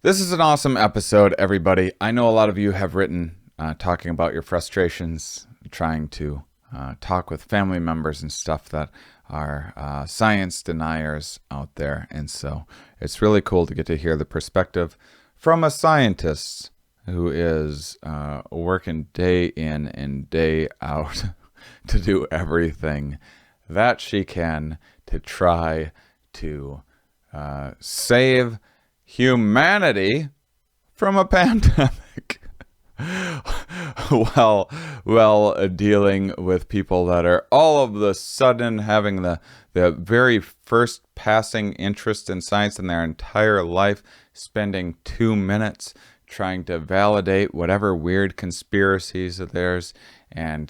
This is an awesome episode, everybody. I know a lot of you have written talking about your frustrations, trying to talk with family members and stuff that are science deniers out there. And so it's really cool to get to hear the perspective from a scientist who is working day in and day out to do everything that she can to try to save humanity from a pandemic while dealing with people that are all of a sudden having the very first passing interest in science in their entire life, spending 2 minutes trying to validate whatever weird conspiracies of theirs and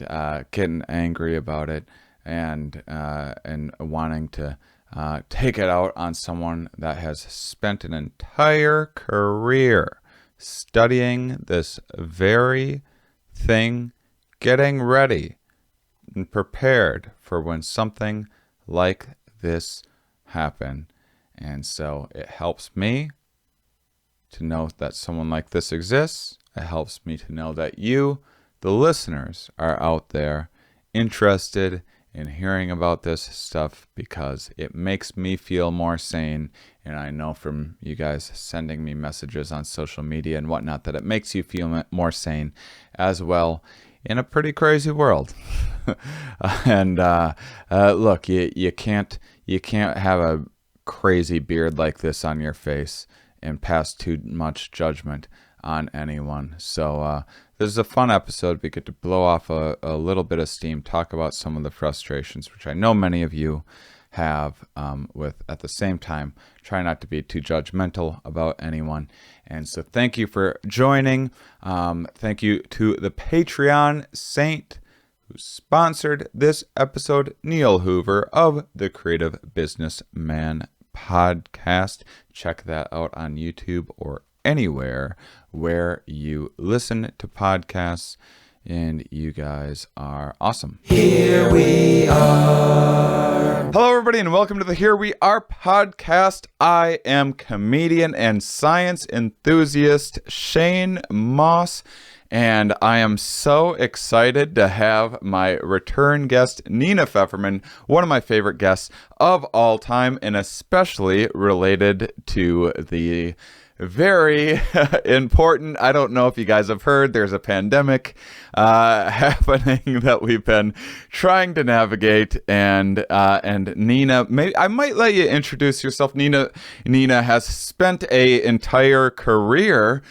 getting angry about it and wanting to take it out on someone that has spent an entire career studying this very thing, getting ready and prepared for when something like this happen. And so it helps me to know that someone like this exists. It helps me to know that you, the listeners, are out there interested in hearing about this stuff, because it makes me feel more sane. And I know from you guys sending me messages on social media and whatnot that it makes you feel more sane as well in a pretty crazy world. And look, you can't have a crazy beard like this on your face and pass too much judgment on anyone. So this is a fun episode. We get to blow off a little bit of steam, talk about some of the frustrations, which I know many of you have, with at the same time, try not to be too judgmental about anyone. And so thank you for joining. Thank you to the Patreon saint who sponsored this episode, Neil Hoover of the Creative Businessman Podcast. Check that out on YouTube or anywhere where you listen to podcasts, and you guys are awesome. Here we are. Hello, everybody, and welcome to the Here We Are podcast. I am comedian and science enthusiast Shane Mauss, and I am so excited to have my return guest, Nina Fefferman, one of my favorite guests of all time, and especially related to the very important, I don't know if you guys have heard, there's a pandemic happening that we've been trying to navigate, and Nina, maybe I might let you introduce yourself. Nina has spent an entire career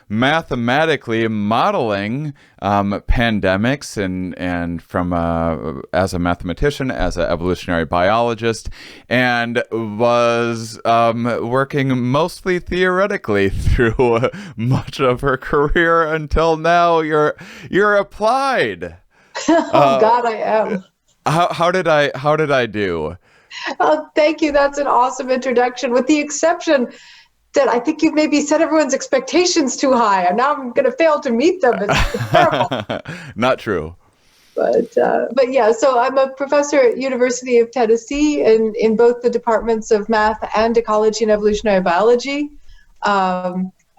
mathematically modeling pandemics and from as a mathematician, as an evolutionary biologist, and was working mostly theoretically through much of her career until now. You're applied. Oh God, I am. How did I do? Oh, thank you. That's an awesome introduction, with the exception that I think you've maybe set everyone's expectations too high, and now I'm going to fail to meet them. It's terrible. Not true. But yeah, so I'm a professor at University of Tennessee in both the departments of math and ecology and evolutionary biology,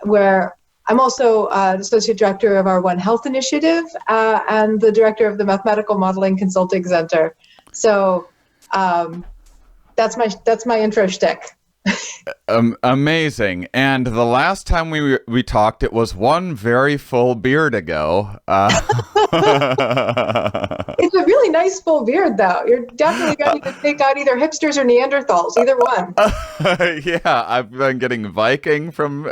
where I'm also an associate director of our One Health initiative and the director of the Mathematical Modeling Consulting Center. So that's my intro shtick. Amazing. And the last time we talked, it was one very full beard ago. It's a really nice full beard, though. You're definitely going to take out either hipsters or Neanderthals, either one. Yeah, I've been getting Viking from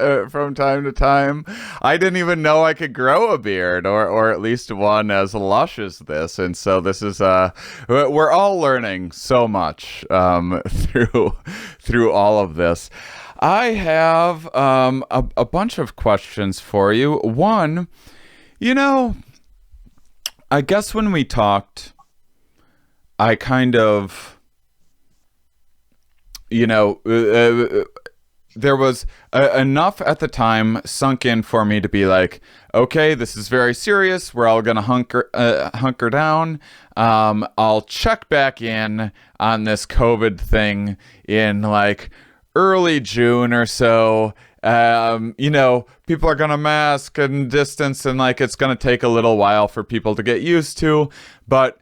time to time. I didn't even know I could grow a beard, or at least one as lush as this. And so this is we're all learning so much through all of this. I have a bunch of questions for you. One, I guess when we talked, I kind of, there was enough at the time sunk in for me to be like, okay, this is very serious. We're all going to hunker down. I'll check back in on this COVID thing in like early June or so, People are going to mask and distance, and like it's going to take a little while for people to get used to. But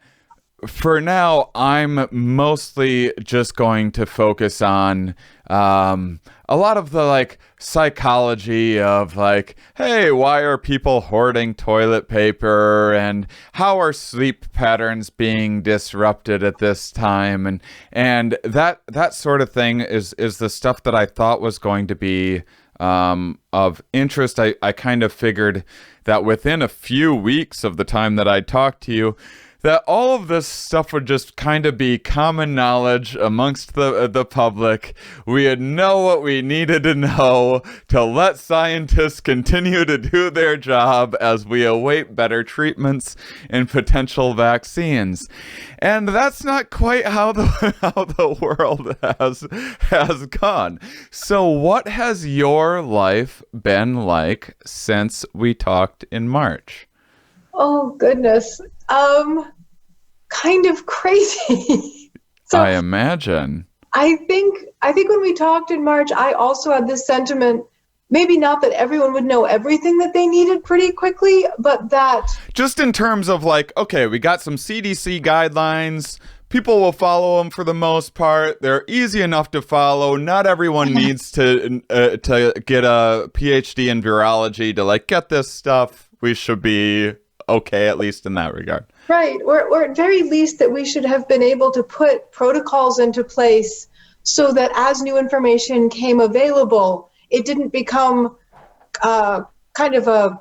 for now, I'm mostly just going to focus on a lot of the like psychology of like, hey, why are people hoarding toilet paper, and how are sleep patterns being disrupted at this time, and that sort of thing is the stuff that I thought was going to be of interest. I kind of figured that within a few weeks of the time that I talked to you, that all of this stuff would just kind of be common knowledge amongst the public. We'd know what we needed to know to let scientists continue to do their job as we await better treatments and potential vaccines. And that's not quite how the world has gone. So what has your life been like since we talked in March? Oh, goodness. Kind of crazy. So I imagine. I think when we talked in March, I also had this sentiment, maybe not that everyone would know everything that they needed pretty quickly, but that just in terms of like, okay, we got some CDC guidelines. People will follow them for the most part. They're easy enough to follow. Not everyone needs to get a PhD in virology to like get this stuff. We should be okay, at least in that regard. Right, or at very least that we should have been able to put protocols into place so that as new information came available, it didn't become kind of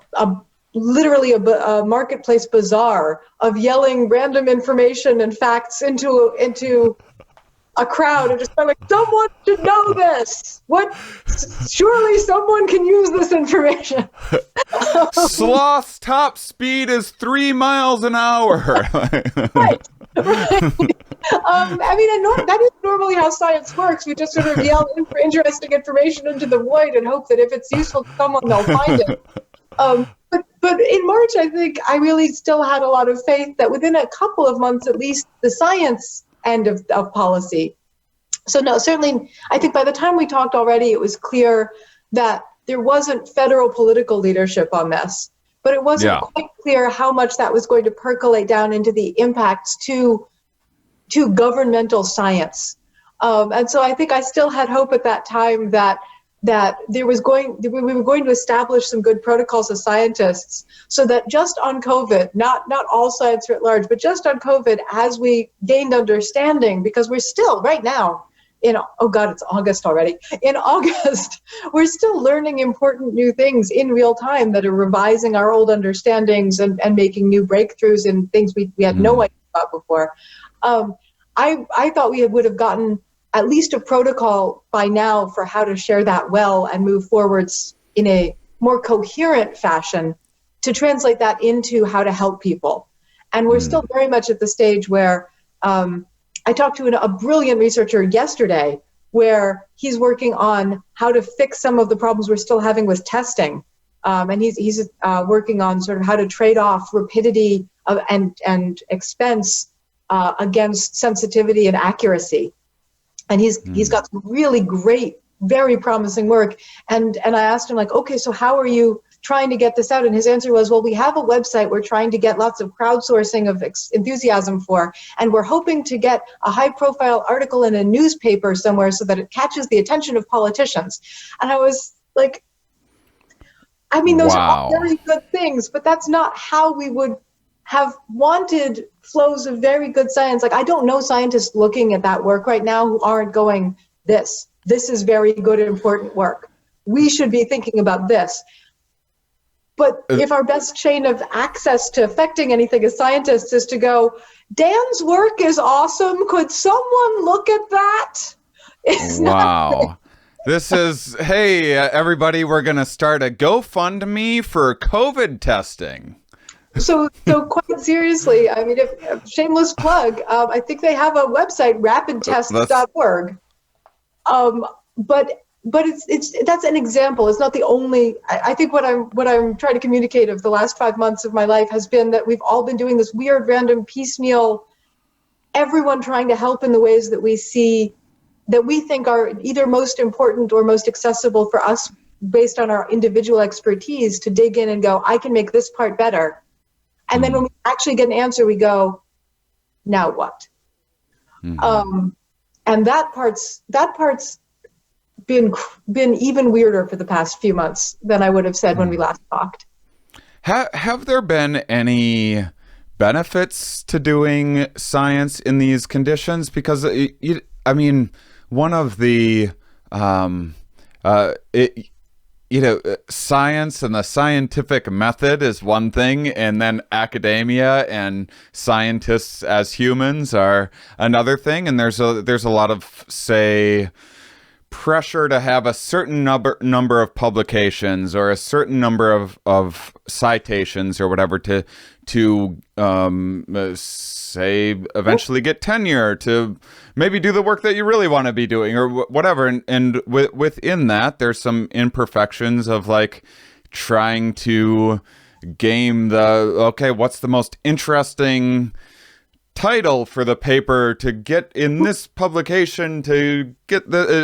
literally a marketplace bazaar of yelling random information and facts into a crowd and just like, someone should know this. What? Surely someone can use this information. Sloth's top speed is 3 miles an hour. Right. That is normally how science works. We just sort of yell interesting information into the void and hope that if it's useful to someone, they'll find it. But in March, I think I really still had a lot of faith that within a couple of months, at least, the science end of policy. So no, certainly, I think by the time we talked already, it was clear that there wasn't federal political leadership on this, but it wasn't quite clear how much that was going to percolate down into the impacts to governmental science. And so I think I still had hope at that time that we were going to establish some good protocols as scientists, so that just on COVID, not all science writ large, but just on COVID, as we gained understanding, because we're still right now it's August already. In August, we're still learning important new things in real time that are revising our old understandings and making new breakthroughs in things we had no idea about before. I thought we would have gotten at least a protocol by now for how to share that well and move forwards in a more coherent fashion to translate that into how to help people. And we're still very much at the stage where I talked to a brilliant researcher yesterday where he's working on how to fix some of the problems we're still having with testing. And he's working on sort of how to trade off rapidity and expense against sensitivity and accuracy. And he's got some really great, very promising work. And I asked him, like, okay, so how are you trying to get this out? And his answer was, well, we have a website we're trying to get lots of crowdsourcing of enthusiasm for, and we're hoping to get a high-profile article in a newspaper somewhere so that it catches the attention of politicians. And I was like, those are all very good things, but that's not how we would have wanted flows of very good science. Like, I don't know scientists looking at that work right now who aren't going, this is very good, important work. We should be thinking about this. But if our best chain of access to affecting anything as scientists is to go, Dan's work is awesome, could someone look at that? It's wow. This is, hey, everybody, we're going to start a GoFundMe for COVID testing. So quite seriously, if shameless plug, I think they have a website, rapidtests.org. But that's an example. It's not the only. I think what I'm trying to communicate of the last 5 months of my life has been that we've all been doing this weird, random, piecemeal, everyone trying to help in the ways that we see, that we think are either most important or most accessible for us based on our individual expertise to dig in and go, I can make this part better. And then when we actually get an answer, we go, now what? And that part's been even weirder for the past few months than I would have said when we last talked. Have there been any benefits to doing science in these conditions? Because I mean, one of the science and the scientific method is one thing, and then academia and scientists as humans are another thing. And there's a lot of, say, pressure to have a certain number of publications or a certain number of citations or whatever to say eventually get tenure, to maybe do the work that you really want to be doing or whatever. And within that, there's some imperfections of like trying to game what's the most interesting title for the paper to get in this publication to get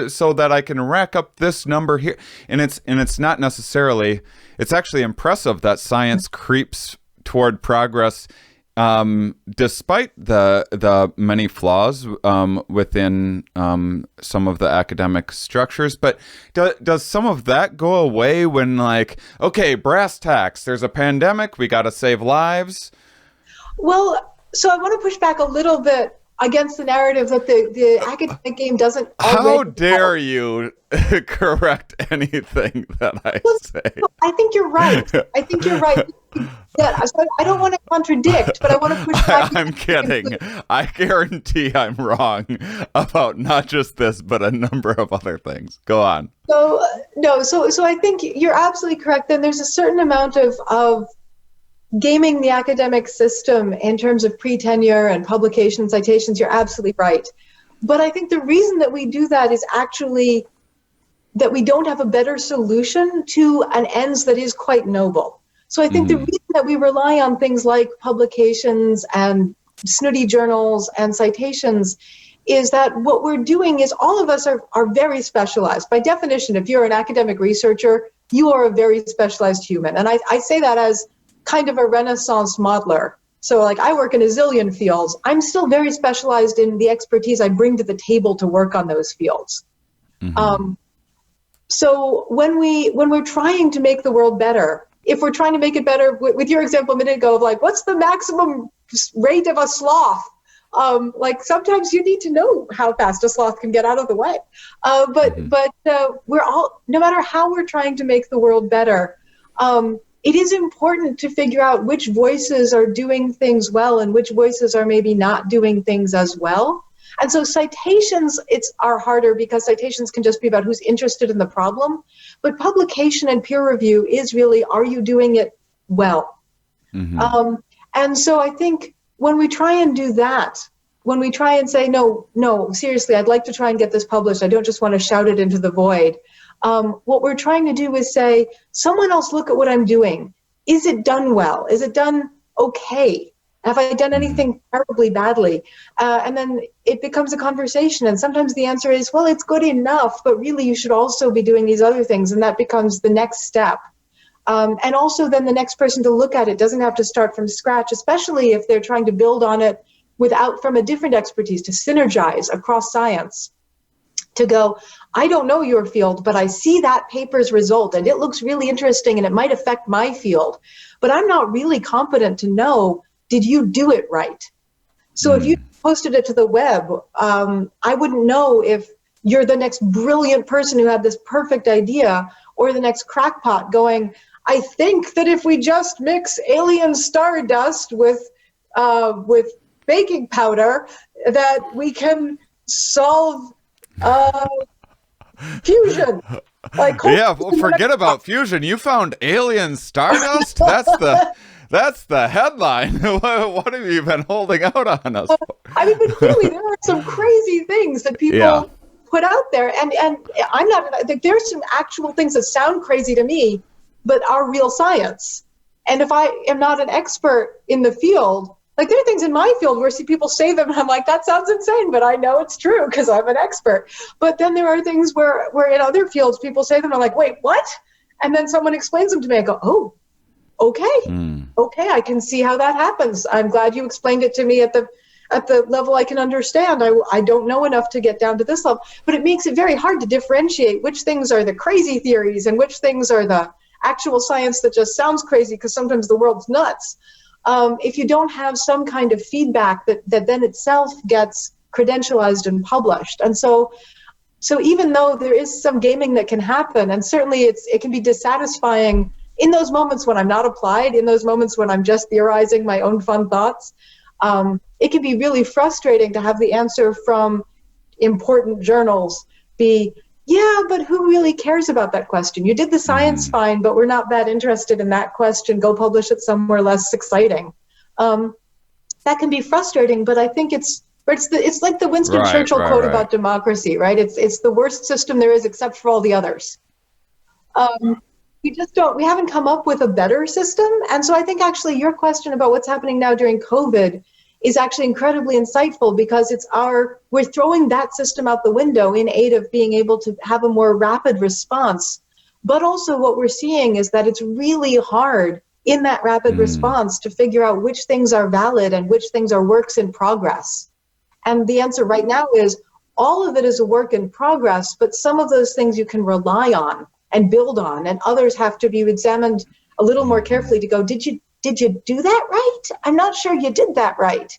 so that I can rack up this number here. And it's not necessarily, it's actually impressive that science creeps toward progress despite the many flaws within some of the academic structures. But does some of that go away when, like, okay, brass tacks, there's a pandemic, we got to save lives? Well, so I want to push back a little bit against the narrative that the academic game doesn't already... How dare you correct anything that I say? I think you're right. Yeah, so I don't want to contradict, but I want to push back. I'm kidding. I guarantee I'm wrong about not just this, but a number of other things. Go on. So I think you're absolutely correct. Then there's a certain amount of gaming the academic system in terms of pre-tenure and publication citations. You're absolutely right. But I think the reason that we do that is actually that we don't have a better solution to an ends that is quite noble. So I think the reason that we rely on things like publications and snooty journals and citations is that what we're doing is all of us are very specialized. By definition, if you're an academic researcher, you are a very specialized human. And I say that as kind of a Renaissance modeler. So like I work in a zillion fields. I'm still very specialized in the expertise I bring to the table to work on those fields. So when we're trying to make the world better, if we're trying to make it better, with your example a minute ago of like, what's the maximum rate of a sloth? Like sometimes you need to know how fast a sloth can get out of the way. But we're all, no matter how we're trying to make the world better, it is important to figure out which voices are doing things well and which voices are maybe not doing things as well. And so citations are harder because citations can just be about who's interested in the problem. But publication and peer review is really, are you doing it well? And so I think when we try and do that, when we try and say, no, seriously, I'd like to try and get this published. I don't just want to shout it into the void. What we're trying to do is say, someone else look at what I'm doing. Is it done well? Is it done okay? Have I done anything terribly badly? And then it becomes a conversation. And sometimes the answer is, well, it's good enough, but really you should also be doing these other things. And that becomes the next step. And also then the next person to look at it doesn't have to start from scratch, especially if they're trying to build on it from a different expertise, to synergize across science. To go, I don't know your field, but I see that paper's result and it looks really interesting and it might affect my field, but I'm not really competent to know, did you do it right? So if you posted it to the web, I wouldn't know if you're the next brilliant person who had this perfect idea or the next crackpot going, I think that if we just mix alien stardust with baking powder, that we can solve fusion. Like, yeah, well, forget about fusion. You found alien stardust? That's the headline. What have you been holding out on us for? I mean, but really, there are some crazy things that people put out there, and I'm not. There's some actual things that sound crazy to me, but are real science. And if I am not an expert in the field, like there are things in my field where people say them and I'm like, that sounds insane, but I know it's true because I'm an expert. But then there are things where in other fields people say them and I'm like, wait, what? And then someone explains them to me. I go, oh, okay. Okay, I can see how that happens. I'm glad you explained it to me at the level I can understand. I don't know enough to get down to this level. But it makes it very hard to differentiate which things are the crazy theories and which things are the actual science that just sounds crazy, because sometimes the world's nuts. If you don't have some kind of feedback that then itself gets credentialized and published. And so even though there is some gaming that can happen, and certainly it can be dissatisfying in those moments when I'm not applied, in those moments when I'm just theorizing my own fun thoughts, it can be really frustrating to have the answer from important journals be, yeah, but who really cares about that question? You did the science fine, but we're not that interested in that question. Go publish it somewhere less exciting. That can be frustrating, but I think it's like the Winston Churchill quote about democracy, right? It's the worst system there is except for all the others. We haven't come up with a better system. And so I think actually your question about what's happening now during COVID is actually incredibly insightful, because we're throwing that system out the window in aid of being able to have a more rapid response. But also what we're seeing is that it's really hard in that rapid response to figure out which things are valid and which things are works in progress. And the answer right now is all of it is a work in progress, but some of those things you can rely on and build on, and others have to be examined a little more carefully to go, did you do that right? I'm not sure you did that right.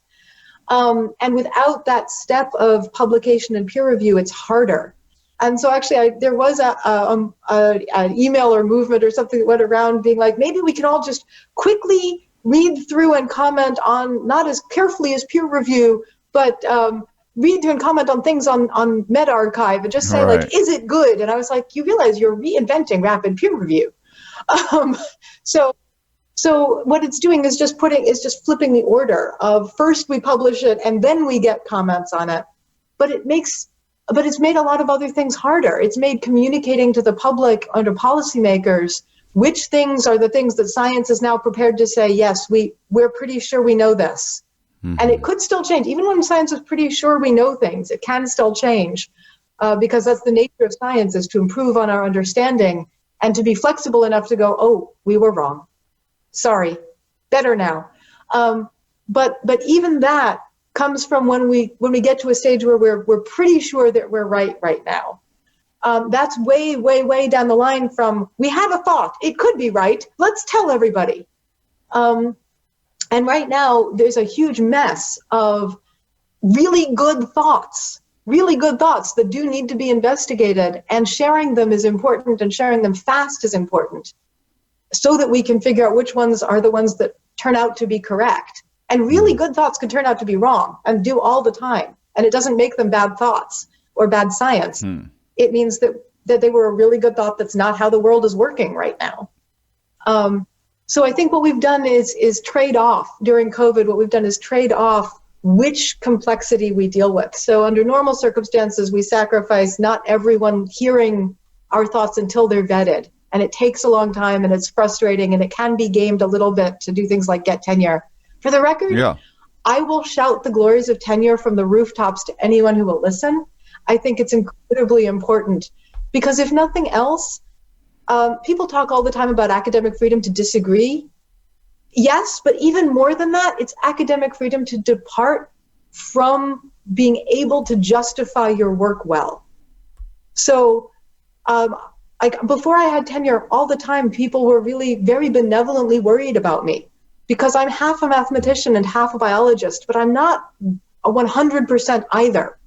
And without that step of publication and peer review, it's harder. And so actually there was an email or movement or something that went around being like, maybe we can all just quickly read through and comment on, not as carefully as peer review, but read through and comment on things on medRxiv and just say, like, is it good? And I was like, you realize you're reinventing rapid peer review. So what it's doing is just flipping the order of first we publish it and then we get comments on it. But it's made a lot of other things harder. It's made communicating to the public and to policymakers which things are the things that science is now prepared to say, yes, we're pretty sure we know this. And it could still change. Even when science is pretty sure we know things, it can still change, because that's the nature of science, is to improve on our understanding and to be flexible enough to go, oh, we were wrong. Sorry, better now. But even that comes from when we get to a stage where we're pretty sure that we're right now. That's way, way, way down the line from, we have a thought, it could be right, let's tell everybody. And right now, there's a huge mess of really good thoughts that do need to be investigated, and sharing them is important, and sharing them fast is important, so that we can figure out which ones are the ones that turn out to be correct. And really good thoughts can turn out to be wrong, and do all the time. And it doesn't make them bad thoughts or bad science. It means that they were a really good thought that's not how the world is working right now. So I think what we've done is trade off during COVID. What we've done is trade off which complexity we deal with. So under normal circumstances, we sacrifice not everyone hearing our thoughts until they're vetted. And it takes a long time, and it's frustrating, and it can be gamed a little bit to do things like get tenure. For the record, I will shout the glories of tenure from the rooftops to anyone who will listen. I think it's incredibly important, because if nothing else, people talk all the time about academic freedom to disagree. Yes, but even more than that, it's academic freedom to depart from being able to justify your work well. So before I had tenure, all the time, people were really very benevolently worried about me, because I'm half a mathematician and half a biologist, but I'm not a 100% either.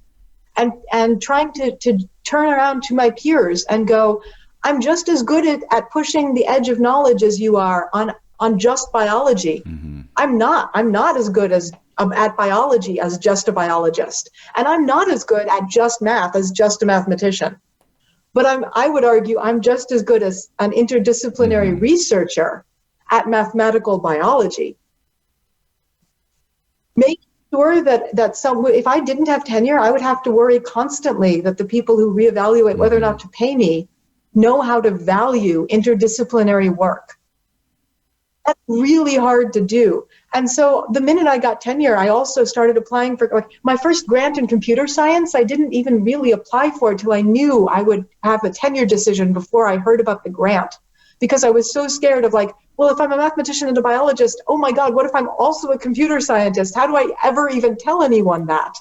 And trying to turn around to my peers and go, I'm just as good at pushing the edge of knowledge as you are on just biology. I'm not as good at biology as just a biologist. And I'm not as good at just math as just a mathematician. But I would argue I'm just as good as an interdisciplinary researcher at mathematical biology. Make sure that if I didn't have tenure, I would have to worry constantly that the people who reevaluate whether or not to pay me know how to value interdisciplinary work. That's really hard to do. And so the minute I got tenure, I also started applying for my first grant in computer science. I didn't even really apply for it till I knew I would have a tenure decision before I heard about the grant. because I was so scared of like, well, if I'm a mathematician and a biologist, oh my God, what if I'm also a computer scientist? How do I ever even tell anyone that?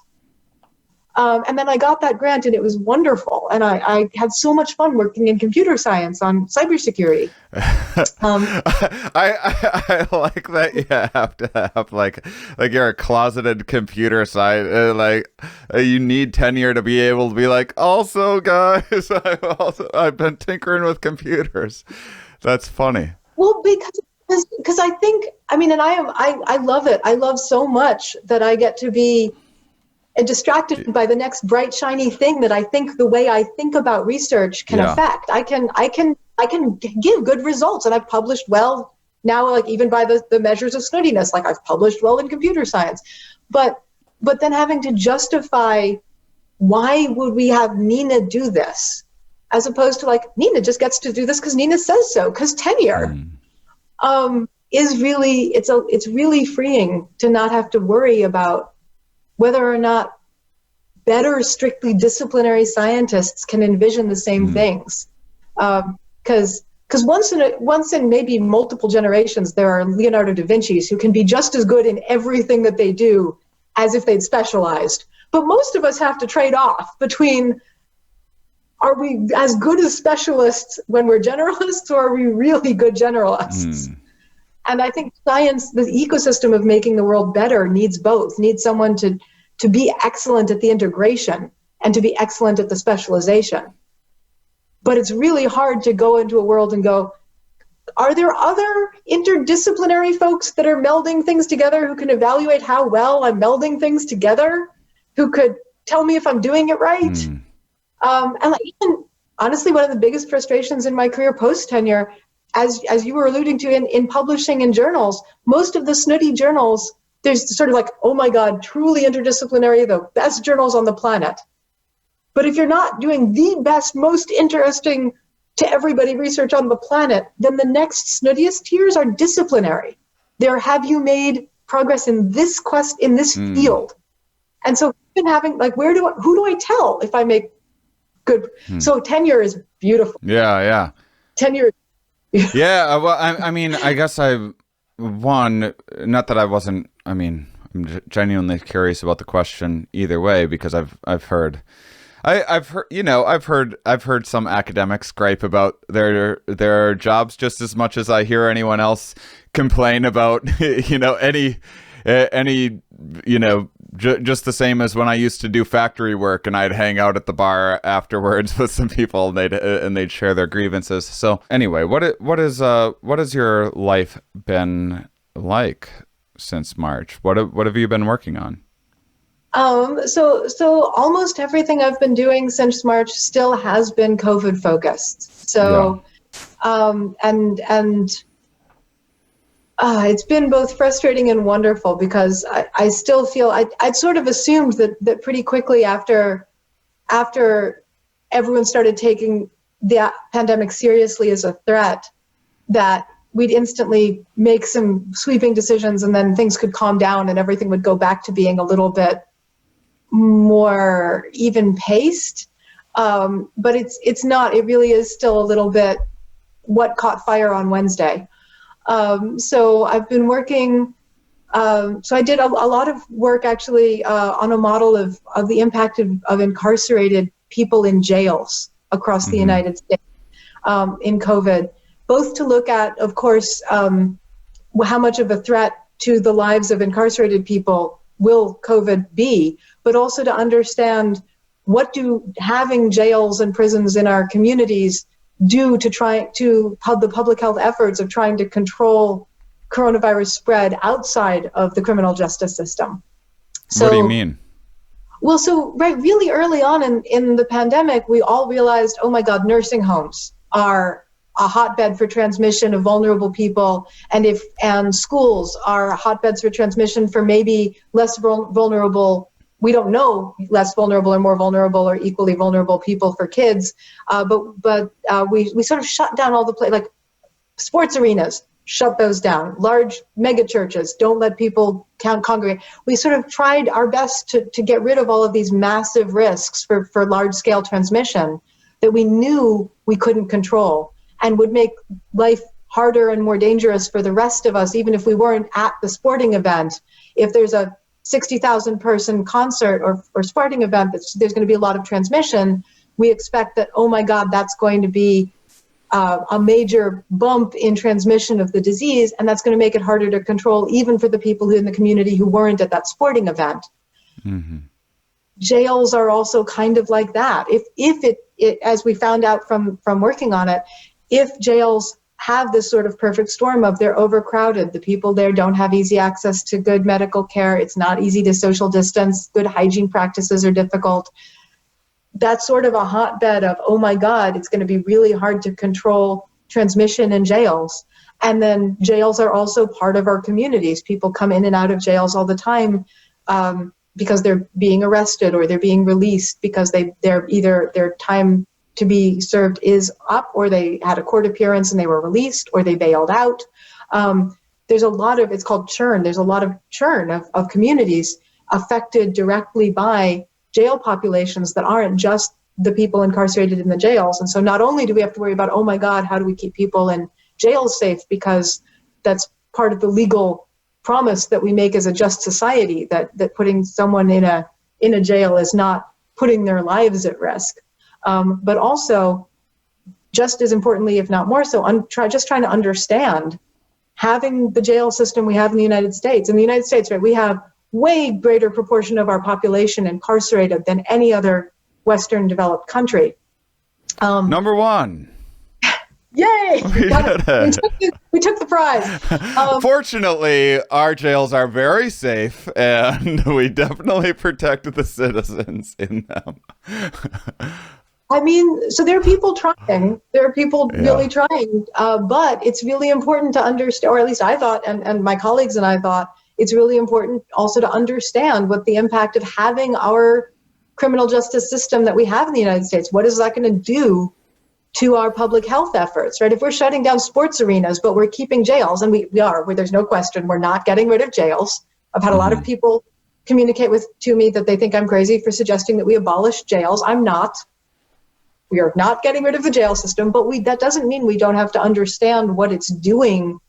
And then I got that grant and it was wonderful. And I had so much fun working in computer science on cybersecurity. I like that you have to have like you're a closeted computer science, you need tenure to be able to be like, also guys, I've been tinkering with computers. That's funny. Well, because I think, I mean, and I love it. I love so much that I get to be distracted by the next bright, shiny thing that I think the way I think about research can affect. I can give good results, and I've published well now, like even by the measures of snootiness, like I've published well in computer science, but then having to justify why would we have Nina do this, as opposed to like, Nina just gets to do this because Nina says so, because tenure is really, it's really freeing to not have to worry about whether or not better strictly disciplinary scientists can envision the same things. Because once in maybe multiple generations, there are Leonardo da Vinci's who can be just as good in everything that they do as if they'd specialized. But most of us have to trade off between, are we as good as specialists when we're generalists, or are we really good generalists? And I think science, the ecosystem of making the world better, needs both. Needs someone to be excellent at the integration and to be excellent at the specialization. But it's really hard to go into a world and go, are there other interdisciplinary folks that are melding things together who can evaluate how well I'm melding things together, who could tell me if I'm doing it right? And even honestly, one of the biggest frustrations in my career post-tenure, as you were alluding to in publishing in journals, most of the snooty journals, there's sort of like, oh my God, truly interdisciplinary, the best journals on the planet. But if you're not doing the best, most interesting to everybody research on the planet, then the next snootiest tiers are disciplinary. They're, have you made progress in this field? And so been having like, who do I tell if I make good? So tenure is beautiful. Yeah. Tenure. Yeah. Well, I mean, I guess not that I wasn't, I mean, I'm genuinely curious about the question either way, because I've heard some academics gripe about their jobs just as much as I hear anyone else complain about, just the same as when I used to do factory work and I'd hang out at the bar afterwards with some people and they'd share their grievances. So anyway, what has your life been like since March? What have you been working on? So almost everything I've been doing since March still has been COVID focused. So, it's been both frustrating and wonderful, because I still feel I'd sort of assumed that pretty quickly after everyone started taking the pandemic seriously as a threat, that we'd instantly make some sweeping decisions and then things could calm down and everything would go back to being a little bit more even paced. But it's not, it really is still a little bit what caught fire on Wednesday. So I've been working, so I did a lot of work actually on a model of the impact of incarcerated people in jails across the United States in COVID, both to look at, of course, how much of a threat to the lives of incarcerated people will COVID be, but also to understand what do having jails and prisons in our communities do to the public health efforts of trying to control coronavirus spread outside of the criminal justice system. So, what do you mean? Well, so really early on in the pandemic, we all realized, oh my God, nursing homes are a hotbed for transmission of vulnerable people, and schools are hotbeds for transmission for maybe less vulnerable. We don't know less vulnerable or more vulnerable or equally vulnerable people for kids, but we sort of shut down all the like sports arenas, shut those down. Large mega churches, don't let people congregate. We sort of tried our best to get rid of all of these massive risks for large scale transmission that we knew we couldn't control. and would make life harder and more dangerous for the rest of us, even if we weren't at the sporting event. If there's a 60,000 person concert or sporting event, there's going to be a lot of transmission. We expect that, oh my God, that's going to be a major bump in transmission of the disease, and that's going to make it harder to control, even for the people in the community who weren't at that sporting event. Mm-hmm. Jails are also kind of like that. If it, as we found out from working on it, if jails have this sort of perfect storm of they're overcrowded, the people there don't have easy access to good medical care, it's not easy to social distance, good hygiene practices are difficult, that's sort of a hotbed of, oh my God, it's going to be really hard to control transmission in jails. And then jails are also part of our communities. People come in and out of jails all the time because they're being arrested or they're being released because they're either their time to be served is up, or they had a court appearance and they were released, or they bailed out. There's a lot of, it's called churn. There's a lot of churn of communities affected directly by jail populations that aren't just the people incarcerated in the jails. And so not only do we have to worry about, oh my God, how do we keep people in jails safe? Because that's part of the legal promise that we make as a just society, that putting someone in a jail is not putting their lives at risk. But also, just as importantly, if not more so, just trying to understand, having the jail system we have in the United States. In the United States, right, we have way greater proportion of our population incarcerated than any other Western developed country. Number one. Yay! We took the prize. Fortunately, our jails are very safe, and we definitely protect the citizens in them. I mean, so there are people trying. There are people really trying, but it's really important to understand, or at least I thought, and my colleagues and I thought, it's really important also to understand what the impact of having our criminal justice system that we have in the United States, what is that going to do to our public health efforts, right? If we're shutting down sports arenas, but we're keeping jails, and we are, where there's no question, we're not getting rid of jails. I've had a lot of people communicate to me that they think I'm crazy for suggesting that we abolish jails. I'm not. We are not getting rid of the jail system, but that doesn't mean we don't have to understand what it's doing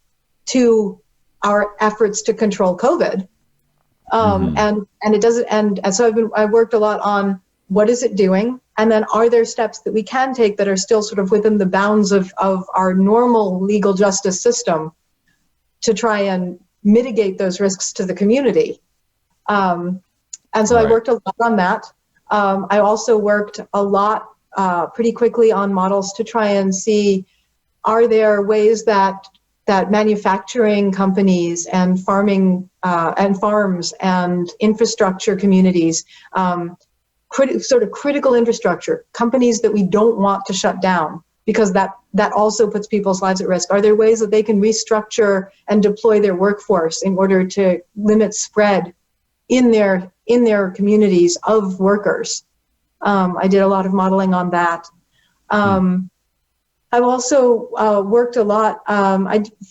to our efforts to control COVID. And it doesn't, and so I worked a lot on what is it doing, and then are there steps that we can take that are still sort of within the bounds of our normal legal justice system to try and mitigate those risks to the community. And so I worked a lot on that. I also worked a lot pretty quickly on models to try and see, are there ways that manufacturing companies and farming and farms and infrastructure communities, sort of critical infrastructure, companies that we don't want to shut down because that also puts people's lives at risk. Are there ways that they can restructure and deploy their workforce in order to limit spread in their communities of workers? I did a lot of modeling on that. I've also worked a lot.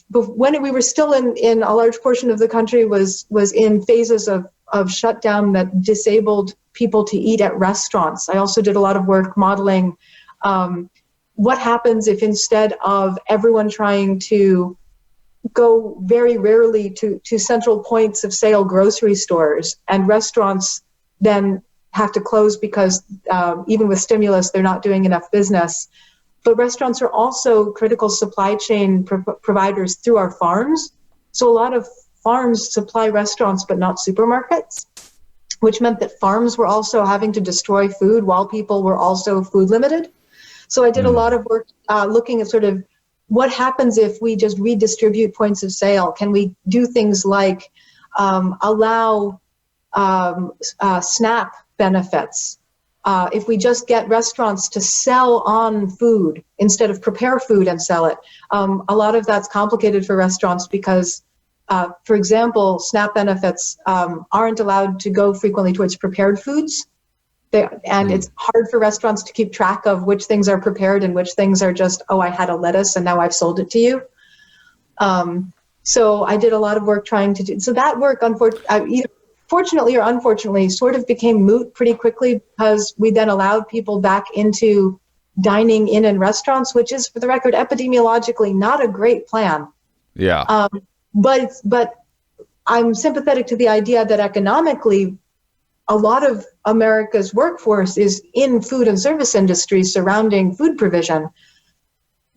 When we were still in a large portion of the country was in phases of shutdown that disabled people to eat at restaurants. I also did a lot of work modeling what happens if, instead of everyone trying to go very rarely to central points of sale grocery stores, and restaurants then have to close because even with stimulus, they're not doing enough business. But restaurants are also critical supply chain providers through our farms. So a lot of farms supply restaurants, but not supermarkets, which meant that farms were also having to destroy food while people were also food limited. So I did a lot of work looking at sort of what happens if we just redistribute points of sale. Can we do things like allow SNAP benefits? If we just get restaurants to sell on food instead of prepare food and sell it. A lot of that's complicated for restaurants because, for example, SNAP benefits aren't allowed to go frequently towards prepared foods. It's hard for restaurants to keep track of which things are prepared and which things are just, oh, I had a lettuce and now I've sold it to you. So I did a lot of work trying to do, so that work, either fortunately or unfortunately, sort of became moot pretty quickly because we then allowed people back into dining in restaurants, which is, for the record, epidemiologically not a great plan. Yeah. But I'm sympathetic to the idea that economically, a lot of America's workforce is in food and service industries surrounding food provision.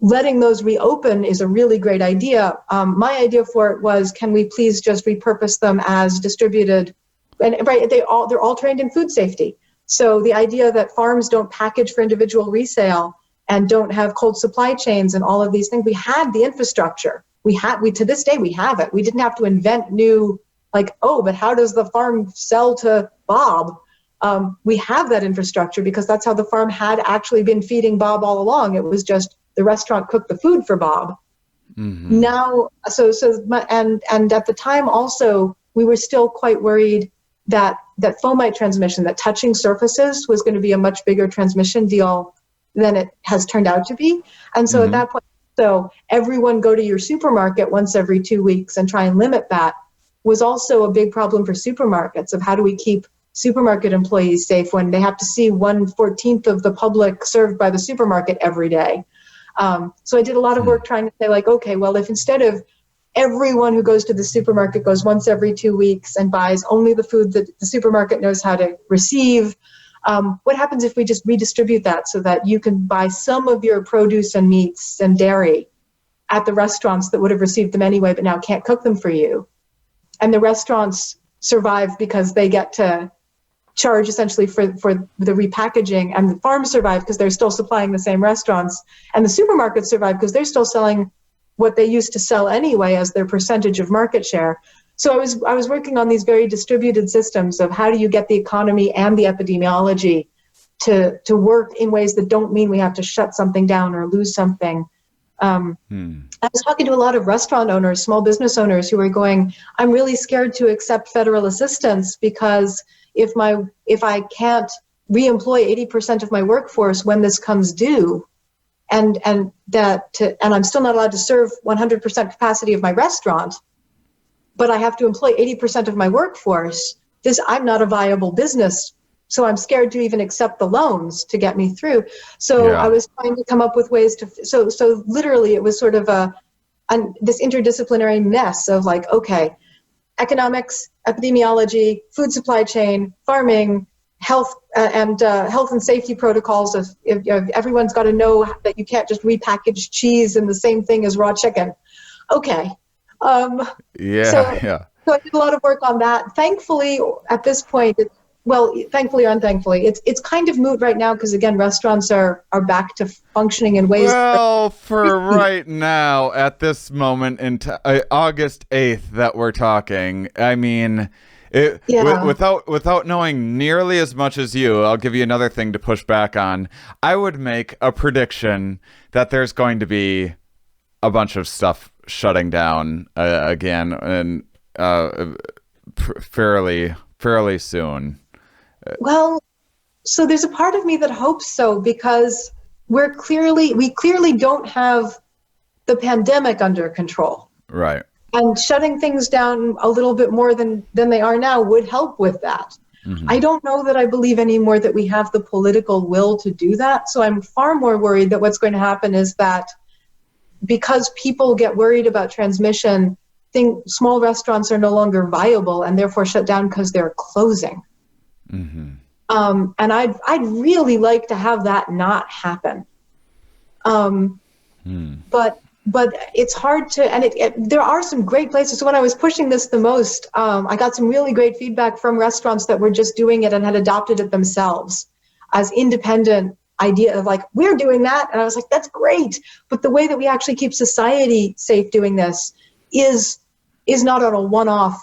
Letting those reopen is a really great idea. My idea for it was, can we please just repurpose them as distributed? And right, they're all trained in food safety. So the idea that farms don't package for individual resale and don't have cold supply chains and all of these things, we had the infrastructure. We to this day we have it. We didn't have to invent new, like, oh, but how does the farm sell to Bob? We have that infrastructure because that's how the farm had actually been feeding Bob all along. It was just the restaurant cooked the food for Bob. Mm-hmm. Now, and at the time also, we were still quite worried that fomite transmission, that touching surfaces was going to be a much bigger transmission deal than it has turned out to be. And so at that point, so everyone go to your supermarket once every 2 weeks and try and limit that was also a big problem for supermarkets, of how do we keep supermarket employees safe when they have to see 1/14 of the public served by the supermarket every day. So I did a lot of work trying to say, like, okay, well, if instead of everyone who goes to the supermarket goes once every 2 weeks and buys only the food that the supermarket knows how to receive, what happens if we just redistribute that so that you can buy some of your produce and meats and dairy at the restaurants that would have received them anyway, but now can't cook them for you? And the restaurants survive because they get to charge essentially for the repackaging, and the farms survive because they're still supplying the same restaurants, and the supermarkets survive because they're still selling what they used to sell anyway as their percentage of market share. So I was working on these very distributed systems of how do you get the economy and the epidemiology to work in ways that don't mean we have to shut something down or lose something. I was talking to a lot of restaurant owners, small business owners, who were going, I'm really scared to accept federal assistance because if I can't reemploy 80% of my workforce when this comes due, and I'm still not allowed to serve 100% capacity of my restaurant, but I have to employ 80% of my workforce, I'm not a viable business. So I'm scared to even accept the loans to get me through. So I was trying to come up with ways to, so literally it was sort of this interdisciplinary mess of, like, okay, economics, epidemiology, food supply chain, farming, health and safety protocols. If everyone's got to know that you can't just repackage cheese in the same thing as raw chicken. Okay. So I did a lot of work on that. Thankfully, at this point, thankfully or unthankfully, it's kind of moot right now because, again, restaurants are back to functioning in ways. Well, for right now, at this moment in August 8th that we're talking, I mean, without knowing nearly as much as you, I'll give you another thing to push back on. I would make a prediction that there's going to be a bunch of stuff shutting down again, and fairly soon. Well, so there's a part of me that hopes so, because we clearly don't have the pandemic under control. Right. And shutting things down a little bit more than they are now would help with that. Mm-hmm. I don't know that I believe anymore that we have the political will to do that. So I'm far more worried that what's going to happen is that because people get worried about transmission, small restaurants are no longer viable and therefore shut down because they're closing. Mm-hmm. And I'd really like to have that not happen. But it's hard to, and there are some great places. So when I was pushing this the most, I got some really great feedback from restaurants that were just doing it and had adopted it themselves as independent idea of, like, we're doing that. And I was like, that's great. But the way that we actually keep society safe doing this is not on a one-off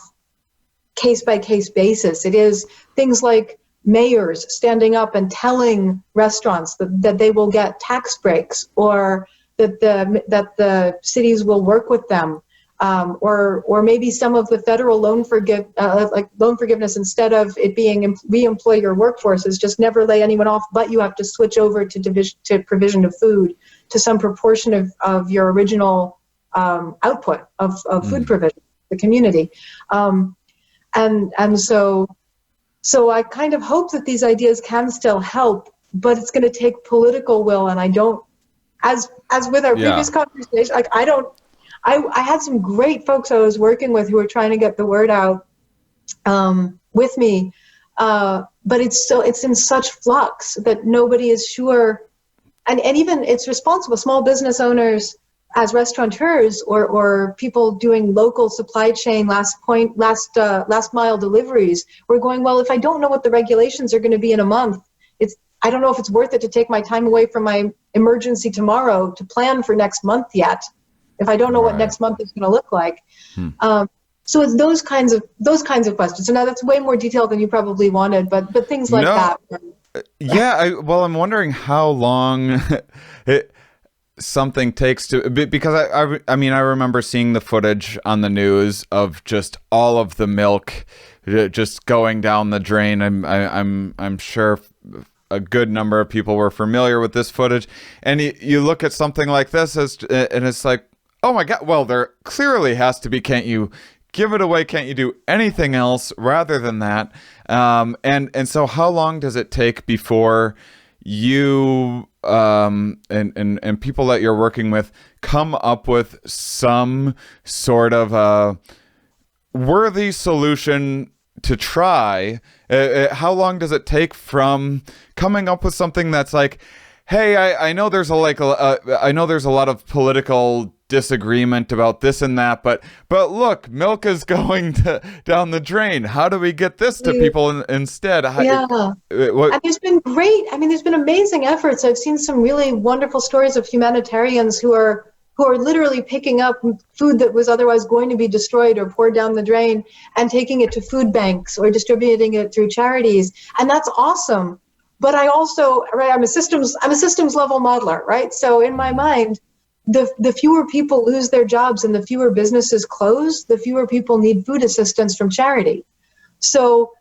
case-by-case basis. It is things like mayors standing up and telling restaurants that they will get tax breaks, or that the cities will work with them, or maybe some of the federal loan forgiveness, instead of it being re-employ your workforce, is just never lay anyone off, but you have to switch over to provision of food to some proportion of your original output of food provision, the community. And so I kind of hope that these ideas can still help, but it's going to take political will. And I don't, as with our previous conversation, like I had some great folks I was working with who were trying to get the word out with me, but it's in such flux that nobody is sure, and even it's responsible. Small business owners, as restaurateurs or people doing local supply chain last mile deliveries, we're going, well, if I don't know what the regulations are going to be in a month, I don't know if it's worth it to take my time away from my emergency tomorrow to plan for next month yet, if I don't know what next month is going to look like. So it's those kinds of questions. So now that's way more detailed than you probably wanted, but things like that. I'm wondering how long something takes to, because I mean, I remember seeing the footage on the news of just all of the milk just going down the drain. I'm sure a good number of people were familiar with this footage, and you look at something like this and it's like, oh my God, well, there clearly has to be, can't you give it away? Can't you do anything else rather than that? And so how long does it take before you and people that you're working with come up with some sort of a worthy solution to try? How long does it take from coming up with something that's like, hey, I know there's I know there's a lot of political disagreement about this and that, but look, milk is going down the drain. How do we get this to people instead? And there's been there's been amazing efforts. I've seen some really wonderful stories of humanitarians who are literally picking up food that was otherwise going to be destroyed or poured down the drain and taking it to food banks or distributing it through charities. And that's awesome. But I also, I'm a systems level modeler, right? So in my mind, the fewer people lose their jobs and the fewer businesses close, the fewer people need food assistance from charity. So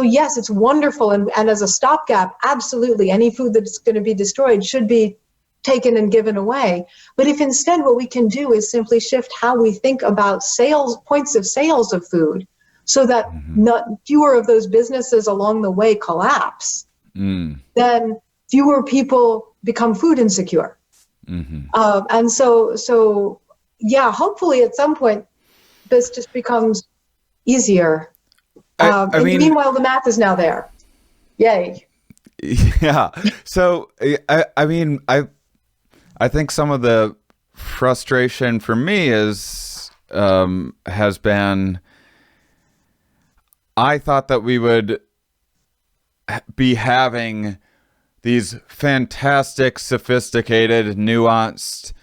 yes, it's wonderful. And as a stopgap, absolutely, any food that's going to be destroyed should be taken and given away. But if instead what we can do is simply shift how we think about points of sales of food so that not fewer of those businesses along the way collapse, then fewer people become food insecure. And so, hopefully at some point this just becomes easier. Meanwhile, the math is now there. Yay. Yeah. So, I think some of the frustration for me has been, I thought that we would be having these fantastic, sophisticated, nuanced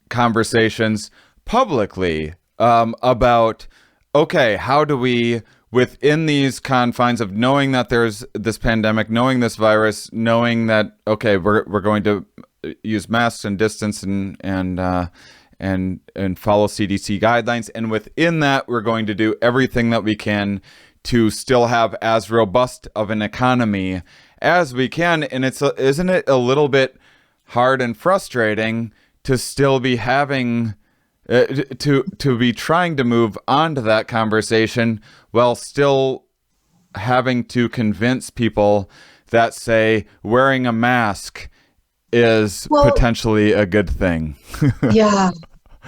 conversations publicly about, okay, how do we, within these confines of knowing that there's this pandemic, knowing this virus, knowing that, okay, we're going to use masks and distance and follow CDC guidelines, and within that, we're going to do everything that we can to still have as robust of an economy as we can. And isn't it a little bit hard and frustrating to still be having to be trying to move on to that conversation while still having to convince people that, say, wearing a mask is potentially a good thing? Yeah.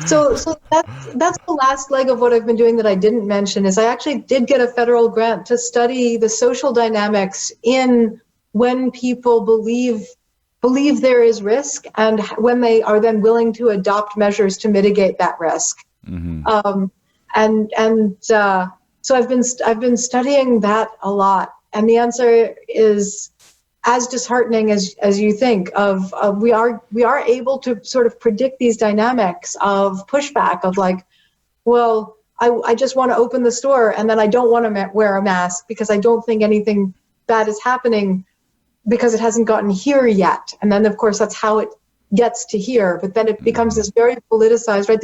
So that's the last leg of what I've been doing that I didn't mention, is I actually did get a federal grant to study the social dynamics in when people believe there is risk and when they are then willing to adopt measures to mitigate that risk. So I've been studying that a lot, and the answer is as disheartening as you think. We are able to sort of predict these dynamics of pushback of like, well, I just want to open the store and then I don't want to wear a mask because I don't think anything bad is happening because it hasn't gotten here yet. And then of course that's how it gets to here, but then it becomes this very politicized, right?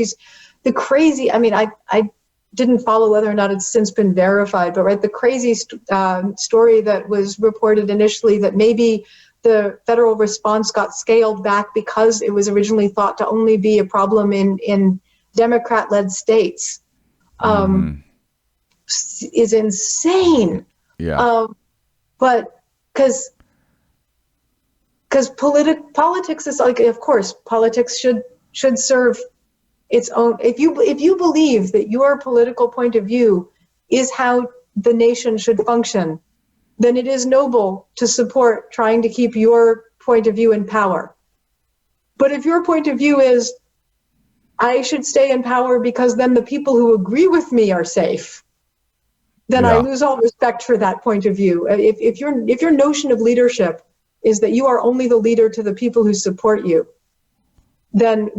The crazy, I didn't follow whether or not it's since been verified, but right, the crazy story that was reported initially that maybe the federal response got scaled back because it was originally thought to only be a problem in Democrat-led states is insane. Yeah. But because because politics is like, of course, politics should serve its own. If you believe that your political point of view is how the nation should function, then it is noble to support trying to keep your point of view in power. But if your point of view is, I should stay in power because then the people who agree with me are safe, then I lose all respect for that point of view. If your notion of leadership is that you are only the leader to the people who support you, then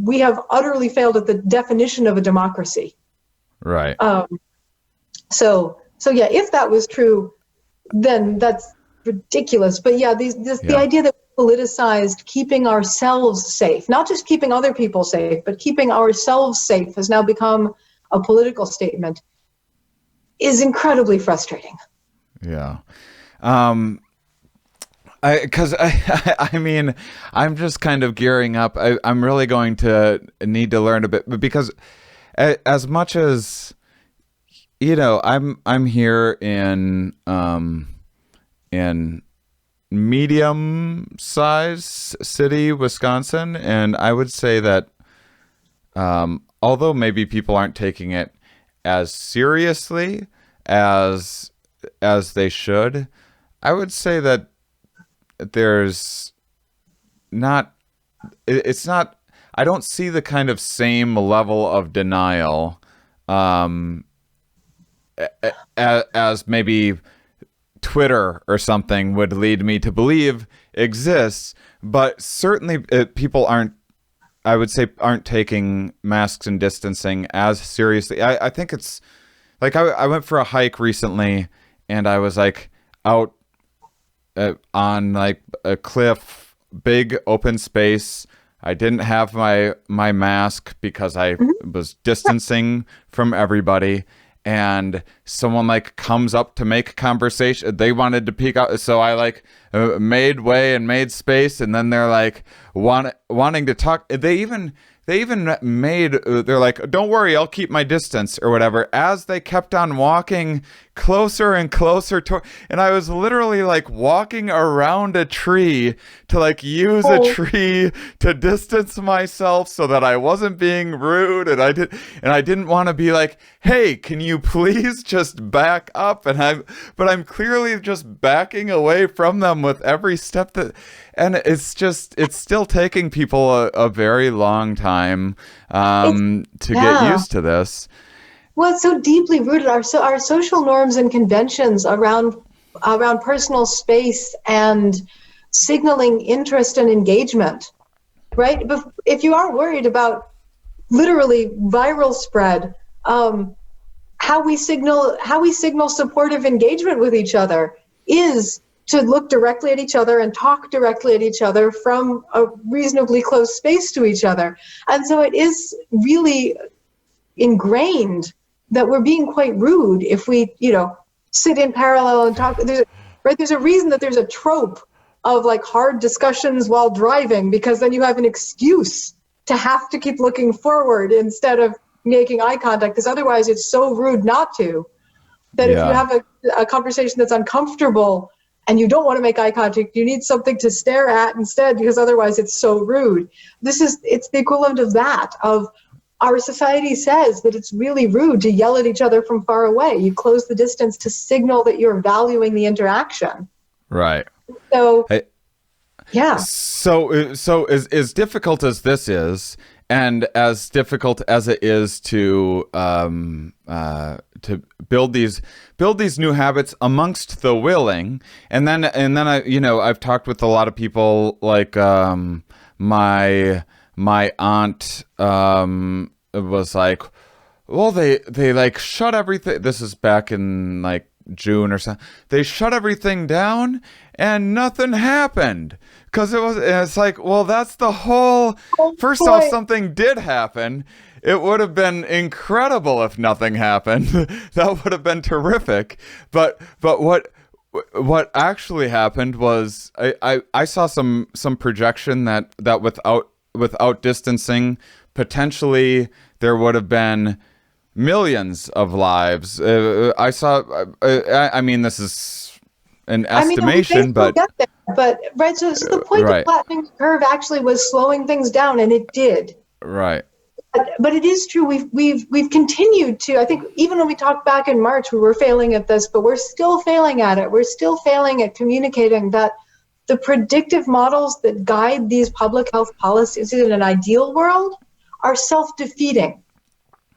we have utterly failed at the definition of a democracy. Right. So yeah, if that was true, then that's ridiculous. But yeah, the idea that we politicized keeping ourselves safe, not just keeping other people safe, but keeping ourselves safe, has now become a political statement, is incredibly frustrating. Yeah. I mean, I'm just kind of gearing up. I'm really going to need to learn a bit, because as much as, you know, I'm here in medium-sized city, Wisconsin, and I would say that although maybe people aren't taking it as seriously as they should, I would say that there's not, it's not, I don't see the kind of same level of denial as maybe Twitter or something would lead me to believe exists. But certainly people aren't, I would say, aren't taking masks and distancing as seriously. I think it's like, I went for a hike recently, and I was like out on like a cliff, big open space. I didn't have my mask because I was distancing from everybody. And someone like comes up to make conversation. They wanted to peek out, so I like made way and made space. And then they're like wanting to talk. They even made, they're like, don't worry, I'll keep my distance or whatever, as they kept on walking closer and closer to, and I was literally like walking around a tree to like use a tree to distance myself so that I wasn't being rude, and I didn't want to be like, hey, can you please just back up? But I'm clearly just backing away from them with every step that, and it's still taking people a very long time to get used to this. Well, it's so deeply rooted. Our social norms and conventions around personal space and signaling interest and engagement, right? But if you aren't worried about literally viral spread, how we signal supportive engagement with each other is to look directly at each other and talk directly at each other from a reasonably close space to each other. And so it is really ingrained that we're being quite rude if we, sit in parallel and talk. There's a reason that there's a trope of like hard discussions while driving, because then you have an excuse to have to keep looking forward instead of making eye contact, because otherwise it's so rude not to. That if you have a conversation that's uncomfortable and you don't want to make eye contact, you need something to stare at instead, because otherwise it's so rude. It's the equivalent of that, of our society says that it's really rude to yell at each other from far away. You close the distance to signal that you're valuing the interaction. Right. So, yeah. So as difficult as this is, and as difficult as it is to build these new habits amongst the willing, and then I've talked with a lot of people, like my aunt was like, well, they like shut everything. This is back in like June or something. They shut everything down and nothing happened. Because it's like, well, that's the whole, first off, something did happen. It would have been incredible if nothing happened. That would have been terrific. But what actually happened was I saw some projection that without distancing, potentially there would have been millions of lives. I mean, this is an I mean, we may estimation, still but get there, but right. So the point of right, flattening the curve actually was slowing things down, and it did. right, But it is true. We've continued to. I think even when we talked back in March, we were failing at this, but we're still failing at it. We're still failing at communicating that the predictive models that guide these public health policies in an ideal world are self-defeating.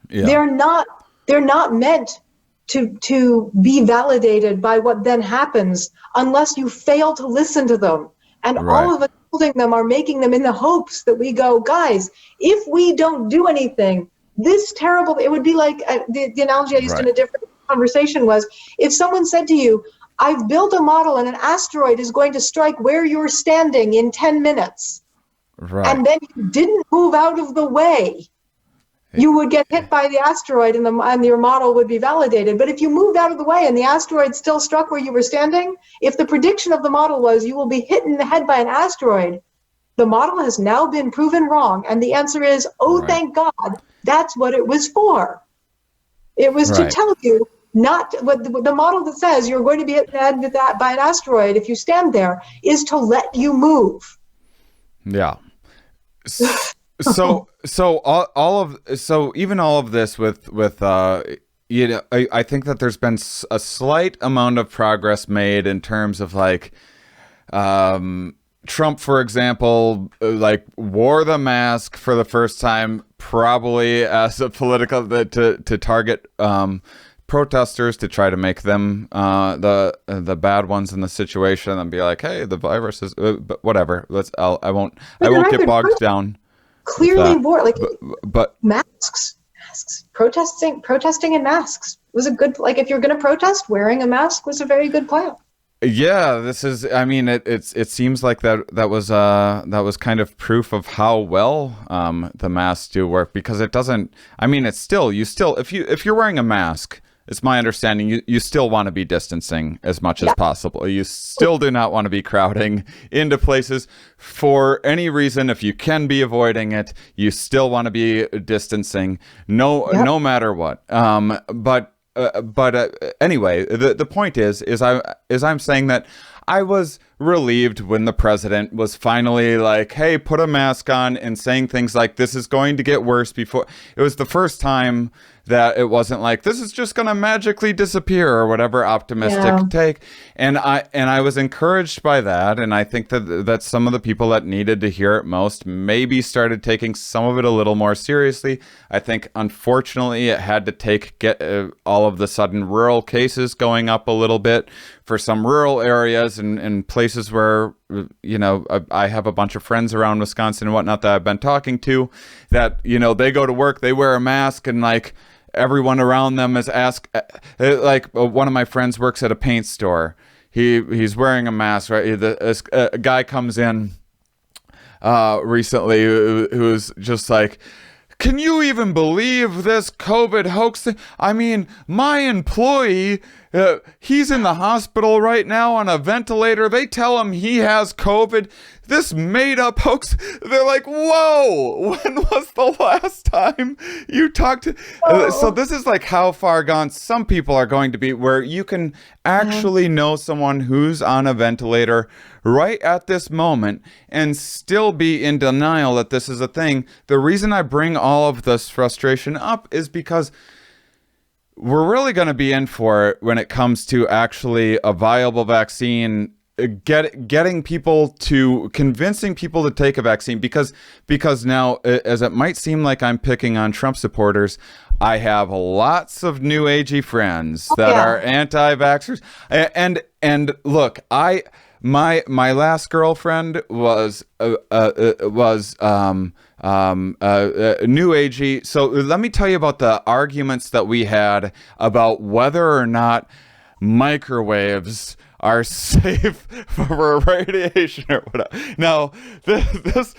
yeah, They're not meant to be validated by what then happens unless you fail to listen to them. And right, all of us holding them are making them in the hopes that we go, guys, if we don't do anything, this terrible, it would be like the analogy I used in right, a different conversation was, if someone said to you, I've built a model and an asteroid is going to strike where you're standing in 10 minutes, right. and then you didn't move out of the way, you would get hit by the asteroid and your model would be validated. But if you moved out of the way and the asteroid still struck where you were standing, if the prediction of the model was you will be hit in the head by an asteroid, the model has now been proven wrong. And the answer is, oh, Right. thank God, that's what it was for. It was to Right. tell you not what the model that says you're going to be hit in the head with that by an asteroid if you stand there is to let you move. Yeah. So even all of this with you know, I think that there's been a slight amount of progress made in terms of like Trump, for example, like wore the mask for the first time, probably as a political to target protesters, to try to make them the bad ones in the situation and be like, hey, the virus is but whatever. I won't get bogged down. Clearly wore But masks, protesting in masks was a good, like, if you're going to protest, wearing a mask was a very good plan. yeah, this is, I mean, it seems like that was kind of proof of how well the masks do work, because it doesn't, I mean, it's still, if you're wearing a mask, it's my understanding you still want to be distancing as much as possible. You still do not want to be crowding into places for any reason. If you can be avoiding it, you still want to be distancing, no matter what. But anyway, the point is I'm saying that I was relieved when the president was finally like, hey, put a mask on, and saying things like, this is going to get worse. Before, it was the first time that it wasn't like, this is just going to magically disappear or whatever optimistic take. And I was encouraged by that. And I think that some of the people that needed to hear it most maybe started taking some of it a little more seriously. I think, unfortunately, it had to get all of the sudden rural cases going up a little bit for some rural areas and places where, you know, I have a bunch of friends around Wisconsin and whatnot that I've been talking to, that, you know, they go to work, they wear a mask, and like everyone around them is like one of my friends works at a paint store. He's wearing a mask, right? A guy comes in recently who's just like, can you even believe this COVID hoax thing? I mean, my employee, he's in the hospital right now on a ventilator. They tell him he has COVID. This made-up hoax. They're like, whoa, when was the last time you talked to... So this is like how far gone some people are going to be, where you can actually know someone who's on a ventilator right at this moment and still be in denial that this is a thing. The reason I bring all of this frustration up is because we're really going to be in for it when it comes to actually a viable vaccine, convincing people to take a vaccine, because now, as it might seem like I'm picking on Trump supporters, I have lots of new agey friends that are anti-vaxxers, and look, my last girlfriend was new agey. So let me tell you about the arguments that we had about whether or not microwaves are safe for radiation or whatever. Now, this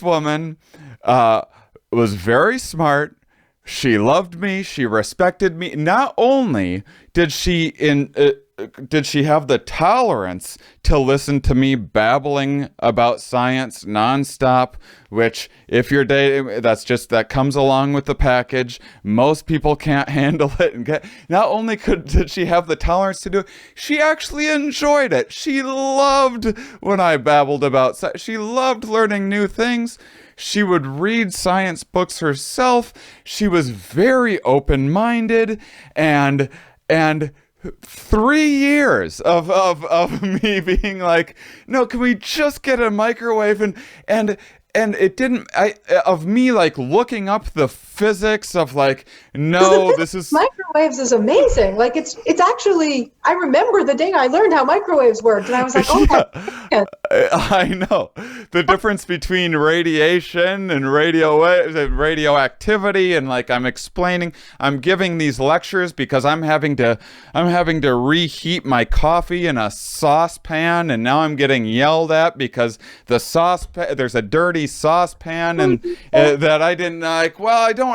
woman was very smart. She loved me. She respected me. Not only did she did she have the tolerance to listen to me babbling about science nonstop? Which, if you're dating, that comes along with the package. Most people can't handle it. And not only did she have the tolerance to do it, she actually enjoyed it. She loved when I babbled about science. She loved learning new things. She would read science books herself. She was very open-minded, and 3 years of me being like, no, can we just get a microwave? And it didn't, of me like looking up the physics of like, no, this is microwaves is amazing. Like it's actually, I remember the day I learned how microwaves worked, and I was like, oh my God. I know the difference between radiation and radioactivity, and like I'm giving these lectures because I'm having to reheat my coffee in a saucepan, and now I'm getting yelled at because there's a dirty saucepan and that I didn't like. Well, I don't.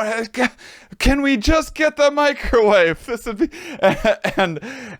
Can we just get the microwave? This would be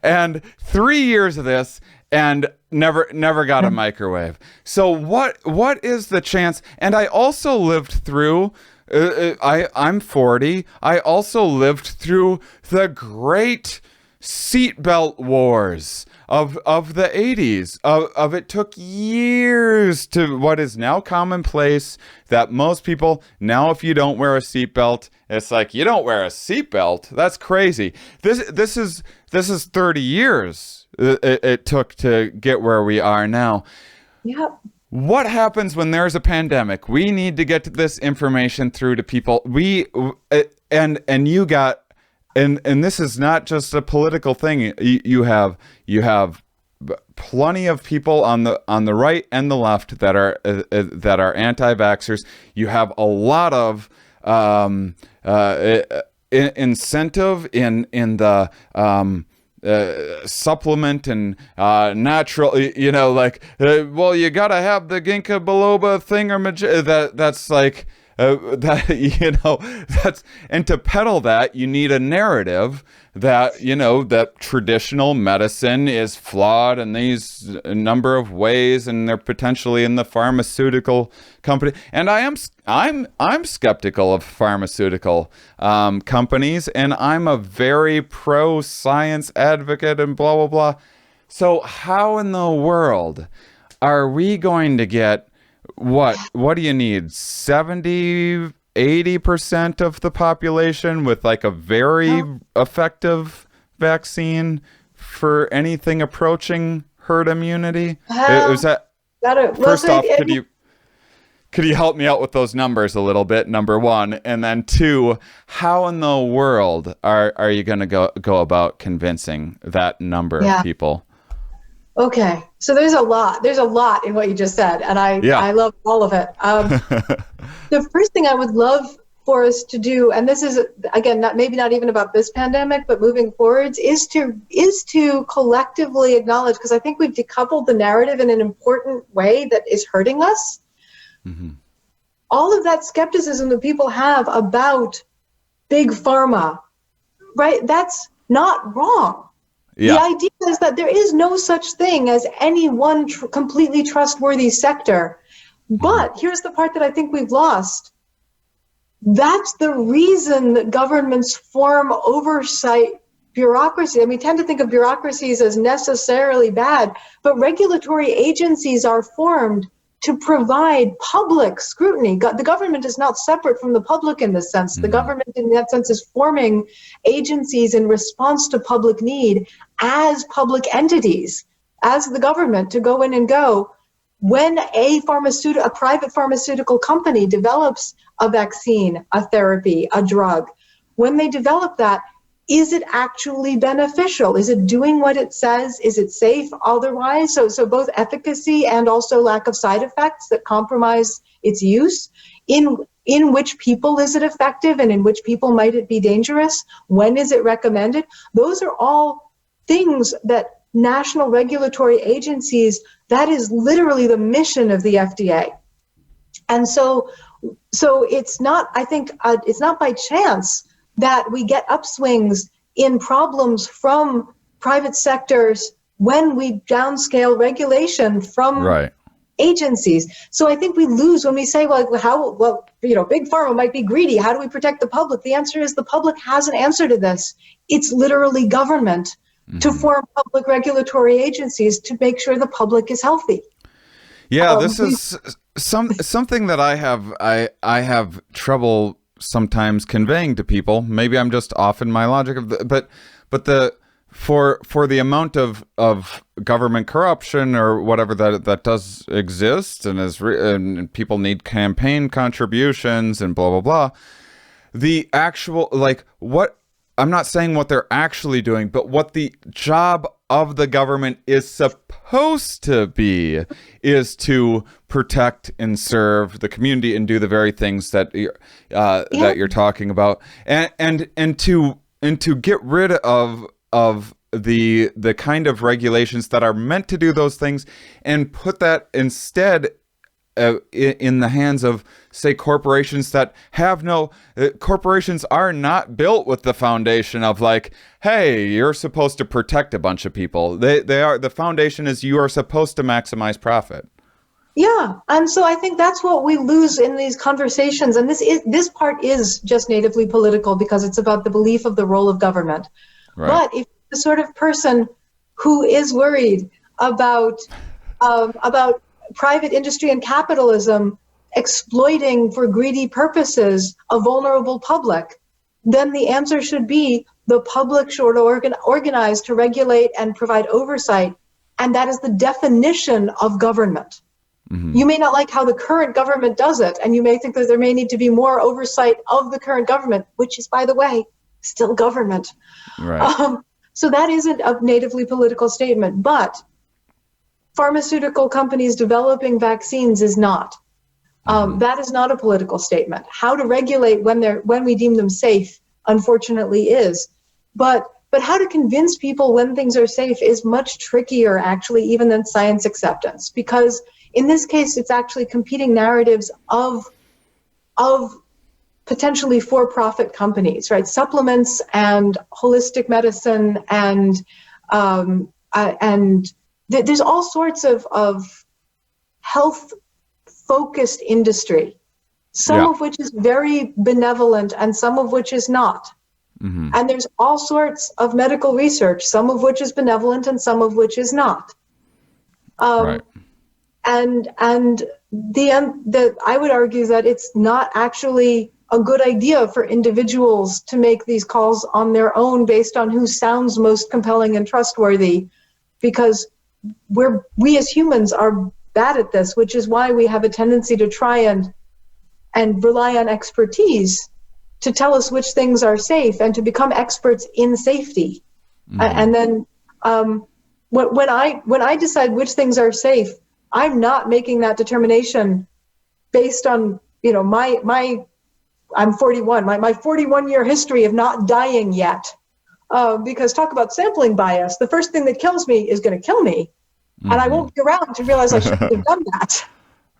and 3 years of this. And never got a microwave. So what is the chance? And I also lived through. I'm 40. I also lived through the great seatbelt wars of the 80s. Of it took years to what is now commonplace, that most people now, if you don't wear a seatbelt, it's like, you don't wear a seatbelt? That's crazy. This is 30 years. It took to get where we are now. Yep. What happens when there's a pandemic? We need to get this information through to people. And this is not just a political thing. You have plenty of people on the right and the left that are anti-vaxxers. You have a lot of incentive in the supplement and natural, well, you gotta have the ginkgo biloba thing that's like that's, and to peddle that, you need a narrative that that traditional medicine is flawed in these number of ways, and they're potentially in the pharmaceutical company. And I'm skeptical of pharmaceutical companies, and I'm a very pro science advocate and blah blah blah. So how in the world are we going to get what do you need? 70-80% of the population with like a very effective vaccine for anything approaching herd immunity? Is that first off, could you help me out with those numbers a little bit, number one? And then two, how in the world are you going to go about convincing that number of people? Okay, so there's a lot in what you just said, and I love all of it. The first thing I would love for us to do, and this is again maybe not even about this pandemic, but moving forwards, is to collectively acknowledge, because I think we've decoupled the narrative in an important way that is hurting us. Mm-hmm. All of that skepticism that people have about big pharma, right? That's not wrong. Yeah. The idea is that there is no such thing as any one completely trustworthy sector. But here's the part that I think we've lost. That's the reason that governments form oversight bureaucracy. And we tend to think of bureaucracies as necessarily bad, but regulatory agencies are formed to provide public scrutiny. The government is not separate from the public in this sense. The government in that sense is forming agencies in response to public need as public entities, as the government, to go in and go, when a private pharmaceutical company develops a vaccine, a therapy, a drug, when they develop that, is it actually beneficial? Is it doing what it says? Is it safe otherwise? So both efficacy and also lack of side effects that compromise its use. In which people is it effective, and in which people might it be dangerous? When is it recommended? Those are all things that national regulatory agencies, that is literally the mission of the FDA. And so it's not, I think, it's not by chance that we get upswings in problems from private sectors when we downscale regulation from agencies. So I think we lose when we say, well, big pharma might be greedy. How do we protect the public? The answer is the public has an answer to this. It's literally government to form public regulatory agencies to make sure the public is healthy. Yeah, this is something that I have trouble sometimes conveying to people. Maybe I'm just off in my logic but for the amount of government corruption or whatever that does exist and people need campaign contributions and blah blah blah. The actual I'm not saying what they're actually doing, but what the job of the government is supposed to be is to protect and serve the community and do the very things that you're talking about, and to get rid of the kind of regulations that are meant to do those things and put that instead in the hands of, say, corporations that have corporations are not built with the foundation of hey, you're supposed to protect a bunch of people. The foundation is you are supposed to maximize profit. Yeah, and so I think that's what we lose in these conversations. And this part is just natively political because it's about the belief of the role of government. Right. But if the sort of person who is worried about private industry and capitalism exploiting for greedy purposes a vulnerable public, then the answer should be the public should organize to regulate and provide oversight. And that is the definition of government. Mm-hmm. You may not like how the current government does it, and you may think that there may need to be more oversight of the current government, which is, by the way, still government. Right. So that isn't a natively political statement, but pharmaceutical companies developing vaccines is not. That is not a political statement. How to regulate when we deem them safe, unfortunately, is. But how to convince people when things are safe is much trickier, actually, even than science acceptance, because in this case, it's actually competing narratives of potentially for-profit companies, right? Supplements and holistic medicine and there's all sorts of health-focused industry, some of which is very benevolent and some of which is not. Mm-hmm. And there's all sorts of medical research, some of which is benevolent and some of which is not. Right. And I would argue that it's not actually a good idea for individuals to make these calls on their own based on who sounds most compelling and trustworthy, because we as humans are bad at this, which is why we have a tendency to try and rely on expertise to tell us which things are safe and to become experts in safety. Mm-hmm. And then when I decide which things are safe, I'm not making that determination based on, I'm 41, my 41-year history of not dying yet. Because talk about sampling bias, the first thing that kills me is going to kill me. Mm-hmm. And I won't be around to realize I shouldn't have done that.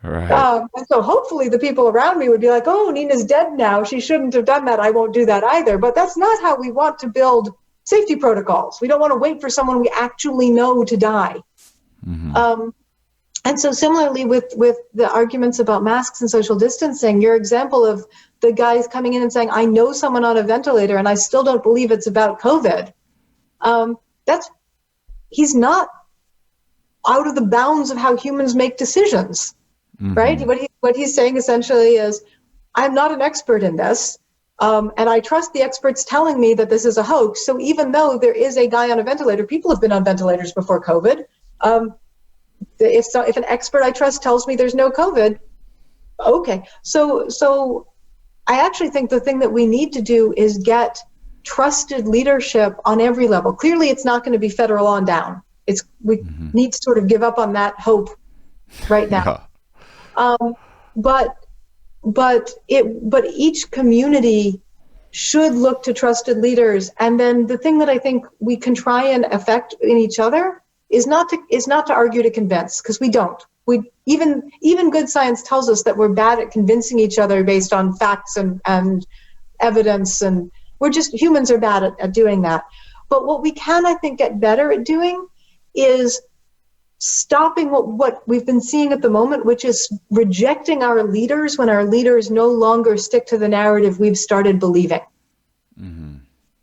Right. And so hopefully the people around me would be like, oh, Nina's dead now. She shouldn't have done that. I won't do that either. But that's not how we want to build safety protocols. We don't want to wait for someone we actually know to die. Mm-hmm. And so similarly with the arguments about masks and social distancing, your example of the guys coming in and saying, I know someone on a ventilator and I still don't believe it's about COVID. He's not out of the bounds of how humans make decisions, mm-hmm. right? What he's saying essentially is, I'm not an expert in this, and I trust the experts telling me that this is a hoax. So even though there is a guy on a ventilator, people have been on ventilators before COVID. If an expert I trust tells me there's no COVID, okay. So I actually think the thing that we need to do is get trusted leadership on every level. Clearly, it's not going to be federal on down. We mm-hmm. need to sort of give up on that hope right now. But each community should look to trusted leaders. And then the thing that I think we can try and affect in each other is not to argue to convince, because we don't. Even good science tells us that we're bad at convincing each other based on facts and evidence, and humans are bad at doing that. But what we can, I think, get better at doing is stopping what we've been seeing at the moment, which is rejecting our leaders when our leaders no longer stick to the narrative we've started believing. Mm-hmm.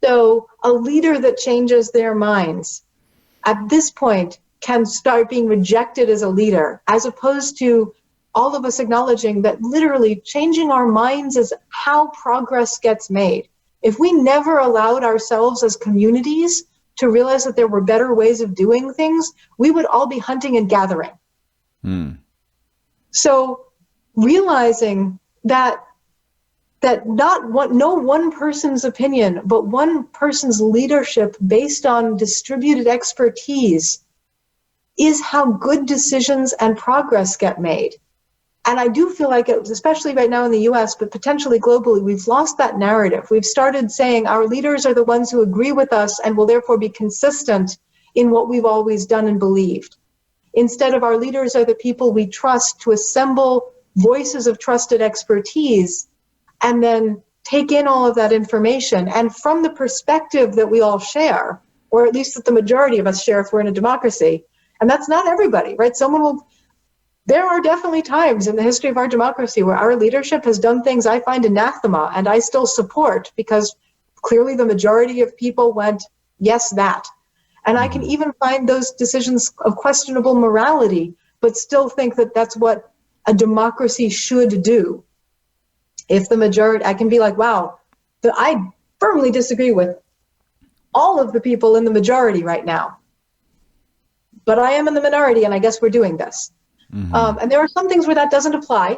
So a leader that changes their minds at this point can start being rejected as a leader, as opposed to all of us acknowledging that literally changing our minds is how progress gets made. If we never allowed ourselves as communities to realize that there were better ways of doing things, we would all be hunting and gathering. So realizing that no one person's opinion, but one person's leadership based on distributed expertise is how good decisions and progress get made. And I do feel like, especially right now in the US, but potentially globally, we've lost that narrative. We've started saying our leaders are the ones who agree with us and will therefore be consistent in what we've always done and believed. Instead of our leaders are the people we trust to assemble voices of trusted expertise and then take in all of that information. And from the perspective that we all share, or at least that the majority of us share if we're in a democracy, and that's not everybody, right? There are definitely times in the history of our democracy where our leadership has done things I find anathema and I still support because clearly the majority of people went, yes, that. And I can even find those decisions of questionable morality, but still think that that's what a democracy should do. If the majority, I can be like, wow, I firmly disagree with all of the people in the majority right now, but I am in the minority and I guess we're doing this. And there are some things where that doesn't apply.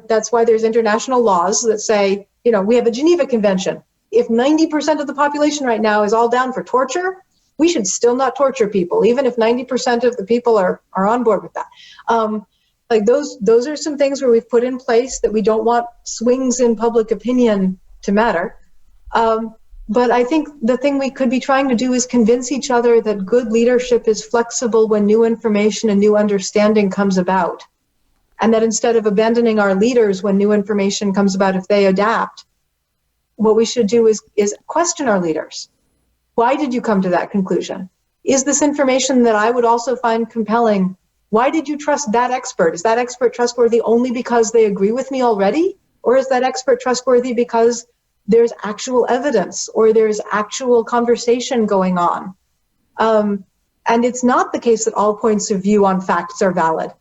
That's why there's international laws that say, we have a Geneva Convention. If 90% of the population right now is all down for torture, we should still not torture people, even if 90% of the people are on board with that. Like those are some things where we've put in place that we don't want swings in public opinion to matter. But I think the thing we could be trying to do is convince each other that good leadership is flexible when new information and new understanding comes about. And that instead of abandoning our leaders when new information comes about, if they adapt, what we should do is question our leaders. Why did you come to that conclusion? Is this information that I would also find compelling? Why did you trust that expert? Is that expert trustworthy only because they agree with me already? Or is that expert trustworthy because there's actual evidence or there's actual conversation going on? And it's not the case that all points of view on facts are valid.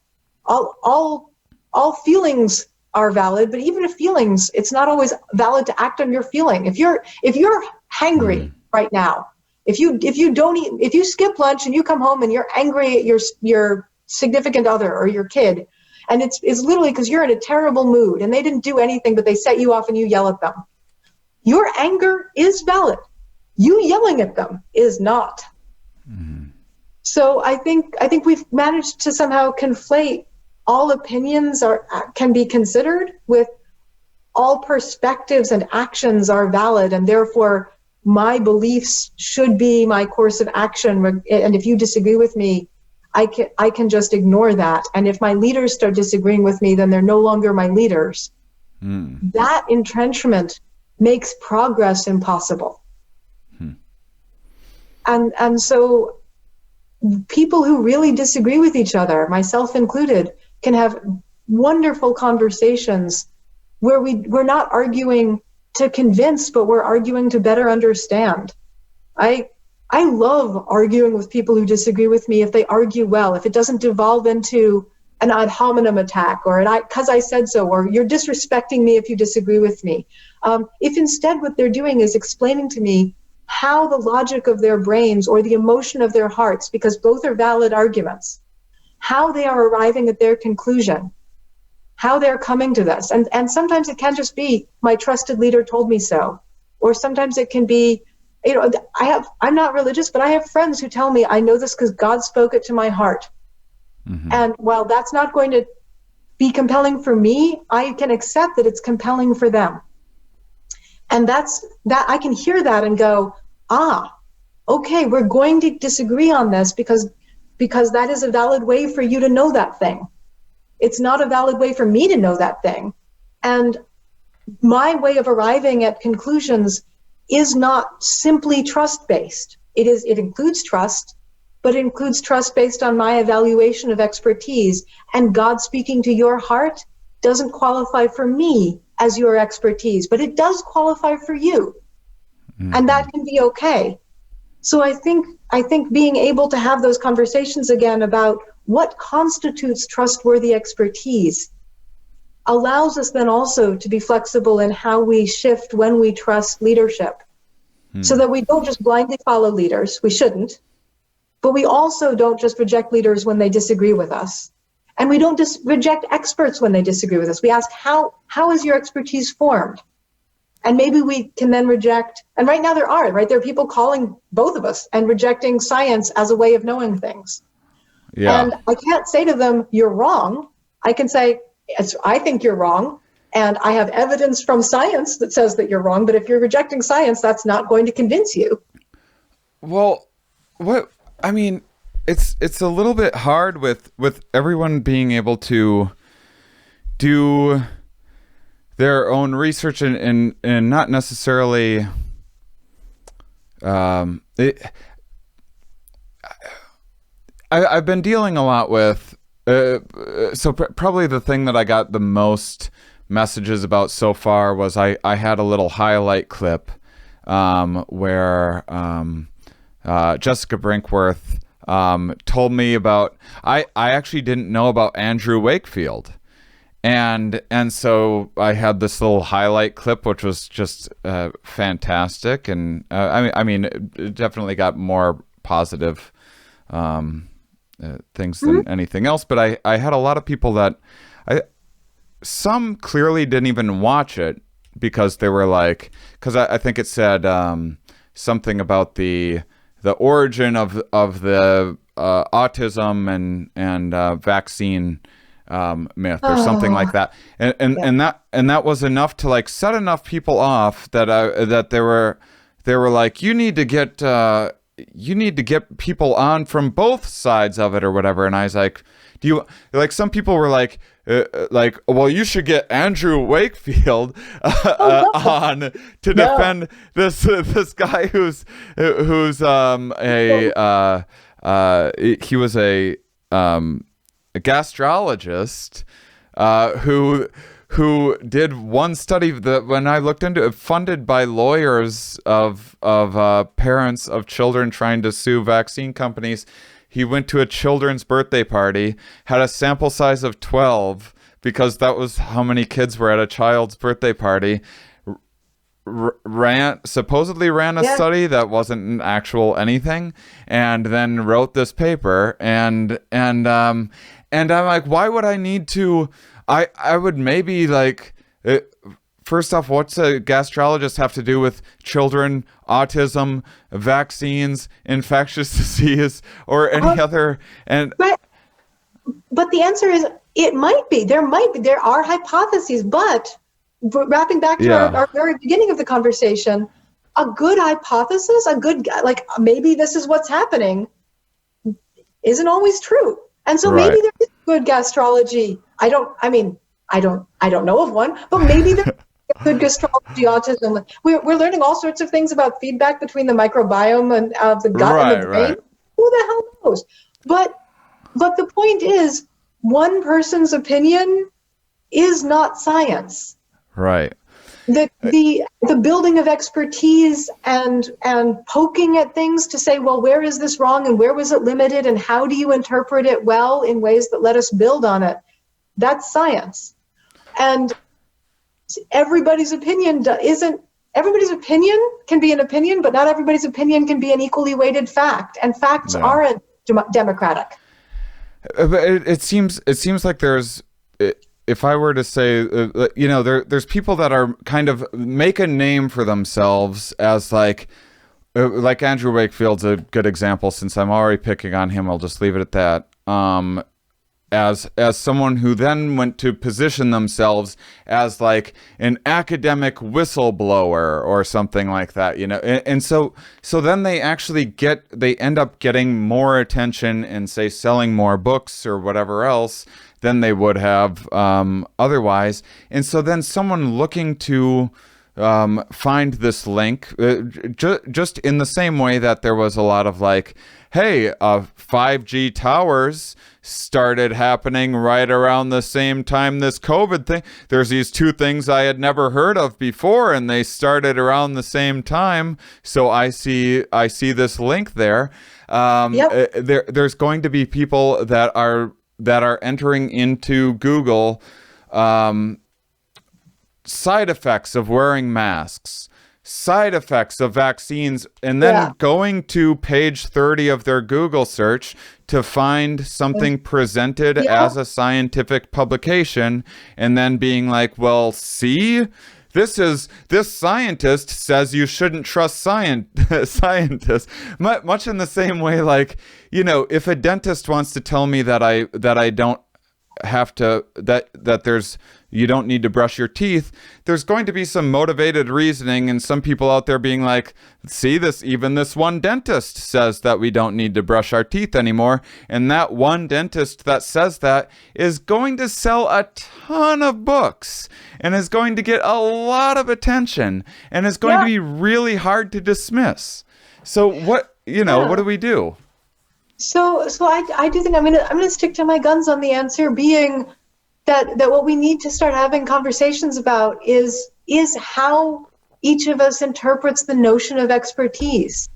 All feelings are valid, but even if feelings, it's not always valid to act on your feeling. If you're hangry right now, if you skip lunch and you come home and you're angry at your significant other or your kid, and it's literally because you're in a terrible mood and they didn't do anything, but they set you off and you yell at them. Your anger is valid. You yelling at them is not. So I think we've managed to somehow conflate all opinions can be considered with all perspectives and actions are valid, and therefore my beliefs should be my course of action. And if you disagree with me, I can just ignore that. And if my leaders start disagreeing with me, then they're no longer my leaders. That entrenchment makes progress impossible. And so people who really disagree with each other, myself included, can have wonderful conversations where we're not arguing to convince, but we're arguing to better understand. I love arguing with people who disagree with me if they argue well, if it doesn't devolve into an ad hominem attack or because I said so, or you're disrespecting me if you disagree with me. If instead what they're doing is explaining to me how the logic of their brains or the emotion of their hearts, because both are valid arguments, how they are arriving at their conclusion, how they're coming to this. And sometimes it can just be, my trusted leader told me so. Or sometimes it can be, I'm not religious, but I have friends who tell me, I know this because God spoke it to my heart. And while that's not going to be compelling for me, I can accept that it's compelling for them. And that I can hear that and go, okay, we're going to disagree on this because that is a valid way for you to know that thing. It's not a valid way for me to know that thing. And my way of arriving at conclusions is not simply trust-based. it includes trust, but it includes trust based on my evaluation of expertise. And God speaking to your heart doesn't qualify for me as your expertise, but it does qualify for you. And that can be okay. So I think being able to have those conversations again about what constitutes trustworthy expertise allows us then also to be flexible in how we shift when we trust leadership, so that we don't just blindly follow leaders. We shouldn't. But we also don't just reject leaders when they disagree with us. And we don't just reject experts when they disagree with us. We ask, how is your expertise formed? And maybe we can then reject, and right now there are people calling both of us and rejecting science as a way of knowing things. Yeah. And I can't say to them, you're wrong. I can say, I think you're wrong, and I have evidence from science that says that you're wrong, but if you're rejecting science, that's not going to convince you. Well, it's a little bit hard with everyone being able to do their own research and not necessarily I've been dealing a lot with probably the thing that I got the most messages about so far was I had a little highlight clip where Jessica Brinkworth told me about I actually didn't know about Andrew Wakefield. And so I had this little highlight clip, which was just fantastic, and it definitely got more positive things than anything else. But I had a lot of people that some clearly didn't even watch it because they were like, because I think it said something about the origin of the autism and vaccine myth or something like that, and that was enough to like set enough people off that they were like, you need to get people on from both sides of it or whatever. And I was like, do you like, some people were like, well, you should get Andrew Wakefield on to defend this guy who's he was a gastrologist who did one study that, when I looked into it, funded by lawyers of parents of children trying to sue vaccine companies. He went to a children's birthday party, had a sample size of 12 because that was how many kids were at a child's birthday party. Supposedly ran a study that wasn't an actual anything, and then wrote this paper. And I'm like, why would I need to? I would maybe like. First off, what's a gastrologist have to do with children, autism, vaccines, infectious disease, or any other? And but the answer is, it might be. There are hypotheses, but wrapping back to our very beginning of the conversation, a good hypothesis, like maybe this is what's happening, isn't always true. And so maybe there is good gastrology. I don't know of one, but maybe there's good gastrology autism. We're learning all sorts of things about feedback between the microbiome and the gut and the brain. Who the hell knows? But the point is, one person's opinion is not science. Right. The building of expertise and poking at things to say, well, where is this wrong and where was it limited and how do you interpret it well in ways that let us build on it? That's science. And everybody's opinion can be an opinion, but not everybody's opinion can be an equally weighted fact. And facts aren't democratic. But it seems like there's. If I were to say, there's people that are kind of make a name for themselves as like Andrew Wakefield's a good example. Since I'm already picking on him, I'll just leave it at that. As someone who then went to position themselves as like an academic whistleblower or something like that, and so then they end up getting more attention and say selling more books or whatever else than they would have otherwise. And so then someone looking to find this link, just in the same way that there was a lot of like, hey, 5G towers started happening right around the same time this COVID thing. There's these two things I had never heard of before, and they started around the same time. So I see this link there. Yep. There's going to be people that are entering into Google side effects of wearing masks, side effects of vaccines, and then going to page 30 of their Google search to find something presented as a scientific publication, and then being like, well, see, this scientist says you shouldn't trust scientists. Much in the same way, like, you know, if a dentist wants to tell me that I don't have to, that there's, you don't need to brush your teeth, there's going to be some motivated reasoning, and some people out there being like, see, even this one dentist says that we don't need to brush our teeth anymore, and that one dentist that says that is going to sell a ton of books and is going to get a lot of attention and is going to be really hard to dismiss. So what do we do? So I do think I'm gonna stick to my guns on the answer being that what we need to start having conversations about is how each of us interprets the notion of expertise,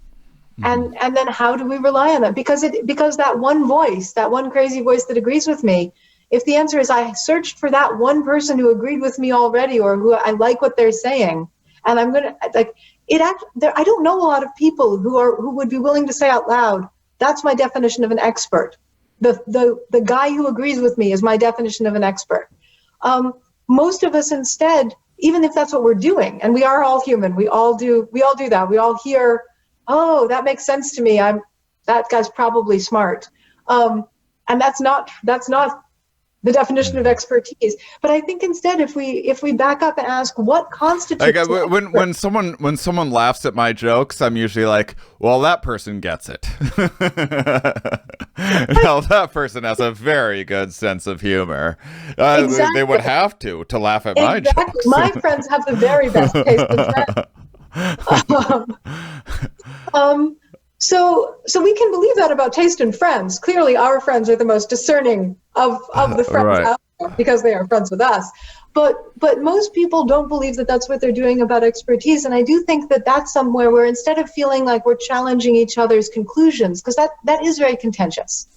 and then how do we rely on that? Because that one voice, that one crazy voice that agrees with me, if the answer is I searched for that one person who agreed with me already, or who I like what they're saying, and I'm gonna like it. I don't know a lot of people who would be willing to say out loud, that's my definition of an expert. The guy who agrees with me is my definition of an expert. Most of us instead, even if that's what we're doing, and we are all human, we all do that. We all hear, oh, that makes sense to me. That guy's probably smart. And that's not the definition of expertise. But I think instead, if we back up and ask what constitutes when someone laughs at my jokes, I'm usually like, well, that person gets it. Well, that person has a very good sense of humor. Exactly. They would have to laugh at my jokes. My friends have the very best taste in friends. So we can believe that about taste in friends. Clearly, our friends are the most discerning of the friends out there because they are friends with us. But most people don't believe that that's what they're doing about expertise. And I do think that that's somewhere where instead of feeling like we're challenging each other's conclusions, because that is very contentious,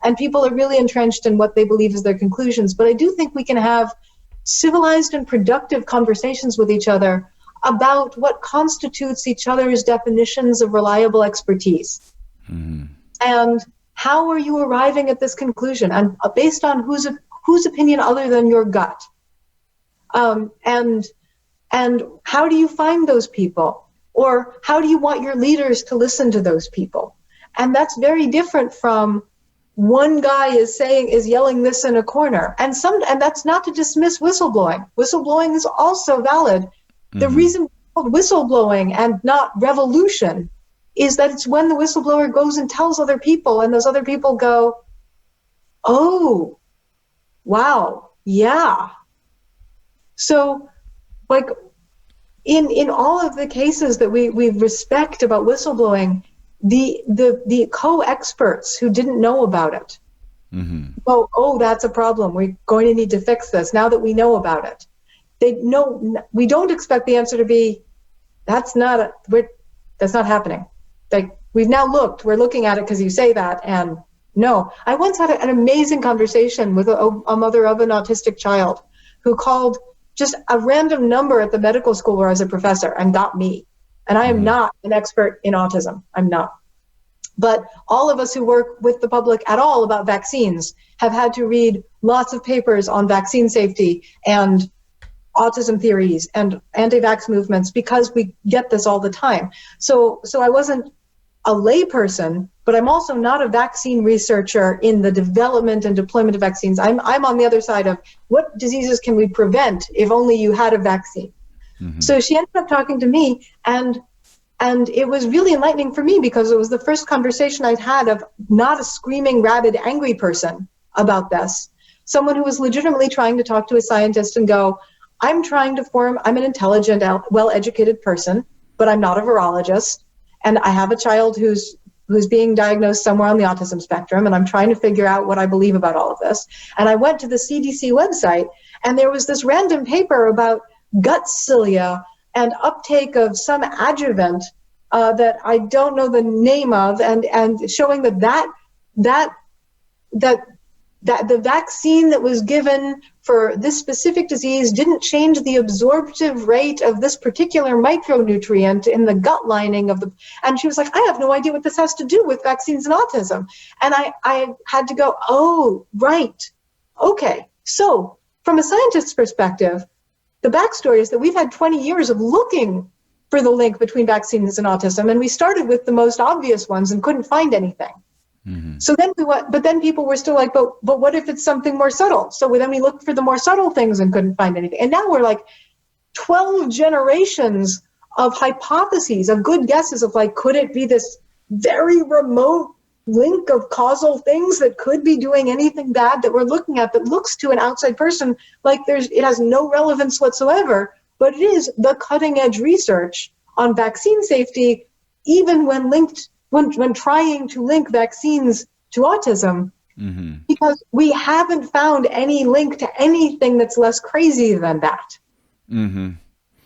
and people are really entrenched in what they believe is their conclusions. But I do think we can have civilized and productive conversations with each other about what constitutes each other's definitions of reliable expertise. And how are you arriving at this conclusion? And based on whose opinion other than your gut? And how do you find those people? Or how do you want your leaders to listen to those people? And that's very different from one guy is yelling this in a corner. And that's not to dismiss whistleblowing. Whistleblowing is also valid. The reason it's called whistleblowing and not revolution is that it's when the whistleblower goes and tells other people, and those other people go, oh, wow, yeah. So, like, in all of the cases that we respect about whistleblowing, the co-experts who didn't know about it go, oh, that's a problem. We're going to need to fix this now that we know about it. We don't expect the answer to be, that's not happening. Like, we've now looked, we're looking at it because you say that, and no. I once had an amazing conversation with a mother of an autistic child who called just a random number at the medical school where I was a professor and got me. And I am not an expert in autism. I'm not. But all of us who work with the public at all about vaccines have had to read lots of papers on vaccine safety and autism theories and anti-vax movements because we get this all the time. So I wasn't a layperson, but I'm also not a vaccine researcher in the development and deployment of vaccines. I'm on the other side of what diseases can we prevent if only you had a vaccine. So she ended up talking to me, and it was really enlightening for me because it was the first conversation I'd had of not a screaming, rabid, angry person about this. Someone who was legitimately trying to talk to a scientist and go, I'm an intelligent, well-educated person, but I'm not a virologist. And I have a child who's being diagnosed somewhere on the autism spectrum, and I'm trying to figure out what I believe about all of this. And I went to the CDC website, and there was this random paper about gut cilia and uptake of some adjuvant that I don't know the name of, and showing that the vaccine that was given for this specific disease didn't change the absorptive rate of this particular micronutrient in the gut lining of the, and she was like, I have no idea what this has to do with vaccines and autism. And I had to go, oh, right. Okay. So from a scientist's perspective, the backstory is that we've had 20 years of looking for the link between vaccines and autism, and we started with the most obvious ones and couldn't find anything. Mm-hmm. So then but then people were still like, but what if it's something more subtle? So then we looked for the more subtle things and couldn't find anything. And now we're like 12 generations of hypotheses, of good guesses of like, could it be this very remote link of causal things that could be doing anything bad that we're looking at that looks to an outside person like it has no relevance whatsoever, but it is the cutting edge research on vaccine safety, even when trying to link vaccines to autism, mm-hmm. because we haven't found any link to anything that's less crazy than that. Mm-hmm.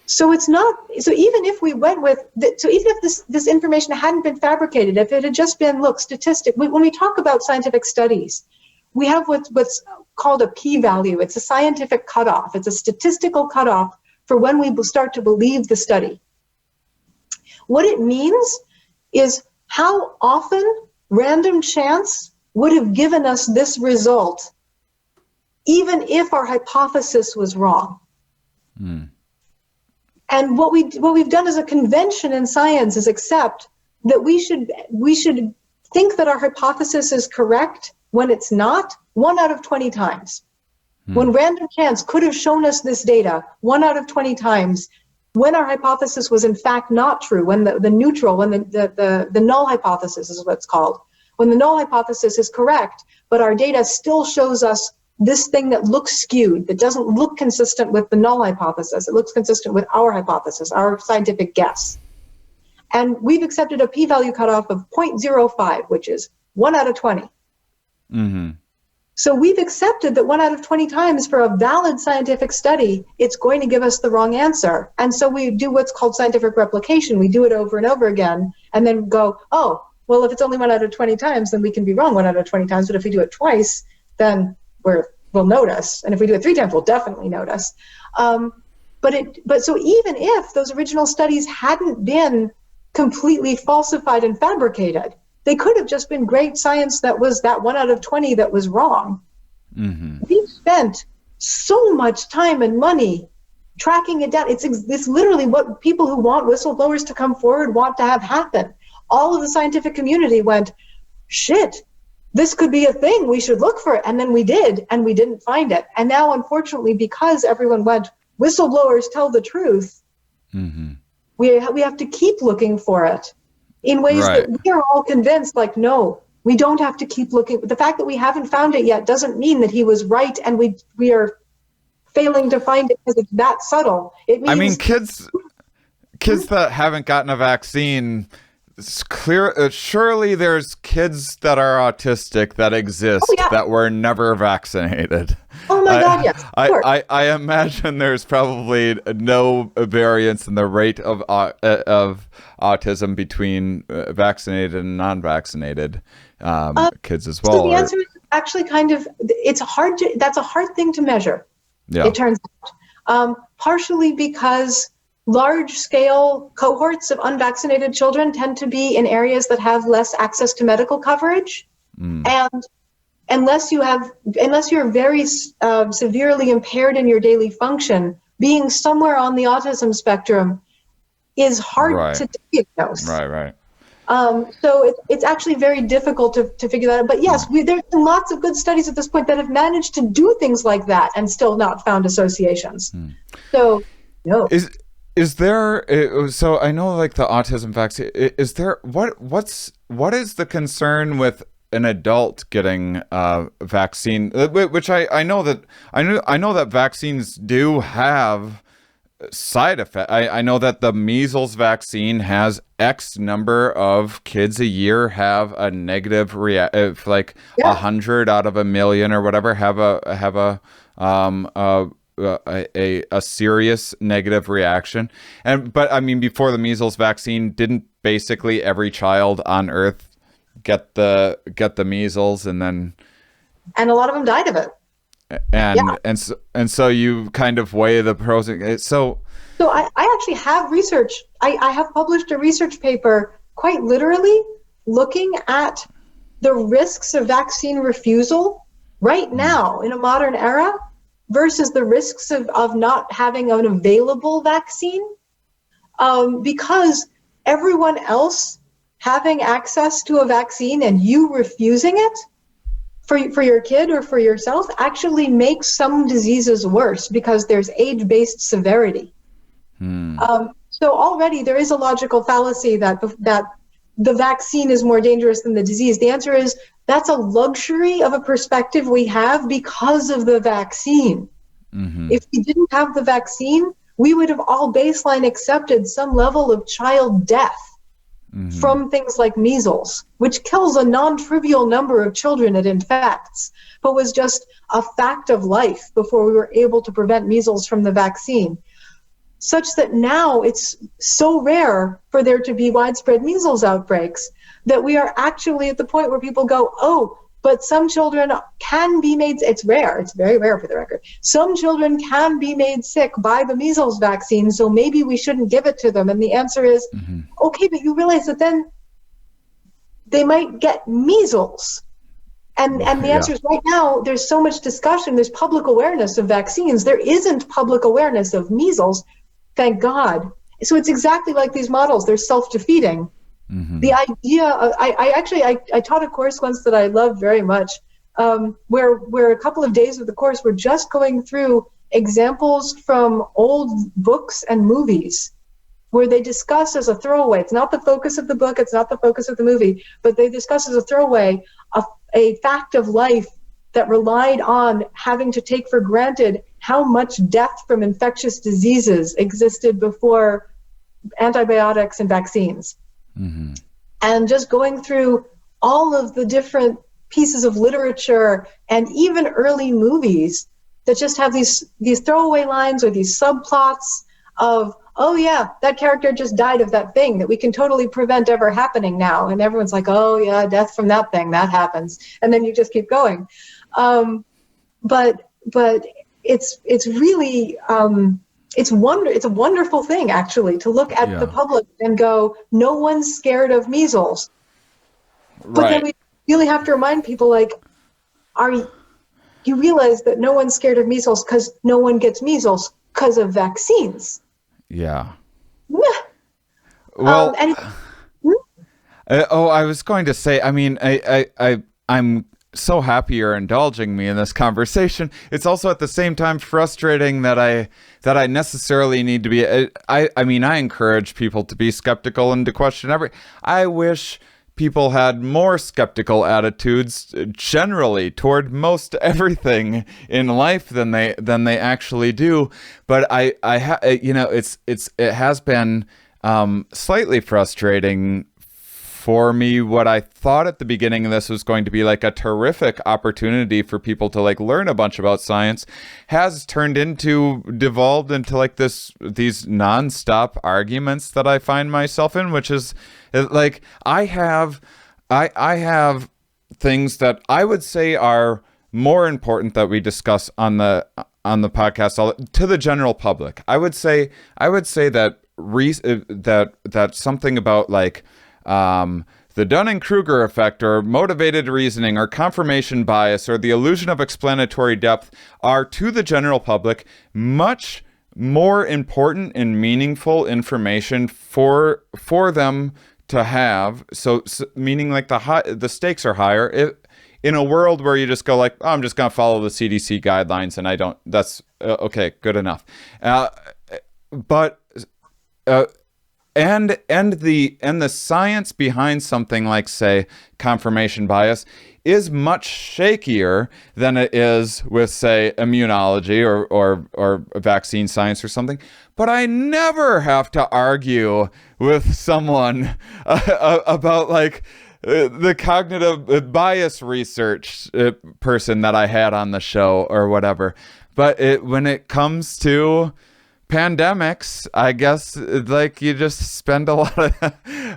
So it's not, so even if we went with, so even if this information hadn't been fabricated, if it had just been, when we talk about scientific studies, we have what's called a p-value. It's a scientific cutoff. It's a statistical cutoff for when we start to believe the study. What it means is how often random chance would have given us this result, even if our hypothesis was wrong. Mm. And what we've done as a convention in science is accept that we should think that our hypothesis is correct when it's not 1 out of 20 times. Mm. When random chance could have shown us this data 1 out of 20 times, when our hypothesis was in fact not true, when the null hypothesis is what's called, when the null hypothesis is correct, but our data still shows us this thing that looks skewed, that doesn't look consistent with the null hypothesis, it looks consistent with our hypothesis, our scientific guess. And we've accepted a p-value cutoff of 0.05, which is 1 out of 20. Mm-hmm. So we've accepted that 1 out of 20 times for a valid scientific study, it's going to give us the wrong answer. And so we do what's called scientific replication. We do it over and over again and then go, oh, well, if it's only 1 out of 20 times, then we can be wrong 1 out of 20 times. But if we do it twice, then we'll notice. And if we do it 3 times, we'll definitely notice. But so even if those original studies hadn't been completely falsified and fabricated, they could have just been great science that was that 1 out of 20 that was wrong. Mm-hmm. We've spent so much time and money tracking it down. It's literally what people who want whistleblowers to come forward want to have happen. All of the scientific community went, shit, this could be a thing, we should look for it. And then we did, and we didn't find it. And now, unfortunately, because everyone went, whistleblowers tell the truth, mm-hmm. we have to keep looking for it. In ways that we are all convinced, like, no, we don't have to keep looking. The fact that we haven't found it yet doesn't mean that he was right and we are failing to find it because it's that subtle. It means, I mean, kids that haven't gotten a vaccine, it's clear. Surely there's kids that are autistic that exist that were never vaccinated. Oh my God, yes. I imagine there's probably no variance in the rate of autism between vaccinated and non-vaccinated kids as well. So the answer is actually that's a hard thing to measure. Yeah. It turns out, partially because large-scale cohorts of unvaccinated children tend to be in areas that have less access to medical coverage, and unless you're very severely impaired in your daily function, being somewhere on the autism spectrum is hard to diagnose. Right. So it's actually very difficult to figure that out. But yes, there's been lots of good studies at this point that have managed to do things like that and still not found associations. So, no. Is there, so I know like the autism vaccine, is there, what is the concern with an adult getting a vaccine, which I know that vaccines do have side effect. I know that the measles vaccine has X number of kids a year have a negative if like 100 out of 1,000,000 or whatever have a serious negative reaction. But I mean, before the measles vaccine, didn't basically every child on Earth get the measles, and a lot of them died of it. And so you kind of weigh the pros. So I actually have research. I have published a research paper quite literally looking at the risks of vaccine refusal right now in a modern era versus the risks of not having an available vaccine, because everyone else having access to a vaccine and you refusing it for your kid or for yourself actually makes some diseases worse because there's age-based severity. So already there is a logical fallacy that the vaccine is more dangerous than the disease. The answer is that's a luxury of a perspective we have because of the vaccine. If we didn't have the vaccine, we would have all baseline accepted some level of child death from things like measles, which kills a non-trivial number of children it infects, but was just a fact of life before we were able to prevent measles from the vaccine. Such that now it's so rare for there to be widespread measles outbreaks that we are actually at the point where people go, oh, but some children can be made, it's rare, it's very rare for the record, some children can be made sick by the measles vaccine, so maybe we shouldn't give it to them. And the answer is, okay, but you realize that then they might get measles. And the answer is right now, there's so much discussion, there's public awareness of vaccines. There isn't public awareness of measles, thank God. So it's exactly like these models, they're self-defeating. The idea of, I taught a course once that I loved very much, where a couple of days of the course were just going through examples from old books and movies where they discuss as a throwaway, it's not the focus of the book, it's not the focus of the movie, but they discuss as a throwaway a fact of life that relied on having to take for granted how much death from infectious diseases existed before antibiotics and vaccines. And just going through all of the different pieces of literature and even early movies that just have these throwaway lines or these subplots of, oh yeah, that character just died of that thing that we can totally prevent ever happening now. And everyone's like, oh yeah, death from that thing, that happens. And then you just keep going. But it's really, it's a wonderful thing actually to look at the public and go, no one's scared of measles. But then we really have to remind people, like, you realize that no one's scared of measles because no one gets measles because of vaccines. Yeah. Well, I was going to say, I mean, I'm so happy you're indulging me in this conversation. It's also at the same time frustrating that I necessarily need to be. I mean, I encourage people to be skeptical and to question I wish people had more skeptical attitudes generally toward most everything in life than they actually do. But it has been slightly frustrating for me. What I thought at the beginning of this was going to be like a terrific opportunity for people to like learn a bunch about science has devolved into like these nonstop arguments that I find myself in, which is like I have things that I would say are more important that we discuss on the podcast to the general public. I would say that that something about like the Dunning-Kruger effect or motivated reasoning or confirmation bias or the illusion of explanatory depth are to the general public much more important and meaningful information for them to have. So meaning like the stakes are higher. In a world where you just go like, oh, I'm just going to follow the CDC guidelines and I don't, that's okay, good enough. the science behind something like, say, confirmation bias is much shakier than it is with, say, immunology or vaccine science or something. But I never have to argue with someone about like the cognitive bias research person that I had on the show or whatever. But when it comes to pandemics, I guess, like, you just spend a lot of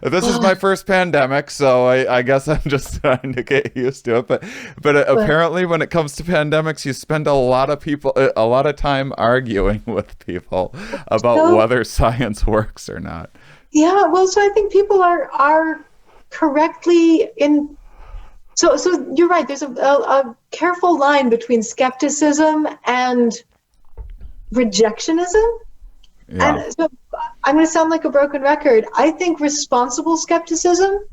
this is my first pandemic, so I guess I'm just trying to get used to it, but apparently when it comes to pandemics, you spend a lot of time arguing with people about whether science works or not. Yeah, well, so I think people are correctly in. So you're right. There's a careful line between skepticism and rejectionism. Yeah. And so I'm going to sound like a broken record. I think responsible skepticism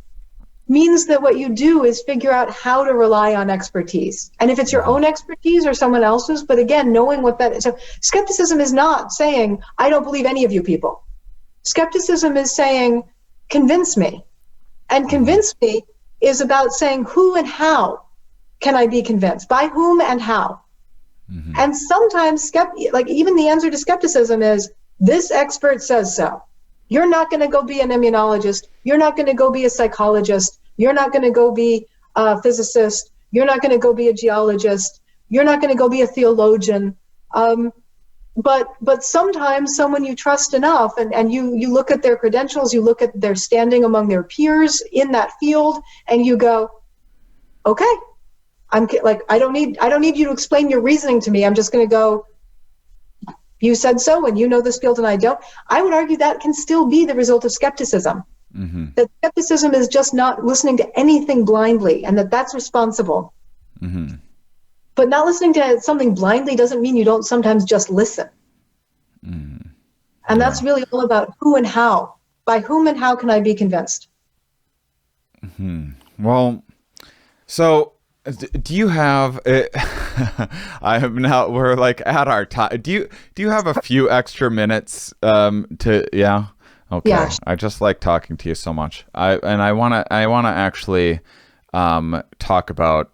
means that what you do is figure out how to rely on expertise. And if it's your own expertise or someone else's, but again, knowing what that is. So skepticism is not saying, I don't believe any of you people. Skepticism is saying, convince me. And convince me is about saying who and how can I be convinced? By whom and how? Mm-hmm. And sometimes, like, even the answer to skepticism is, this expert says so. You're not going to go be an immunologist. You're not going to go be a psychologist. You're not going to go be a physicist. You're not going to go be a geologist. You're not going to go be a theologian. But sometimes someone you trust enough, and you look at their credentials, you look at their standing among their peers in that field, and you go, okay, I'm like, I don't need you to explain your reasoning to me. I'm just going to go, you said so, and you know this field and I don't. I would argue that can still be the result of skepticism. Mm-hmm. That skepticism is just not listening to anything blindly, and that's responsible. Mm-hmm. But not listening to something blindly doesn't mean you don't sometimes just listen. Mm-hmm. And that's really all about who and how. By whom and how can I be convinced? Mm-hmm. Well, so do you have we're like at our time. Do you have a few extra minutes okay. Yeah. I just like talking to you so much. I want to actually talk about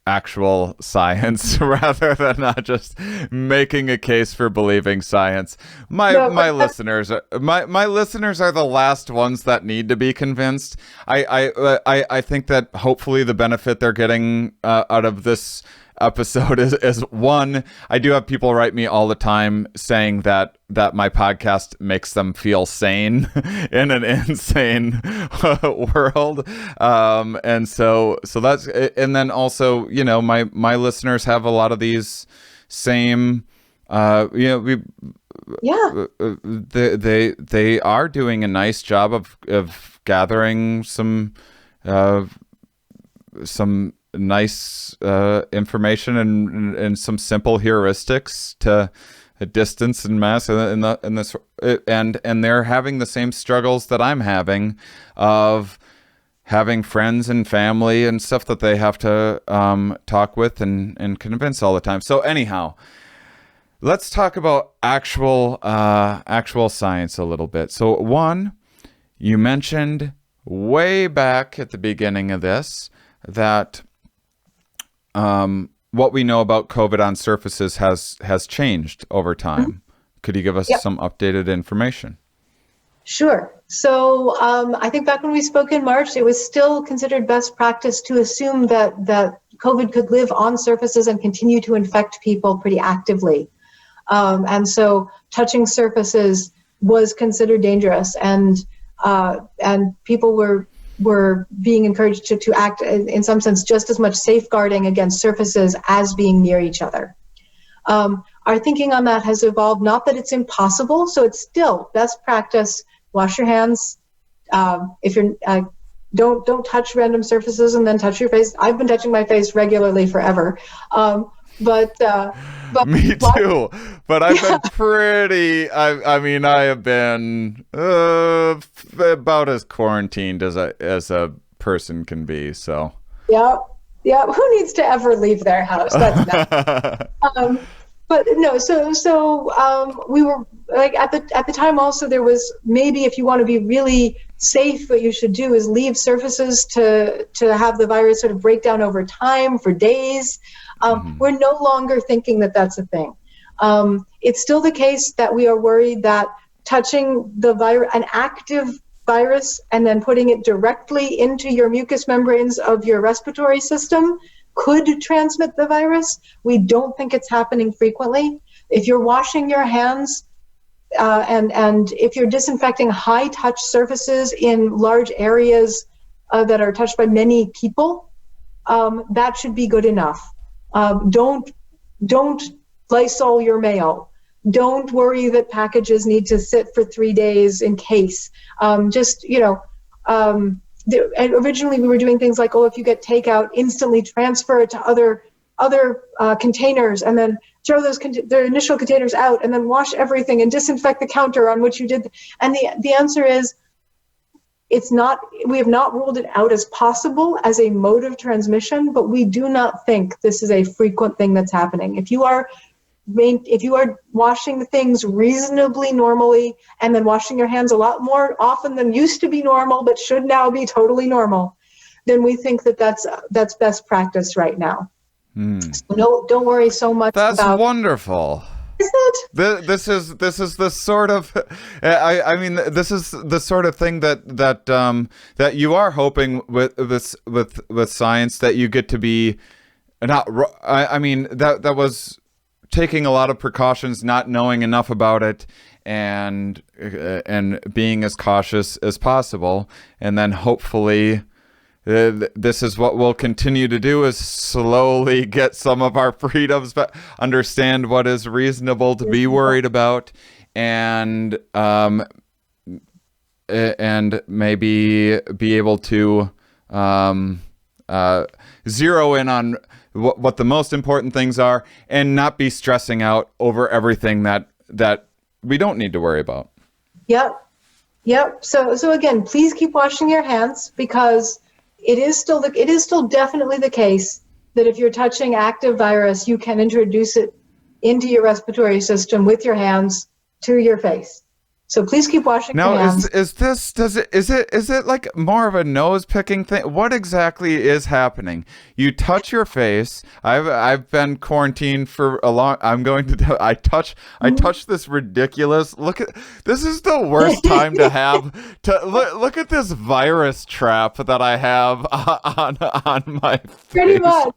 actual science rather than not just making a case for believing science. My listeners are the last ones that need to be convinced. I think that hopefully the benefit they're getting out of this episode is one, I do have people write me all the time saying that my podcast makes them feel sane in an insane world, and so that's, and then also, you know, my listeners have a lot of these same they are doing a nice job of gathering some nice information and some simple heuristics to distance and mass in this, and they're having the same struggles that I'm having of having friends and family and stuff that they have to talk with and convince all the time. So anyhow, let's talk about actual science a little bit. So one, you mentioned way back at the beginning of this that what we know about COVID on surfaces has changed over time. Mm-hmm. Could you give us some updated information? Sure. So I think back when we spoke in March, it was still considered best practice to assume that COVID could live on surfaces and continue to infect people pretty actively. And so touching surfaces was considered dangerous, and people were being encouraged to act in some sense just as much safeguarding against surfaces as being near each other. Our thinking on that has evolved, not that it's impossible, so it's still best practice. Wash your hands. If you're don't touch random surfaces and then touch your face. I've been touching my face regularly forever. But me too. But I've been pretty. I mean, I have been about as quarantined as a person can be. So. Yeah. Who needs to ever leave their house? That's not. But no, we were like at the time also there was maybe if you want to be really safe, what you should do is leave surfaces to have the virus sort of break down over time for days. We're no longer thinking that that's a thing. It's still the case that we are worried that touching an active virus and then putting it directly into your mucous membranes of your respiratory system could transmit the virus. We don't think it's happening frequently. If you're washing your hands and if you're disinfecting high touch surfaces in large areas that are touched by many people, that should be good enough. Don't Lysol your mail. Don't worry that packages need to sit for 3 days in case. Originally we were doing things like, if you get takeout, instantly transfer it to other containers and then throw their initial containers out and then wash everything and disinfect the counter on which you did. And the answer is, we have not ruled it out as possible as a mode of transmission, but we do not think this is a frequent thing that's happening. If you are washing the things reasonably normally and then washing your hands a lot more often than used to be normal, but should now be totally normal, then we think that that's best practice right now. So don't worry so much about. That's wonderful. Is it? This is the sort of, I mean, this is the sort of thing that you are hoping with science, that you get to be not. I mean, that was taking a lot of precautions, not knowing enough about it, and being as cautious as possible, and then hopefully this is what we'll continue to do, is slowly get some of our freedoms back, understand what is reasonable to be worried about, and maybe be able to zero in on what the most important things are, and not be stressing out over everything that we don't need to worry about. Yep. So again, please keep washing your hands, because it is still definitely the case that if you're touching active virus, you can introduce it into your respiratory system with your hands to your face. So please keep washing your hands. Is it like more of a nose picking thing? What exactly is happening? You touch your face. I've been quarantined for a long. I touch this ridiculous. This is the worst time to have to look at this virus trap that I have on my face. Pretty much.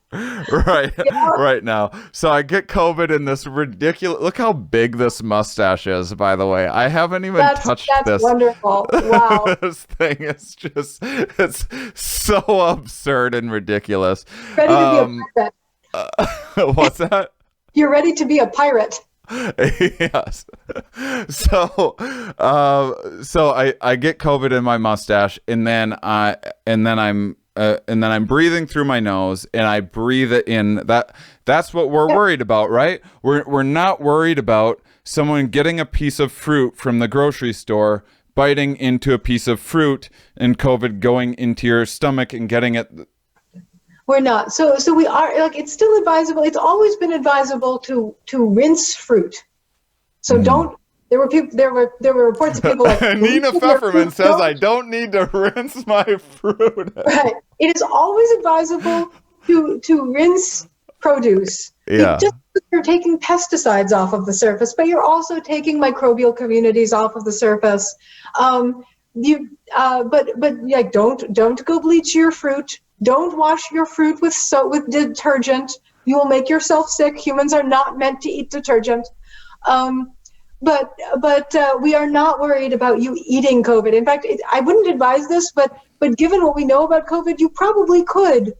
Right now. So I get COVID in this ridiculous. Look how big this mustache is, by the way. I haven't even touched this. That's wonderful. Wow. This thing is it's so absurd and ridiculous. Ready to be a pirate. What's that? You're ready to be a pirate. Yes. So I get COVID in my mustache, and then I'm breathing through my nose, and I breathe it in. That's what we're worried about, right? We're not worried about someone getting a piece of fruit from the grocery store, biting into a piece of fruit, and COVID going into your stomach and getting it. We're not. So we are, like, it's still advisable. It's always been advisable to rinse fruit. So don't. There were reports of people like Nina Fefferman says I don't need to rinse my fruit. Right. It is always advisable to rinse produce. Yeah. You're taking pesticides off of the surface, but you're also taking microbial communities off of the surface. But like don't go bleach your fruit. Don't wash your fruit with detergent. You will make yourself sick. Humans are not meant to eat detergent. But we are not worried about you eating COVID. In fact, I wouldn't advise this, but given what we know about COVID, you probably could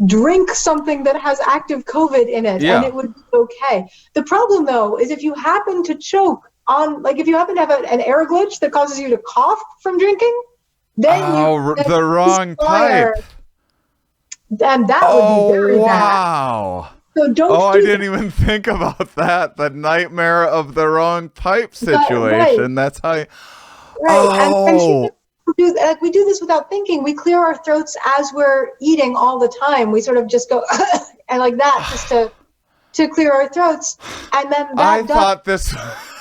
drink something that has active COVID in it, and it would be okay. The problem, though, is if you happen to choke on, like if you happen to have an air glitch that causes you to cough from drinking, then the wrong pipe. And that would be very bad. Wow. So don't. I didn't even think about that. The nightmare of the wrong pipe situation. Right. That's how. And we do this without thinking. We clear our throats as we're eating all the time. We sort of just go and like that, just to to clear our throats, and then I that thought this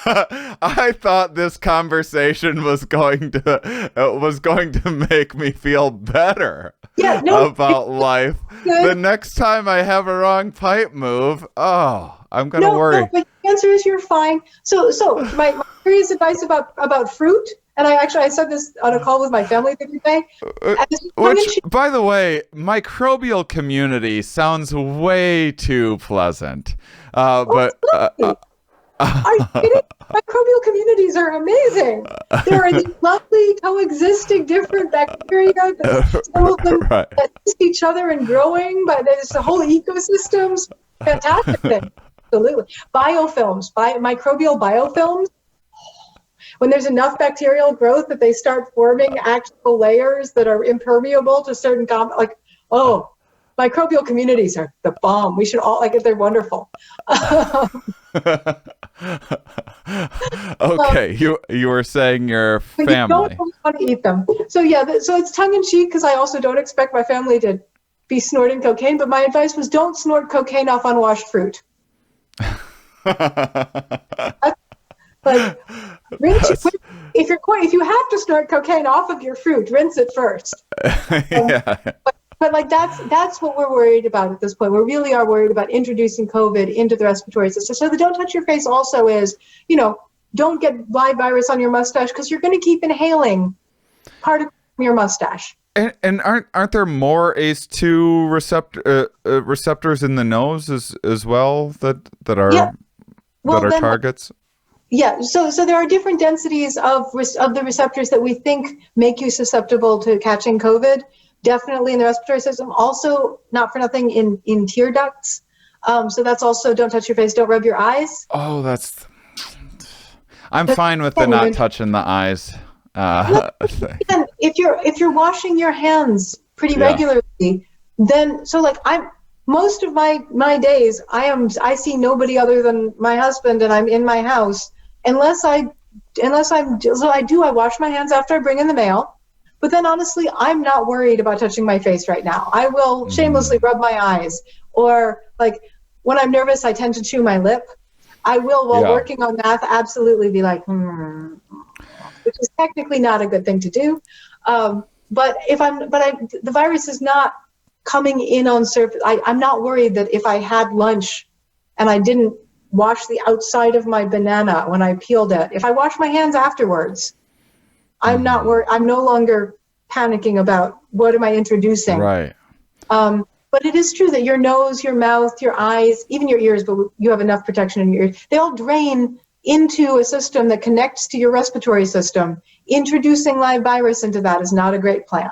I thought this conversation was going to make me feel better about life. The next time I have a wrong pipe move, I'm gonna worry. No, but the answer is you're fine. So my serious advice about fruit, and I said this on a call with my family the other day. Which, by the way, microbial community sounds way too pleasant. But are you kidding? Microbial communities are amazing. There are these lovely coexisting different bacteria. Some of them assist each other in growing, but there's the whole ecosystems. Fantastic thing. Absolutely. Biofilms, microbial biofilms. When there's enough bacterial growth that they start forming actual layers that are impermeable to certain microbial communities are the bomb. We should all they're wonderful. Okay, you were saying your family. You don't want to eat them. So so it's tongue in cheek because I also don't expect my family to be snorting cocaine. But my advice was don't snort cocaine off unwashed fruit. If you have to snort cocaine off of your fruit, rinse it first. But that's what we're worried about at this point. We really are worried about introducing COVID into the respiratory system. So the don't touch your face also is, don't get live virus on your mustache because you're going to keep inhaling particles from your mustache. And aren't there more ACE2 receptors in the nose as well that are targets? Yeah, so there are different densities of the receptors that we think make you susceptible to catching COVID. Definitely in the respiratory system. Also, not for nothing, in tear ducts. So that's also don't touch your face, don't rub your eyes. Oh, I'm fine with the not touching the eyes. And if you're washing your hands pretty regularly, then most of my days I see nobody other than my husband, and I'm in my house unless I wash my hands after I bring in the mail. But then honestly, I'm not worried about touching my face right now. I will shamelessly rub my eyes, or when I'm nervous, I tend to chew my lip. I will, while working on math, absolutely be like, which is technically not a good thing to do. But the virus is not coming in on surface. I'm not worried that if I had lunch and I didn't wash the outside of my banana when I peeled it, if I wash my hands afterwards, I'm not worried. I'm no longer panicking about what am I introducing. Right. But it is true that your nose, your mouth, your eyes, even your ears, but you have enough protection in your ears, they all drain into a system that connects to your respiratory system. Introducing live virus into that is not a great plan.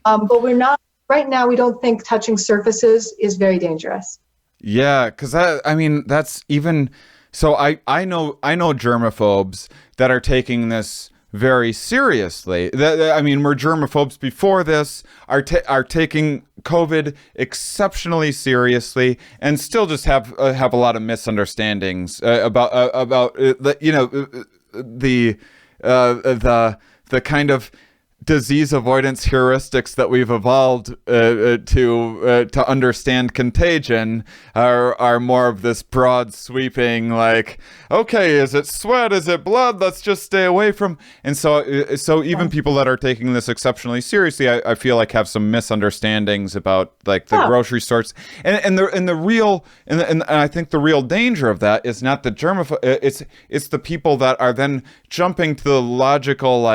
But we're not, right now, we don't think touching surfaces is very dangerous. Yeah, because that's even, so I know germaphobes that are taking this very seriously. We're germaphobes before this, are taking COVID exceptionally seriously, and still just have a lot of misunderstandings about the kind of disease avoidance heuristics that we've evolved to understand contagion are more of this broad sweeping, okay, is it sweat, is it blood, let's just stay away from. And so even people that are taking this exceptionally seriously, I feel have some misunderstandings about the grocery stores, and I think the real danger of that is not the it's the people that are then jumping to the logical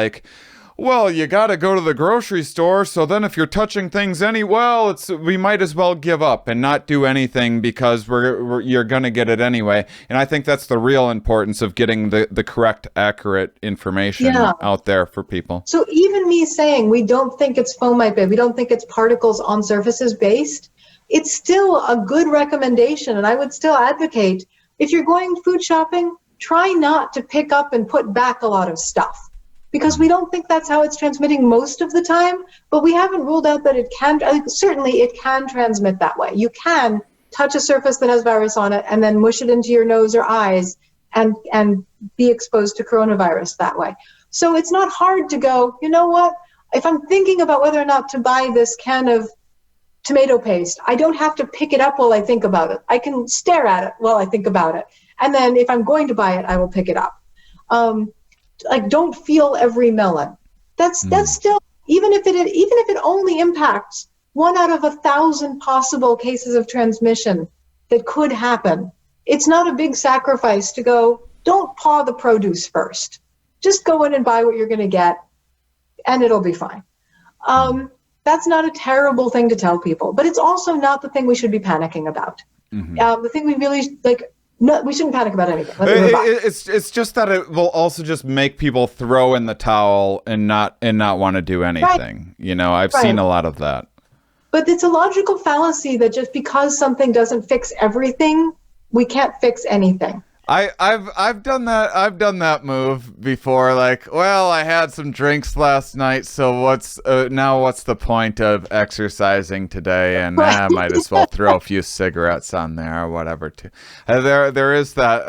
well, you got to go to the grocery store, so then if you're touching things we might as well give up and not do anything because you're going to get it anyway. And I think that's the real importance of getting the correct, accurate information out there for people. So even me saying we don't think it's 𝕊𝕐𝕐𝕐, we don't think it's particles on surfaces based, it's still a good recommendation. And I would still advocate, if you're going food shopping, try not to pick up and put back a lot of stuff, because we don't think that's how it's transmitting most of the time, but we haven't ruled out that it can. Certainly it can transmit that way. You can touch a surface that has virus on it and then mush it into your nose or eyes and be exposed to coronavirus that way. So it's not hard to go, you know what, if I'm thinking about whether or not to buy this can of tomato paste. I don't have to pick it up while I think about it. I can stare at it while I think about it. And then if I'm going to buy it, I will pick it up. Like, don't feel every melon. That's still, even if it only impacts 1 out of 1,000 possible cases of transmission that could happen, it's not a big sacrifice to go, don't paw the produce first. Just go in and buy what you're going to get, and it'll be fine. That's not a terrible thing to tell people, but it's also not the thing we should be panicking about. The thing we really, no, we shouldn't panic about anything. It's just that it will also just make people throw in the towel and not want to do anything. Right. I've seen a lot of that. But it's a logical fallacy that just because something doesn't fix everything, we can't fix anything. I've done that move before. Like, well, I had some drinks last night, so what's the point of exercising today? And I might as well throw a few cigarettes on there or whatever. Too. There is that.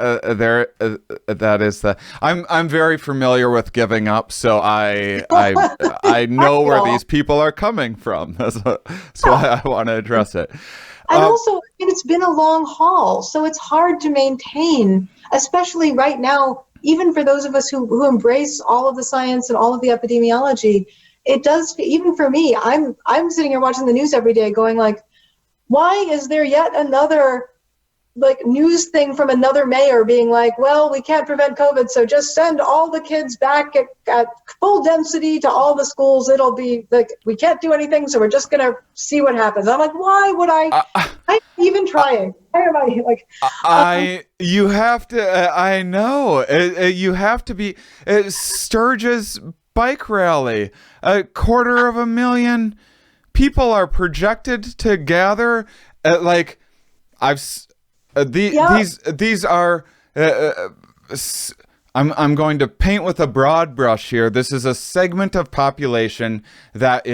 That is the. I'm very familiar with giving up, so I know where these people are coming from. That's why I want to address it. And also, it's been a long haul, so it's hard to maintain, especially right now, even for those of us who embrace all of the science and all of the epidemiology. It does, even for me, I'm sitting here watching the news every day going like, why is there yet another news thing from another mayor being like, well, we can't prevent COVID, so just send all the kids back at full density to all the schools. It'll be like, we can't do anything, so we're just going to see what happens. I'm like, why would I'm even trying. Why am I like... you have to, I know, you have to be, Sturgis bike rally, 250,000 people are projected to gather at these are I'm going to paint with a broad brush here. This is a segment of population that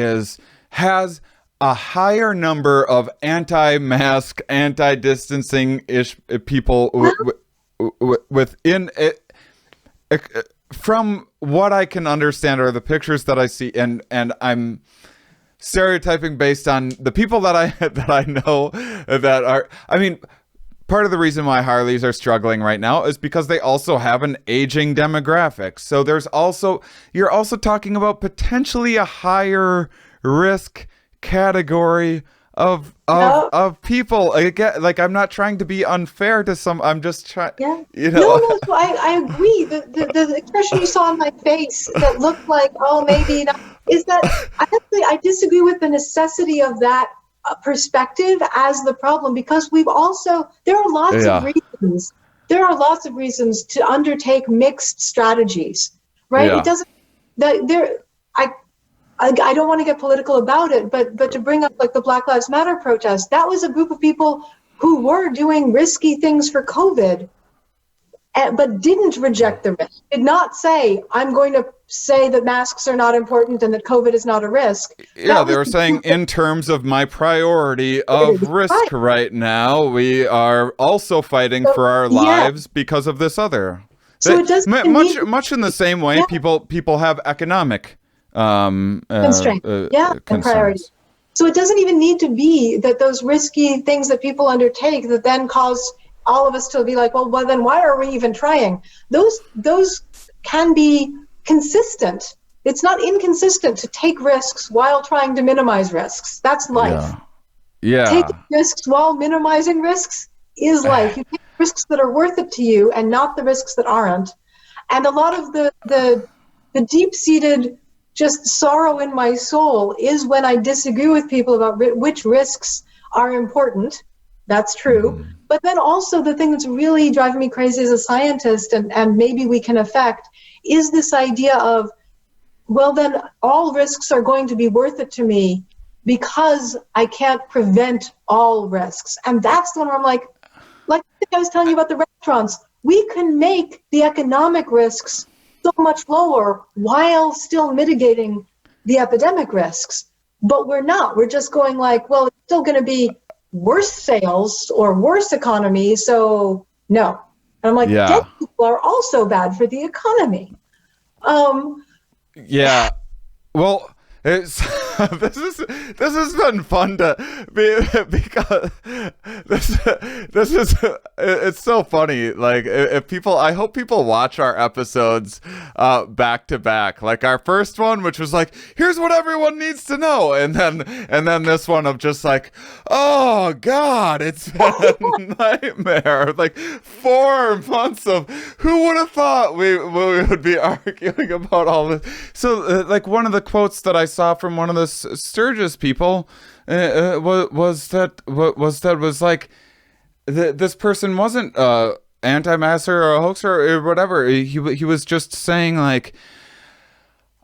has a higher number of anti-mask, anti-distancing-ish people within it. From what I can understand are the pictures that I see, and I'm stereotyping based on the people that I know that are. I mean, part of the reason why Harleys are struggling right now is because they also have an aging demographic. So you're also talking about potentially a higher risk category of people. Again, like, I'm not trying to be unfair to some. I'm just trying. Yeah. No. So I agree. The expression you saw on my face that looked like, oh, maybe not, is that I disagree with the necessity of that perspective as the problem, because there are lots of reasons. There are lots of reasons to undertake mixed strategies, right? Yeah. It doesn't. I don't want to get political about it, but to bring up the Black Lives Matter protest, that was a group of people who were doing risky things for COVID, but didn't reject the risk. Did not say, I'm going to say that masks are not important and that COVID is not a risk. Yeah, they were saying, in terms of my priority of risk right now, we are also fighting for our lives because of this other. So it does much in the same way people have economic constraint, and priorities. So it doesn't even need to be that those risky things that people undertake that then cause all of us to be like, well, then why are we even trying? Those can be consistent. It's not inconsistent to take risks while trying to minimize risks. That's life. Yeah. Taking risks while minimizing risks is life. You take risks that are worth it to you and not the risks that aren't. And a lot of the deep-seated just sorrow in my soul is when I disagree with people about which risks are important. That's true. But then also the thing that's really driving me crazy as a scientist, and maybe we can affect, is this idea of, well, then all risks are going to be worth it to me because I can't prevent all risks. And that's the one where I'm like I was telling you about the restaurants, we can make the economic risks so much lower while still mitigating the epidemic risks. But we're not. We're just going like, well, it's still going to be worse sales or worse economy, so no. And I'm like, dead people are also bad for the economy. Yeah. Well, it's this has been fun to be, because this is it's so funny. Like, if people, I hope people watch our episodes back to back. Like our first one, which was like, here's what everyone needs to know, and then this one of just like, oh God, it's been a nightmare. Like 4 months of who would have thought we would be arguing about all this. So like one of the quotes that I saw from one of the Sturgis people was like, this person wasn't anti-masser or a hoaxer or whatever. He was just saying like,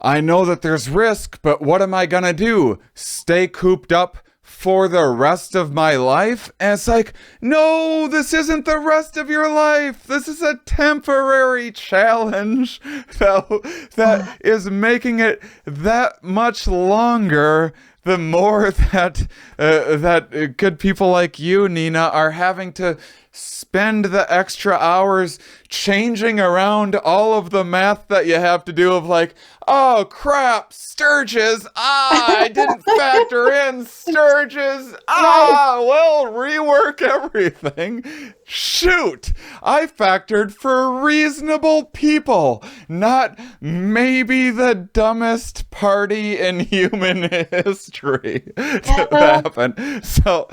I know that there's risk, but what am I gonna do? Stay cooped up for the rest of my life? And it's like, no, this isn't the rest of your life. This is a temporary challenge that is making it that much longer. The more that good people like you, Nina, are having to spend the extra hours changing around all of the math that you have to do of like, oh crap, Sturgis, I didn't factor in Sturgis, well, rework everything. Shoot, I factored for reasonable people, not maybe the dumbest party in human history to happen. So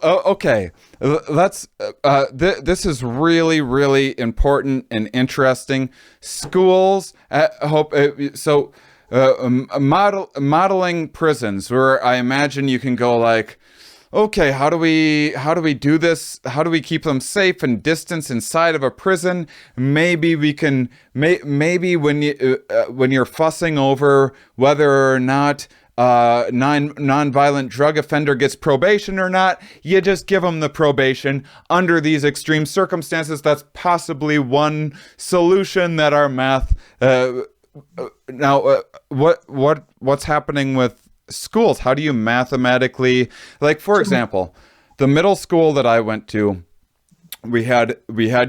okay, let's this is really, really important and interesting. Schools, modeling prisons, where I imagine you can go like, okay, how do we do this? How do we keep them safe and distance inside of a prison? Maybe we can, maybe when you're fussing over whether or not non-violent drug offender gets probation or not, you just give them the probation under these extreme circumstances. That's possibly one solution that our math. Now, what's happening with schools? How do you mathematically, like, for example, the middle school that I went to, we had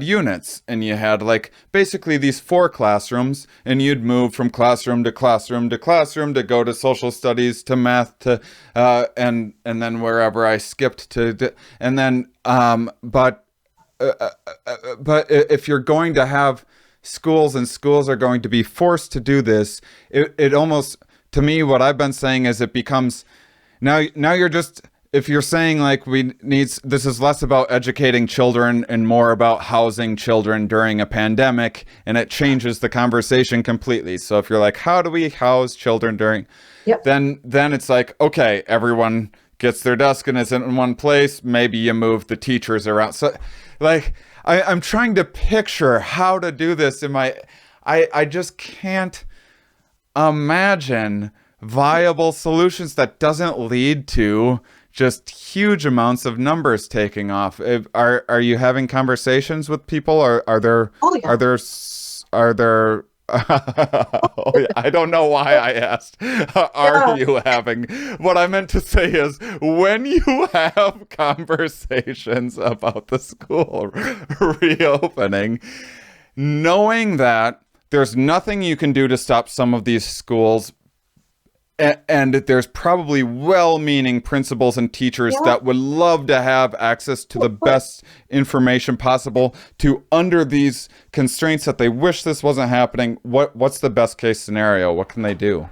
units, and you had like basically these 4 classrooms, and you'd move from classroom to classroom to classroom to go to social studies to math to and then wherever I skipped to, and then but if you're going to have schools and schools are going to be forced to do this, it almost, to me, what I've been saying is it becomes now you're just, if you're saying like this is less about educating children and more about housing children during a pandemic, and it changes the conversation completely. So if you're like, how do we house children during, then it's like, okay, everyone gets their desk and is in one place. Maybe you move the teachers around. So like, I'm trying to picture how to do this in my, I just can't imagine viable solutions that doesn't lead to just huge amounts of numbers taking off. Are you having conversations with people? Are there? Oh, yeah. Oh, yeah. I don't know why I asked. Are you having? What I meant to say is, when you have conversations about the school reopening, knowing that there's nothing you can do to stop some of these schools, and there's probably well-meaning principals and teachers that would love to have access to the best information possible to, under these constraints that they wish this wasn't happening, what's the best case scenario? What can they do?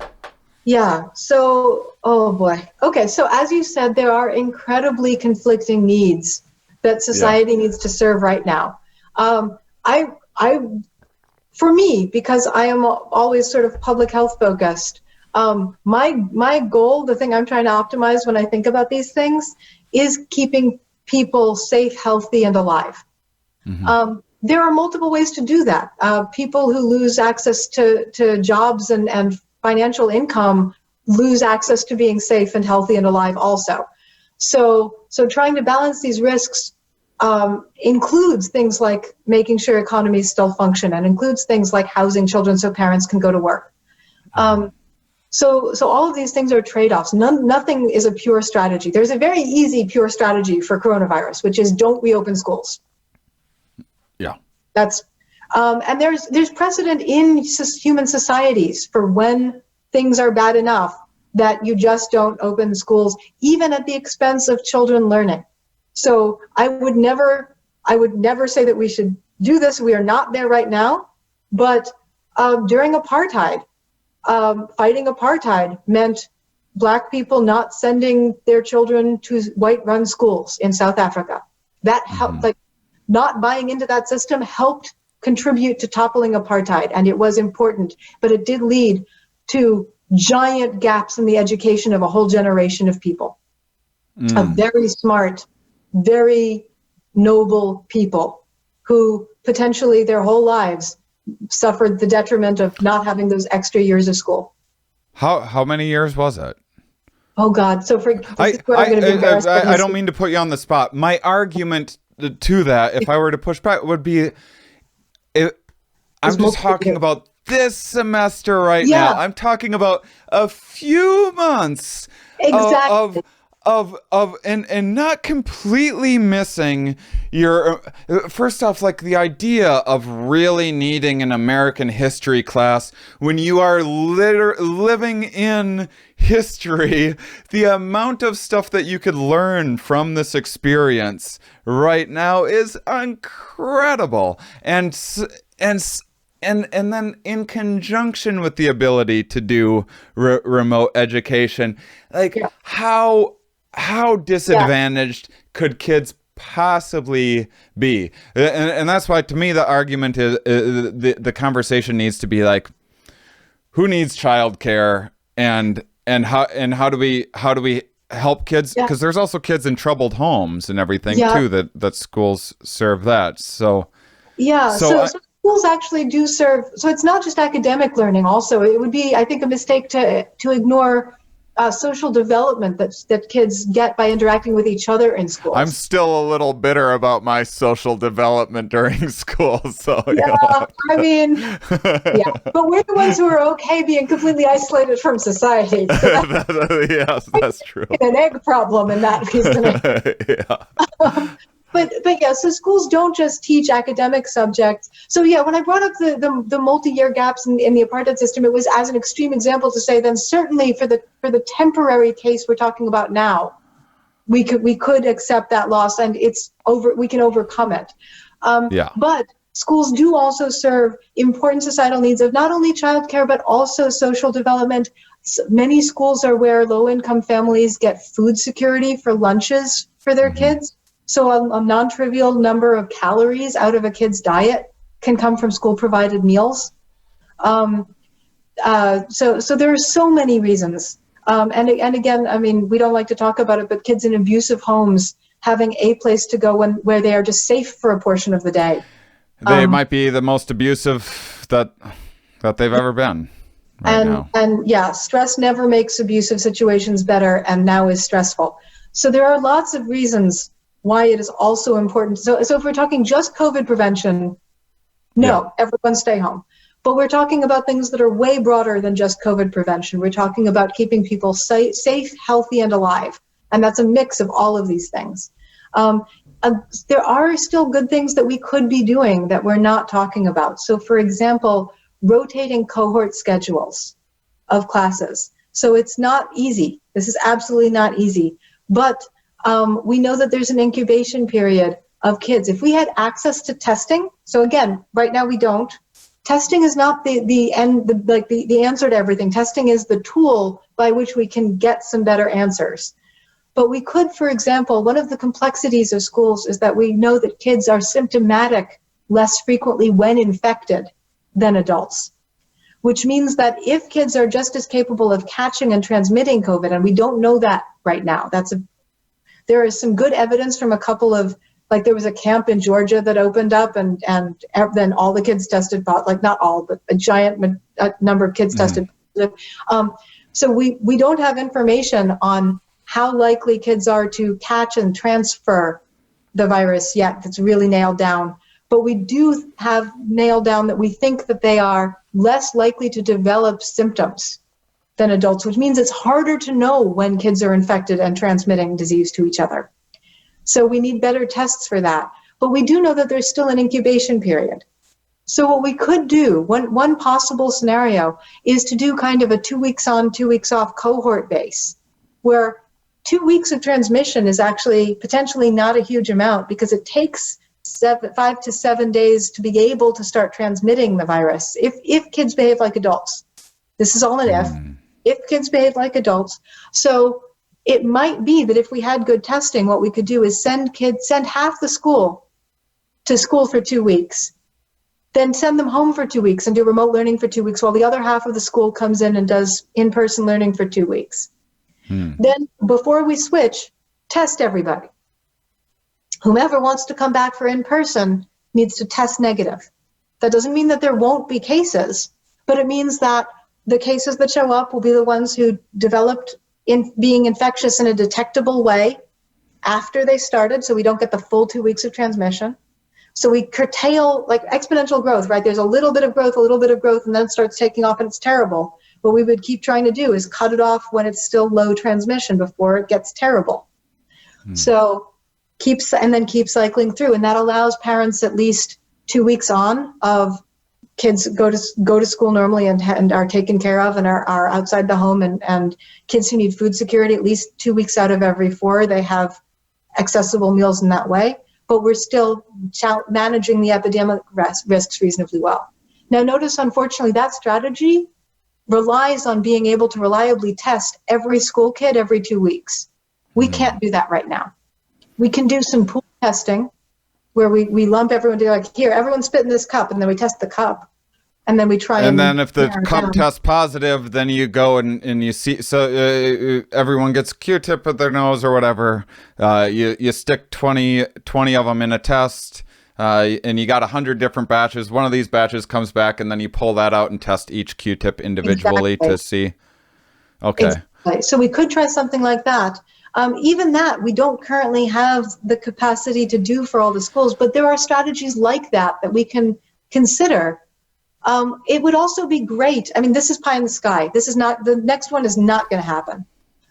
Yeah, so, oh boy. Okay, so as you said, there are incredibly conflicting needs that society needs to serve right now. For me, because I am always sort of public health focused, my goal, the thing I'm trying to optimize when I think about these things, is keeping people safe, healthy, and alive. Mm-hmm. There are multiple ways to do that. People who lose access to jobs and financial income lose access to being safe and healthy and alive also. So trying to balance these risks includes things like making sure economies still function, and includes things like housing children so parents can go to work. So all of these things are trade-offs. Nothing is a pure strategy. There's a very easy pure strategy for coronavirus, which is don't reopen schools. Yeah. That's and there's precedent in human societies for when things are bad enough that you just don't open schools, even at the expense of children learning. So I would never say that we should do this. We are not there right now. But during apartheid, fighting apartheid meant Black people not sending their children to white-run schools in South Africa. That helped, like, not buying into that system helped contribute to toppling apartheid, and it was important. But it did lead to giant gaps in the education of a whole generation of people, of very smart, very noble people who potentially their whole lives suffered the detriment of not having those extra years of school. How many years was it? Oh God! So this is where I'm going to be embarrassed. I don't mean to put you on the spot. My argument to that, if I were to push back, would be, I'm just talking about this semester right now. I'm talking about a few months and not completely missing your, first off, like the idea of really needing an American history class when you are living in history, the amount of stuff that you could learn from this experience right now is incredible. And then in conjunction with the ability to do remote education, like how disadvantaged could kids possibly be? And that's why, to me, the argument is the conversation needs to be like, who needs childcare, and how do we help kids? Because there's also kids in troubled homes and everything too that schools serve that. So schools actually do serve. So it's not just academic learning. Also, it would be, I think, a mistake to ignore social development that kids get by interacting with each other in schools. I'm still a little bitter about my social development during school. So I mean, but we're the ones who are okay being completely isolated from society. So yes, that's true. An egg problem in that reasoning. But so schools don't just teach academic subjects. So when I brought up the multi-year gaps in the apartheid system, it was as an extreme example to say then certainly for the temporary case we're talking about now, we could accept that loss and we can overcome it. But schools do also serve important societal needs of not only childcare but also social development. Many schools are where low-income families get food security for lunches for their kids. So a non-trivial number of calories out of a kid's diet can come from school-provided meals. So there are so many reasons. And again, I mean, we don't like to talk about it, but kids in abusive homes having a place to go where they are just safe for a portion of the day. They might be the most abusive that they've ever been right now. And stress never makes abusive situations better, and now is stressful. So there are lots of reasons why it is also important. So if we're talking just COVID prevention, everyone stay home. But we're talking about things that are way broader than just COVID prevention. We're talking about keeping people safe, healthy, and alive. And that's a mix of all of these things. There are still good things that we could be doing that we're not talking about. So for example, rotating cohort schedules of classes. So it's not easy. This is absolutely not easy. But we know that there's an incubation period of kids. If we had access to testing, so again, right now we don't. Testing is not the answer to everything. Testing is the tool by which we can get some better answers. But we could, for example, one of the complexities of schools is that we know that kids are symptomatic less frequently when infected than adults, which means that if kids are just as capable of catching and transmitting COVID, and we don't know that right now, there is some good evidence from a couple of, like there was a camp in Georgia that opened up and then all the kids tested, like not all, but a giant number of kids tested. So we don't have information on how likely kids are to catch and transfer the virus yet. That's really nailed down. But we do have nailed down that we think that they are less likely to develop symptoms than adults, which means it's harder to know when kids are infected and transmitting disease to each other. So we need better tests for that. But we do know that there's still an incubation period. So what we could do, one possible scenario, is to do kind of a 2 weeks on, 2 weeks off cohort base, where 2 weeks of transmission is actually potentially not a huge amount because it takes 5 to 7 days to be able to start transmitting the virus. If kids behave like adults, this is all an if kids behave like adults. So it might be that if we had good testing, what we could do is send half the school to school for 2 weeks, then send them home for 2 weeks and do remote learning for 2 weeks while the other half of the school comes in and does in-person learning for 2 weeks. Then before we switch, test everybody. Whomever wants to come back for in-person needs to test negative. That doesn't mean that there won't be cases, but it means that the cases that show up will be the ones who developed in being infectious in a detectable way after they started, so we don't get the full 2 weeks of transmission. So we curtail, like exponential growth, right? There's a little bit of growth, and then it starts taking off and it's terrible. What we would keep trying to do is cut it off when it's still low transmission before it gets terrible. So keep cycling through, and that allows parents at least 2 weeks on of kids go to school normally and are taken care of and are outside the home, and kids who need food security, at least 2 weeks out of every 4, they have accessible meals in that way. But we're still managing the epidemic risks reasonably well. Now notice, unfortunately, that strategy relies on being able to reliably test every school kid every 2 weeks. We can't do that right now. We can do some pool testing where we lump everyone together, like, here, everyone spit in this cup, and then we test the cup, and then we try and then if the cup tests positive, then you go and you see, so everyone gets Q-tip at their nose or whatever. You stick 20 of them in a test, and you got 100 different batches. One of these batches comes back, and then you pull that out and test each Q-tip individually to see. Okay. Exactly. So we could try something like that. Even that, we don't currently have the capacity to do for all the schools, but there are strategies like that we can consider. It would also be great. I mean, this is pie in the sky. The next one is not going to happen.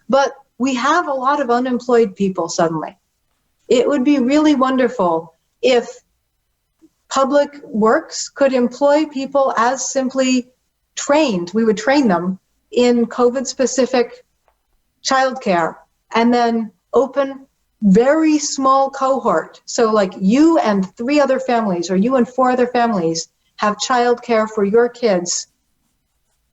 But we have a lot of unemployed people suddenly. It would be really wonderful if public works could employ people as simply trained. We would train them in COVID-specific childcare, and then open very small cohort. So like you and 3 other families, or you and 4 other families, have childcare for your kids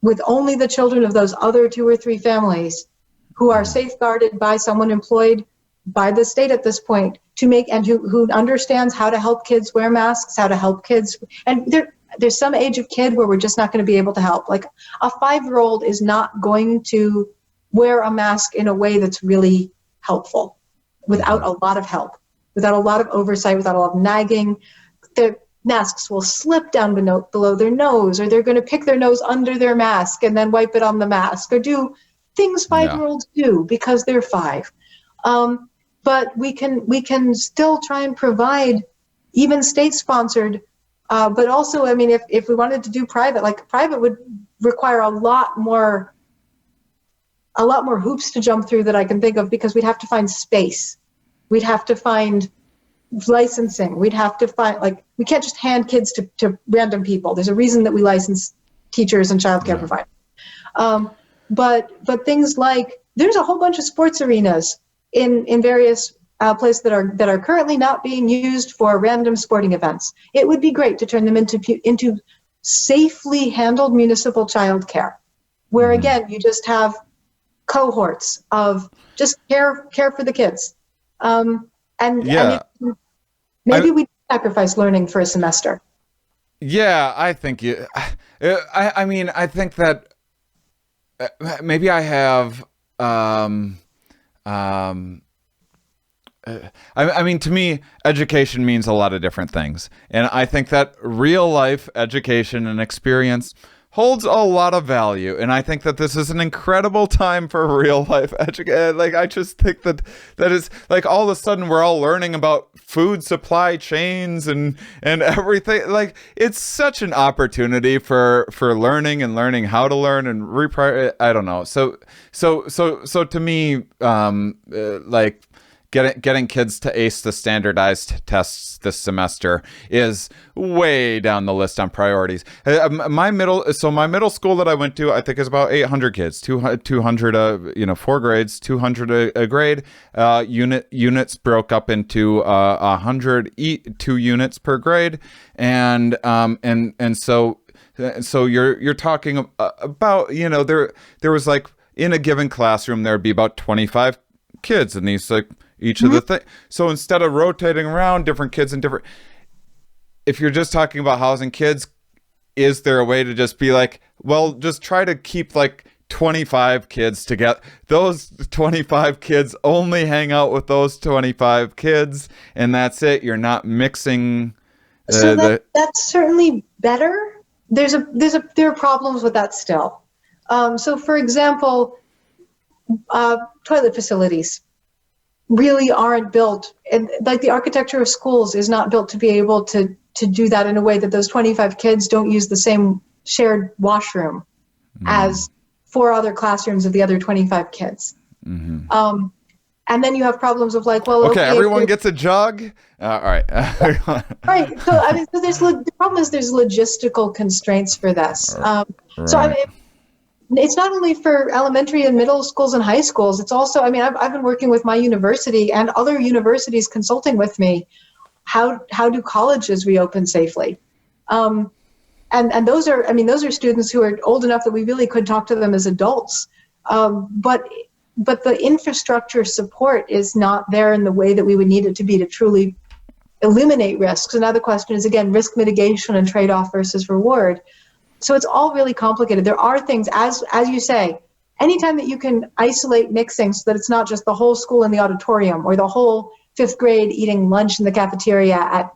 with only the children of those other 2 or 3 families who are safeguarded by someone employed by the state at this point to make, and who understands how to help kids wear masks, how to help kids. And there's some age of kid where we're just not going to be able to help. Like a 5-year-old is not going to wear a mask in a way that's really helpful without a lot of help, without a lot of oversight, without a lot of nagging. Their masks will slip down below their nose, or they're going to pick their nose under their mask and then wipe it on the mask, or do things 5-year-olds do because they're 5. But we can still try and provide even state-sponsored, but also, I mean, if we wanted to do private, like private would require a lot more hoops to jump through that I can think of, because we'd have to find space. We'd have to find licensing. We'd have to find, like, we can't just hand kids to random people. There's a reason that we license teachers and childcare providers. But things like, there's a whole bunch of sports arenas in various places that are currently not being used for random sporting events. It would be great to turn them into safely handled municipal childcare, where again, you just have cohorts of just care for the kids, and maybe we sacrifice learning for a semester. Yeah, I think I mean, I think that maybe I have. I mean, to me, education means a lot of different things, and I think that real life education and experience holds a lot of value, and I think that this is an incredible time for real life education. Like, I just think that is, like, all of a sudden we're all learning about food supply chains and everything. Like, it's such an opportunity for learning and learning how to learn and I don't know. So to me, like, getting kids to ace the standardized tests this semester is way down the list on priorities. My middle school that I went to, I think, is about 800 kids, 200 4 grades, 200 a grade. Units broke up into 100 2 units per grade, and so you're talking about, there was like, in a given classroom there'd be about 25 kids, and these, like, each of the things. So instead of rotating around different kids and different, if you're just talking about housing kids, is there a way to just be like, well, just try to keep like 25 kids together? Those 25 kids only hang out with those 25 kids, and that's it. You're not mixing. That's certainly better. There are problems with that still. So, for example, toilet facilities really aren't built, and like the architecture of schools is not built to be able to do that in a way that those 25 kids don't use the same shared washroom as 4 other classrooms of the other 25 kids. And then you have problems of like, well, okay, everyone gets a jug. All right. Right. So I mean, the problem is there's logistical constraints for this. Right. So I mean, it's not only for elementary and middle schools and high schools. It's also, I mean, I've been working with my university and other universities consulting with me. How do colleges reopen safely? And those are students who are old enough that we really could talk to them as adults. But the infrastructure support is not there in the way that we would need it to be to truly eliminate risks. And now the question is, again, risk mitigation and trade-off versus reward. So it's all really complicated. There are things, as you say, anytime that you can isolate mixing so that it's not just the whole school in the auditorium or the whole 5th grade eating lunch in the cafeteria at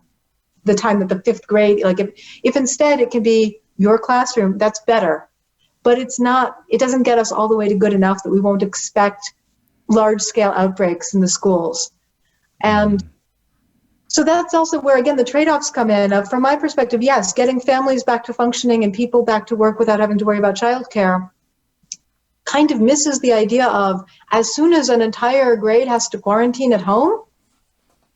the time that the 5th grade, like if instead it can be your classroom, that's better. But it doesn't get us all the way to good enough that we won't expect large scale outbreaks in the schools. And so that's also where, again, the trade-offs come in. From my perspective, yes, getting families back to functioning and people back to work without having to worry about childcare kind of misses the idea of, as soon as an entire grade has to quarantine at home,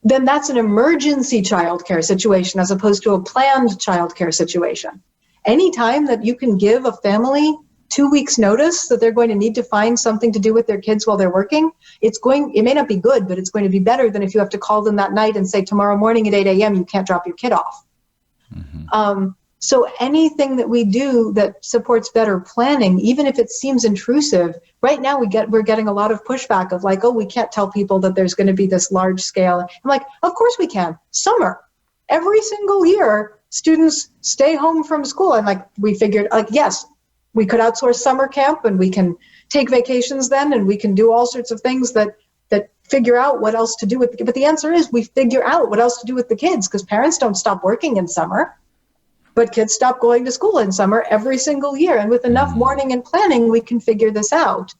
then that's an emergency childcare situation as opposed to a planned childcare situation. Anytime that you can give a family 2 weeks notice that they're going to need to find something to do with their kids while they're working, it may not be good, but it's going to be better than if you have to call them that night and say, tomorrow morning at 8 a.m. you can't drop your kid off. So anything that we do that supports better planning, even if it seems intrusive, right now we're getting a lot of pushback of like, oh, we can't tell people that there's going to be this large scale. I'm like, of course we can. Summer, every single year, students stay home from school. And like, we figured, like, yes, we could outsource summer camp and we can take vacations then, and we can do all sorts of things that figure out what else to do with but the answer is we figure out what else to do with the kids, because parents don't stop working in summer, but kids stop going to school in summer every single year. And with enough warning and planning, we can figure this out.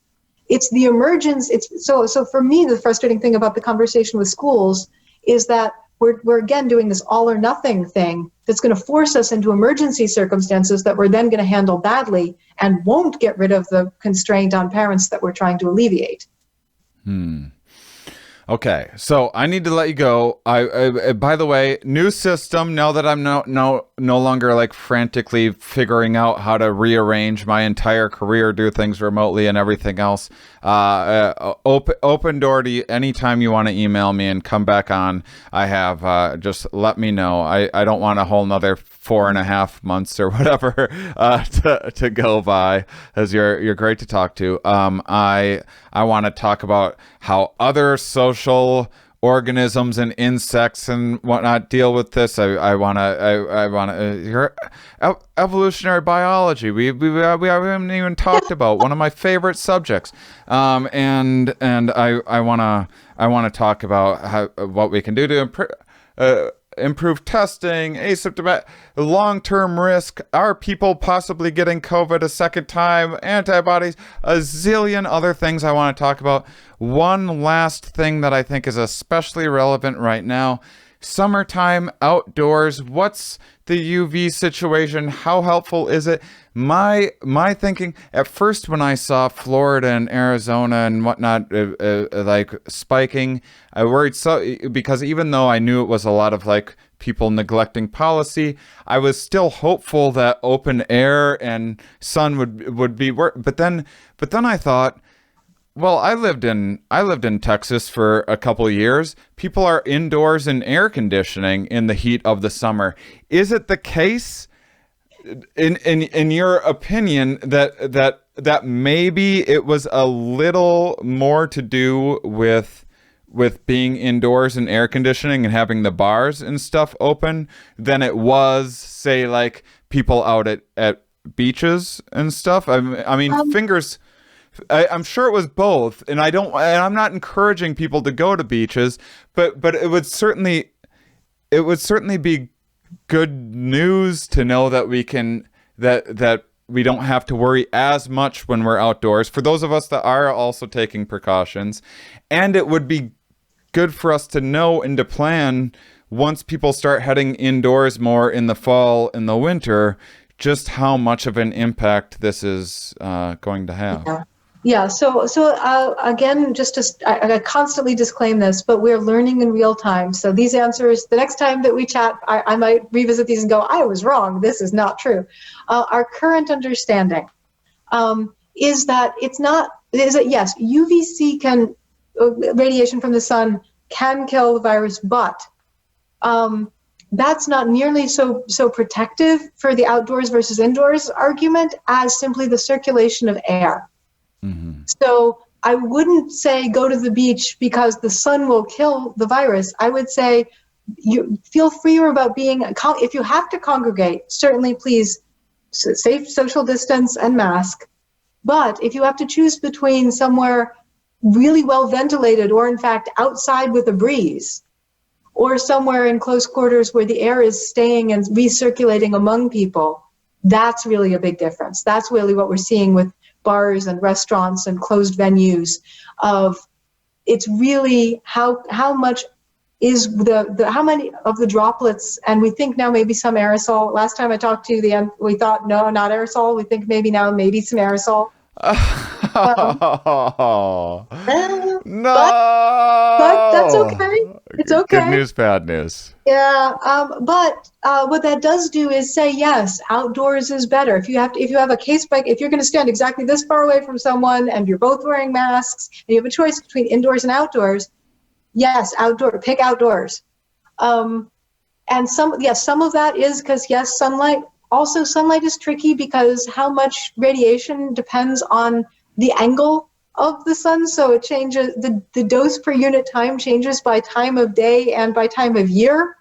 It's the emergence. So for me, the frustrating thing about the conversation with schools is that we're again doing this all or nothing thing that's going to force us into emergency circumstances that we're then going to handle badly and won't get rid of the constraint on parents that we're trying to alleviate. Okay, so I need to let you go. I by the way, new system. Now that I'm no longer like frantically figuring out how to rearrange my entire career, do things remotely, and everything else. Open door to you anytime you want to email me and come back on. I have just let me know. I don't want a whole nother 4.5 months or whatever to go by, as you're great to talk to. I want to talk about how other social organisms and insects and whatnot deal with this. I want to evolutionary biology. We haven't even talked about one of my favorite subjects. And I want to talk about what we can do to improve testing, asymptomatic, long-term risk, are people possibly getting COVID a second time, antibodies, a zillion other things I want to talk about. One last thing that I think is especially relevant right now: summertime outdoors. What's the UV situation? How helpful is it? My thinking at first when I saw Florida and Arizona and whatnot like spiking, I worried because even though I knew it was a lot of like people neglecting policy, I was still hopeful that open air and sun would be work. But then I thought, well, I lived in Texas for a couple of years. People are indoors in air conditioning in the heat of the summer. Is it the case, in your opinion, that maybe it was a little more to do with being indoors in air conditioning and having the bars and stuff open than it was, say, like people out at beaches and stuff? I mean, fingers. I'm sure it was both, and I'm not encouraging people to go to beaches, but it would certainly be good news to know that we can that we don't have to worry as much when we're outdoors, for those of us that are also taking precautions. And it would be good for us to know and to plan, once people start heading indoors more in the fall and the winter, just how much of an impact this is going to have. Yeah. So again, I constantly disclaim this, but we're learning in real time. So these answers, the next time that we chat, I might revisit these and go, I was wrong. This is not true. Our current understanding is that yes, UVC radiation from the sun can kill the virus, but that's not nearly so protective for the outdoors versus indoors argument as simply the circulation of air. Mm-hmm. So I wouldn't say go to the beach because the sun will kill the virus. I would say you feel freer about if you have to congregate, certainly please safe social distance and mask. But if you have to choose between somewhere really well ventilated or in fact outside with a breeze, or somewhere in close quarters where the air is staying and recirculating among people, that's really a big difference. That's really what we're seeing with bars and restaurants and closed venues. It's really how much is how many of the droplets, and we think now maybe some aerosol. Last time I talked to you, we thought no, not aerosol. We think maybe some aerosol. No, but that's okay. It's okay. Good news, bad news. Yeah, but what that does do is say yes, outdoors is better. If you have a case bike, if you're going to stand exactly this far away from someone and you're both wearing masks and you have a choice between indoors and outdoors, yes, pick outdoors. And some of that is because yes, sunlight. Also, sunlight is tricky because how much radiation depends on the angle of the sun. So it changes, the dose per unit time changes by time of day and by time of year.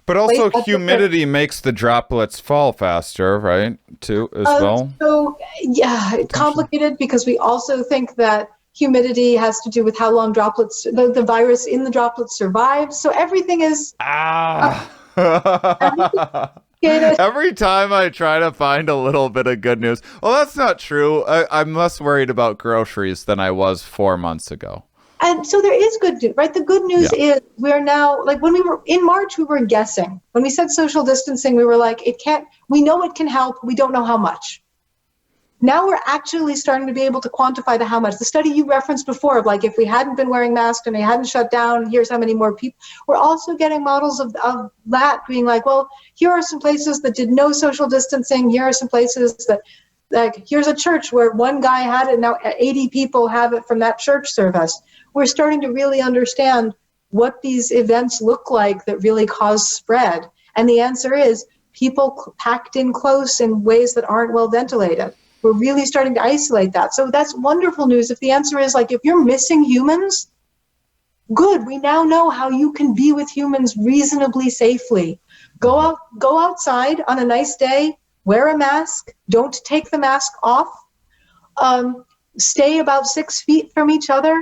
But also humidity makes the droplets fall faster, right? Too, as well. So yeah, complicated because we also think that humidity has to do with how long the virus in the droplets survives. So everything is... Every time I try to find a little bit of good news. Well, that's not true. I'm less worried about groceries than I was 4 months ago. And so there is good news, right? The good news is we're now, like when we were in March, we were guessing. When we said social distancing, we were like, we know it can help. We don't know how much. Now we're actually starting to be able to quantify how much. The study you referenced before of like, if we hadn't been wearing masks and they hadn't shut down, here's how many more people. We're also getting models of that being like, well, here are some places that did no social distancing. Here are some places that, like, here's a church where one guy had it, now 80 people have it from that church service. We're starting to really understand what these events look like that really cause spread. And the answer is people packed in close in ways that aren't well ventilated. We're really starting to isolate that. So that's wonderful news. If the answer is like, if you're missing humans, good. We now know how you can be with humans reasonably safely. Go outside on a nice day, wear a mask, don't take the mask off, stay about 6 feet from each other,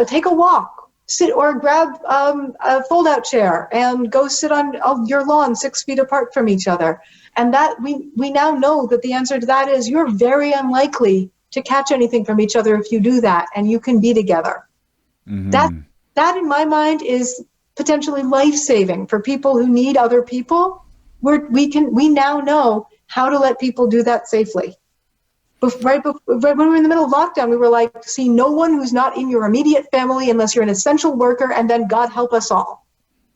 take a walk, sit or grab a fold-out chair and go sit on your lawn 6 feet apart from each other. And that we now know that the answer to that is you're very unlikely to catch anything from each other if you do that, and you can be together. Mm-hmm. that in my mind is potentially life-saving for people who need other people. We now know how to let people do that safely. Right when we were in the middle of lockdown, we were like, see no one who's not in your immediate family unless you're an essential worker, and then God help us all.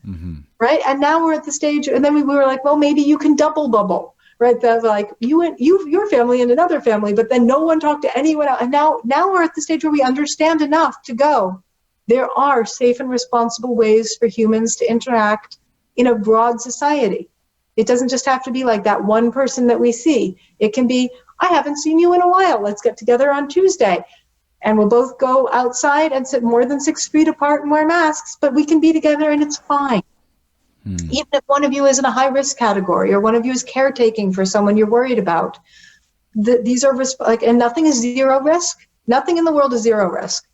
Mm-hmm. Right? And now we're at the stage, and then we were like, well, maybe you can double bubble, right? That's like your family and another family, but then no one talked to anyone else. And now we're at the stage where we understand enough to go, there are safe and responsible ways for humans to interact in a broad society. It doesn't just have to be like that one person that we see. It can be, I haven't seen you in a while. Let's get together on Tuesday. And we'll both go outside and sit more than 6 feet apart and wear masks, but we can be together and it's fine. Even if one of you is in a high-risk category or one of you is caretaking for someone you're worried about. These are and nothing is zero risk. Nothing in the world is zero risk.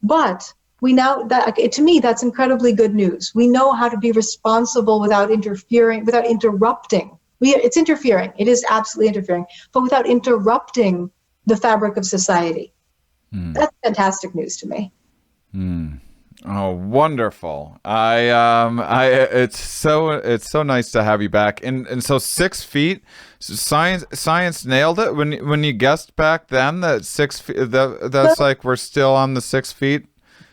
But we now, to me, that's incredibly good news. We know how to be responsible without interfering, without interrupting. It's interfering. It is absolutely interfering, but without interrupting the fabric of society. That's fantastic news to me. Oh, wonderful! It's so nice to have you back. And so 6 feet, science nailed it when you guessed back then that 6 feet. That's like we're still on the 6 feet.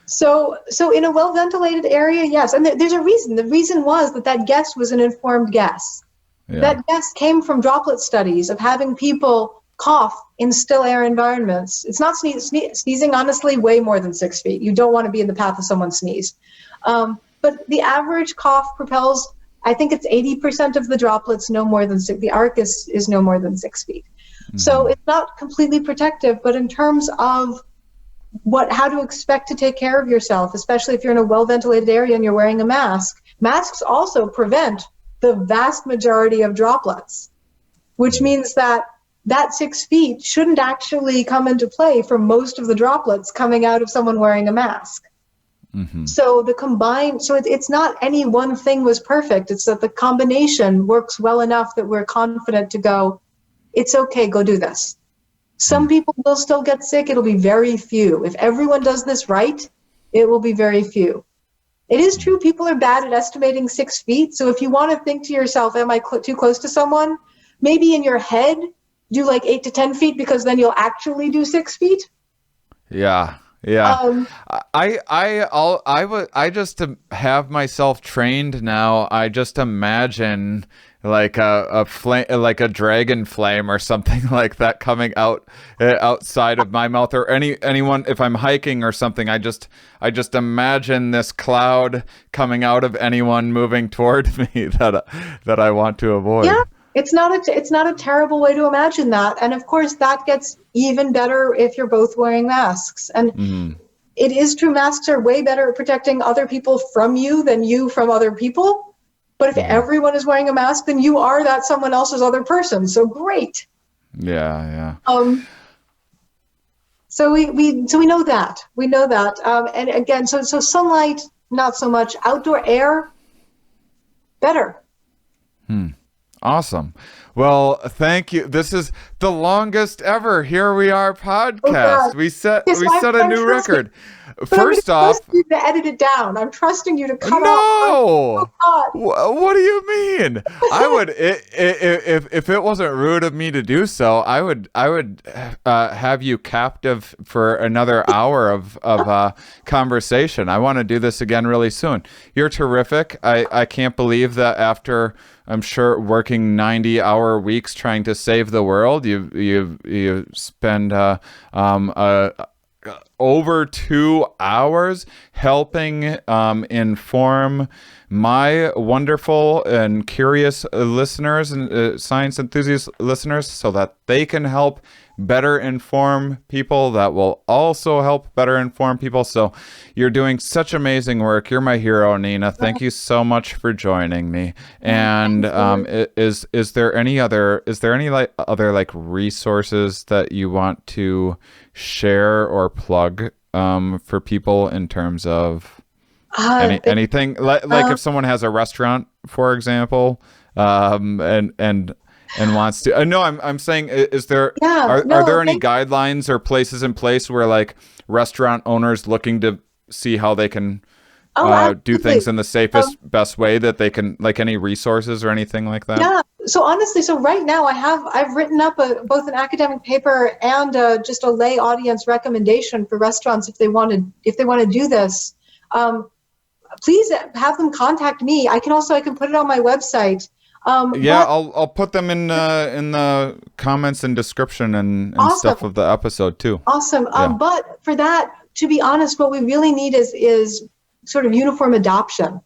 So in a well-ventilated area, yes. And there's a reason. The reason was that guess was an informed guess. Yeah. That guess came from droplet studies of having people cough in still air environments. It's not sneezing, honestly, way more than 6 feet. You don't want to be in the path of someone's sneeze. But the average cough propels, I think it's 80% of the droplets no more than the arc is no more than 6 feet. Mm-hmm. So it's not completely protective, but in terms of how to expect to take care of yourself, especially if you're in a well-ventilated area and you're wearing a mask. Masks also prevent the vast majority of droplets, which means that 6 feet shouldn't actually come into play for most of the droplets coming out of someone wearing a mask. Mm-hmm. So it's not any one thing was perfect. It's that the combination works well enough that we're confident to go, it's okay, go do this. Some people will still get sick. It'll be very few. If everyone does this right, it will be very few. It is true people are bad at estimating 6 feet. So if you want to think to yourself, am I too close to someone? Maybe in your head, do like 8 to 10 feet because then you'll actually do 6 feet. Yeah. I just to have myself trained now. I just imagine like a flame, like a dragon flame or something like that coming out outside of my mouth, or anyone. If I'm hiking or something, I just imagine this cloud coming out of anyone moving toward me that I want to avoid. Yeah. It's not a terrible way to imagine that. And of course, that gets even better if you're both wearing masks. And It is true, masks are way better at protecting other people from you than you from other people. But if everyone is wearing a mask, then you are that someone else's other person. So great. Yeah. So we know that. We know that. And again, so sunlight, not so much. Outdoor air, better. Awesome. Well, thank you. This is the longest ever Here We Are podcast. Oh, we set a new record. First off, I'm trusting you to edit it down. I'm trusting you to cut no! off. Oh, what do you mean? I would, if it wasn't rude of me to do so, I would have you captive for another hour of conversation. I want to do this again really soon. You're terrific. I can't believe that after, I'm sure, working 90-hour weeks trying to save the world, you spend over 2 hours helping inform my wonderful and curious listeners and science enthusiast listeners so that they can help better inform people that will also help better inform people. So you're doing such amazing work. You're my hero, Nina. Thank you so much for joining me. And is there any other resources that you want to share or plug for people in terms of anything like if someone has a restaurant, for example, and wants to no, I'm saying, is there are there any guidelines or places in place where like restaurant owners looking to see how they can Oh, do things in the absolutely. safest, best way that they can, like any resources or anything like that? Yeah. So honestly, so right now I've written up both an academic paper and just a lay audience recommendation for restaurants if they want to do this. Um, Please have them contact me. I can put it on my website. Yeah, But I'll put them in the comments and description and awesome, stuff of the episode too. awesome. Yeah. But for that, to be honest, what we really need is sort of uniform adoption.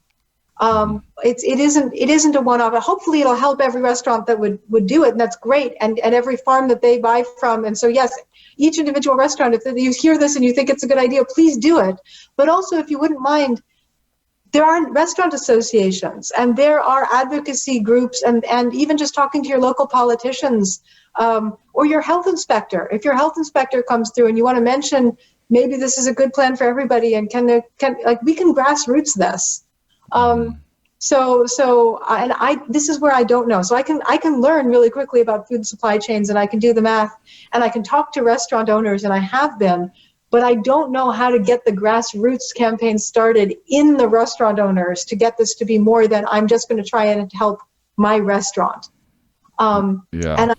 It isn't a one-off. Hopefully, it'll help every restaurant that would do it, and that's great. And every farm that they buy from. And so yes, each individual restaurant. If you hear this and you think it's a good idea, please do it. But also, if you wouldn't mind, there are restaurant associations and there are advocacy groups, and even just talking to your local politicians, or your health inspector. If your health inspector comes through and you want to mention maybe this is a good plan for everybody, and we can grassroots this. This is where I don't know. So I can learn really quickly about food supply chains, and I can do the math, and I can talk to restaurant owners, and I have been, but I don't know how to get the grassroots campaign started in the restaurant owners to get this to be more than I'm just going to try and help my restaurant. Yeah. And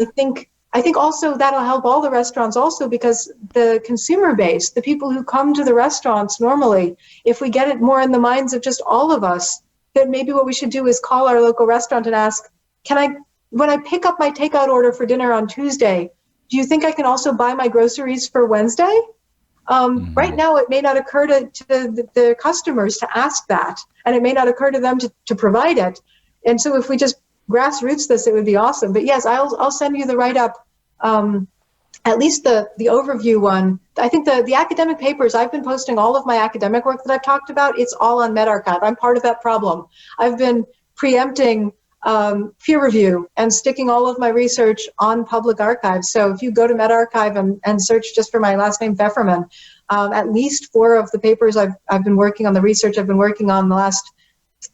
I think also that'll help all the restaurants also, because the consumer base, the people who come to the restaurants normally, if we get it more in the minds of just all of us, then maybe what we should do is call our local restaurant and ask, when I pick up my takeout order for dinner on Tuesday, do you think I can also buy my groceries for Wednesday? Right now, it may not occur to the customers to ask that, and it may not occur to them to provide it. And so if we just grassroots this, it would be awesome. But yes, I'll send you the write-up, at least the overview one. I think the academic papers, I've been posting all of my academic work that I've talked about. It's all on medRxiv. I'm part of that problem. I've been preempting peer review and sticking all of my research on public archives. So if you go to medRxiv and search just for my last name, Fefferman, at least 4 of the papers I've been working on, the research I've been working on the last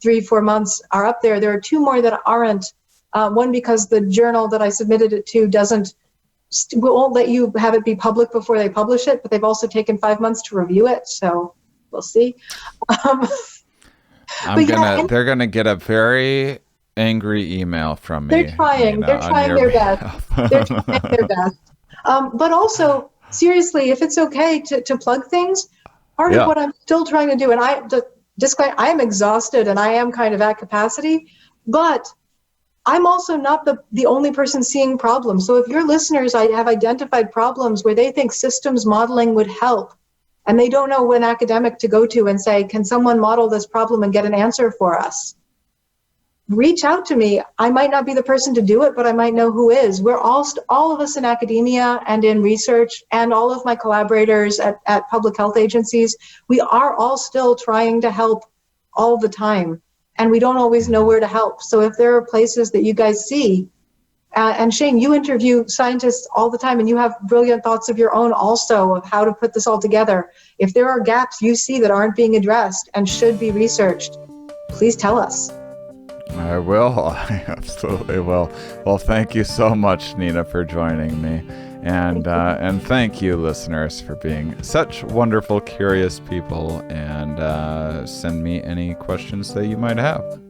3-4 months are up there. There are 2 more that aren't. One because the journal that I submitted it to won't let you have it be public before they publish it, but they've also taken 5 months to review it. So we'll see. They're gonna get a very angry email from me. They're trying their best. They're trying their best. But also, seriously, if it's okay to plug things, part of what I'm still trying to do, and I am exhausted and I am kind of at capacity, but I'm also not the only person seeing problems. So if your listeners have identified problems where they think systems modeling would help, and they don't know an academic to go to and say, can someone model this problem and get an answer for us? Reach out to me. I might not be the person to do it, but I might know who is. We're all of us in academia and in research, and all of my collaborators at public health agencies, we are all still trying to help all the time, and we don't always know where to help. So if there are places that you guys see, and Shane, you interview scientists all the time, and you have brilliant thoughts of your own also of how to put this all together. If there are gaps you see that aren't being addressed and should be researched, please tell us. I will. I absolutely will. Well, thank you so much, Nina, for joining me. And thank you, listeners, for being such wonderful, curious people. And send me any questions that you might have.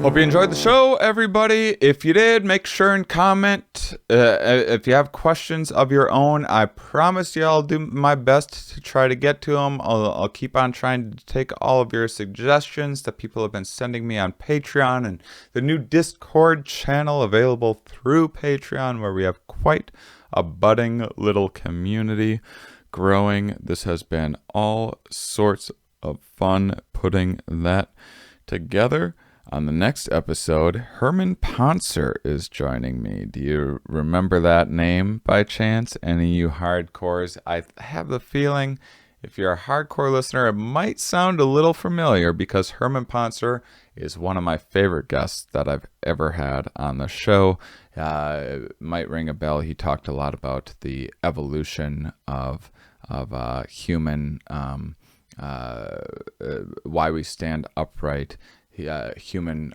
Hope you enjoyed the show, everybody. If you did, make sure and comment. If you have questions of your own, I promise you I'll do my best to try to get to them. I'll keep on trying to take all of your suggestions that people have been sending me on Patreon and the new Discord channel available through Patreon, where we have quite a budding little community growing. This has been all sorts of fun putting that together. On the next episode, Herman Poncer is joining me. Do you remember that name by chance? Any of you hardcores? I have the feeling if you're a hardcore listener, it might sound a little familiar, because Herman Poncer is one of my favorite guests that I've ever had on the show. It might ring a bell. He talked a lot about the evolution of human, why we stand upright, human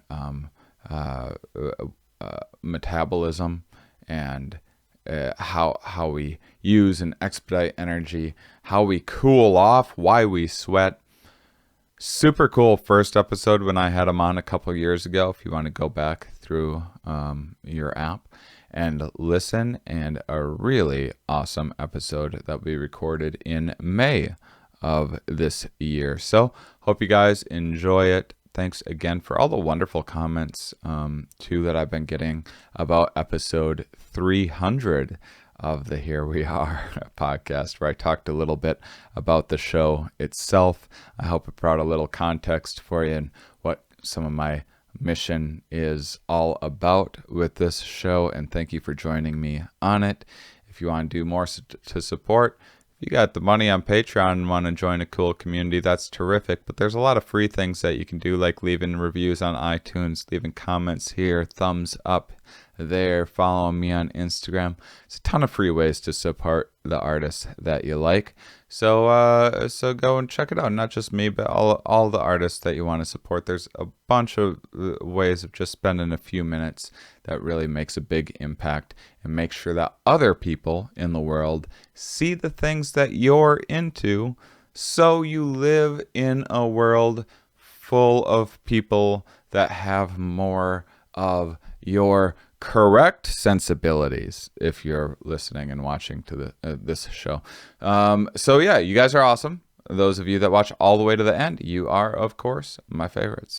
metabolism, and how we use and expedite energy, how we cool off, why we sweat. Super cool first episode when I had him on a couple years ago. If you want to go back through your app and listen, and a really awesome episode that we recorded in May of this year. So hope you guys enjoy it. Thanks again for all the wonderful comments too that I've been getting about episode 300 of the Here We Are podcast, where I talked a little bit about the show itself. I hope it brought a little context for you and what some of my mission is all about with this show. And thank you for joining me on it. If you want to do more to support, if you got the money on Patreon and want to join a cool community, that's terrific. But there's a lot of free things that you can do, like leaving reviews on iTunes, leaving comments here, thumbs up there, follow me on Instagram. It's a ton of free ways to support the artists that you like. So go and check it out. Not just me, but all the artists that you want to support. There's a bunch of ways of just spending a few minutes that really makes a big impact and make sure that other people in the world see the things that you're into, so you live in a world full of people that have more of your correct sensibilities, if you're listening and watching to this show. So yeah, you guys are awesome. Those of you that watch all the way to the end, you are, of course, my favorites.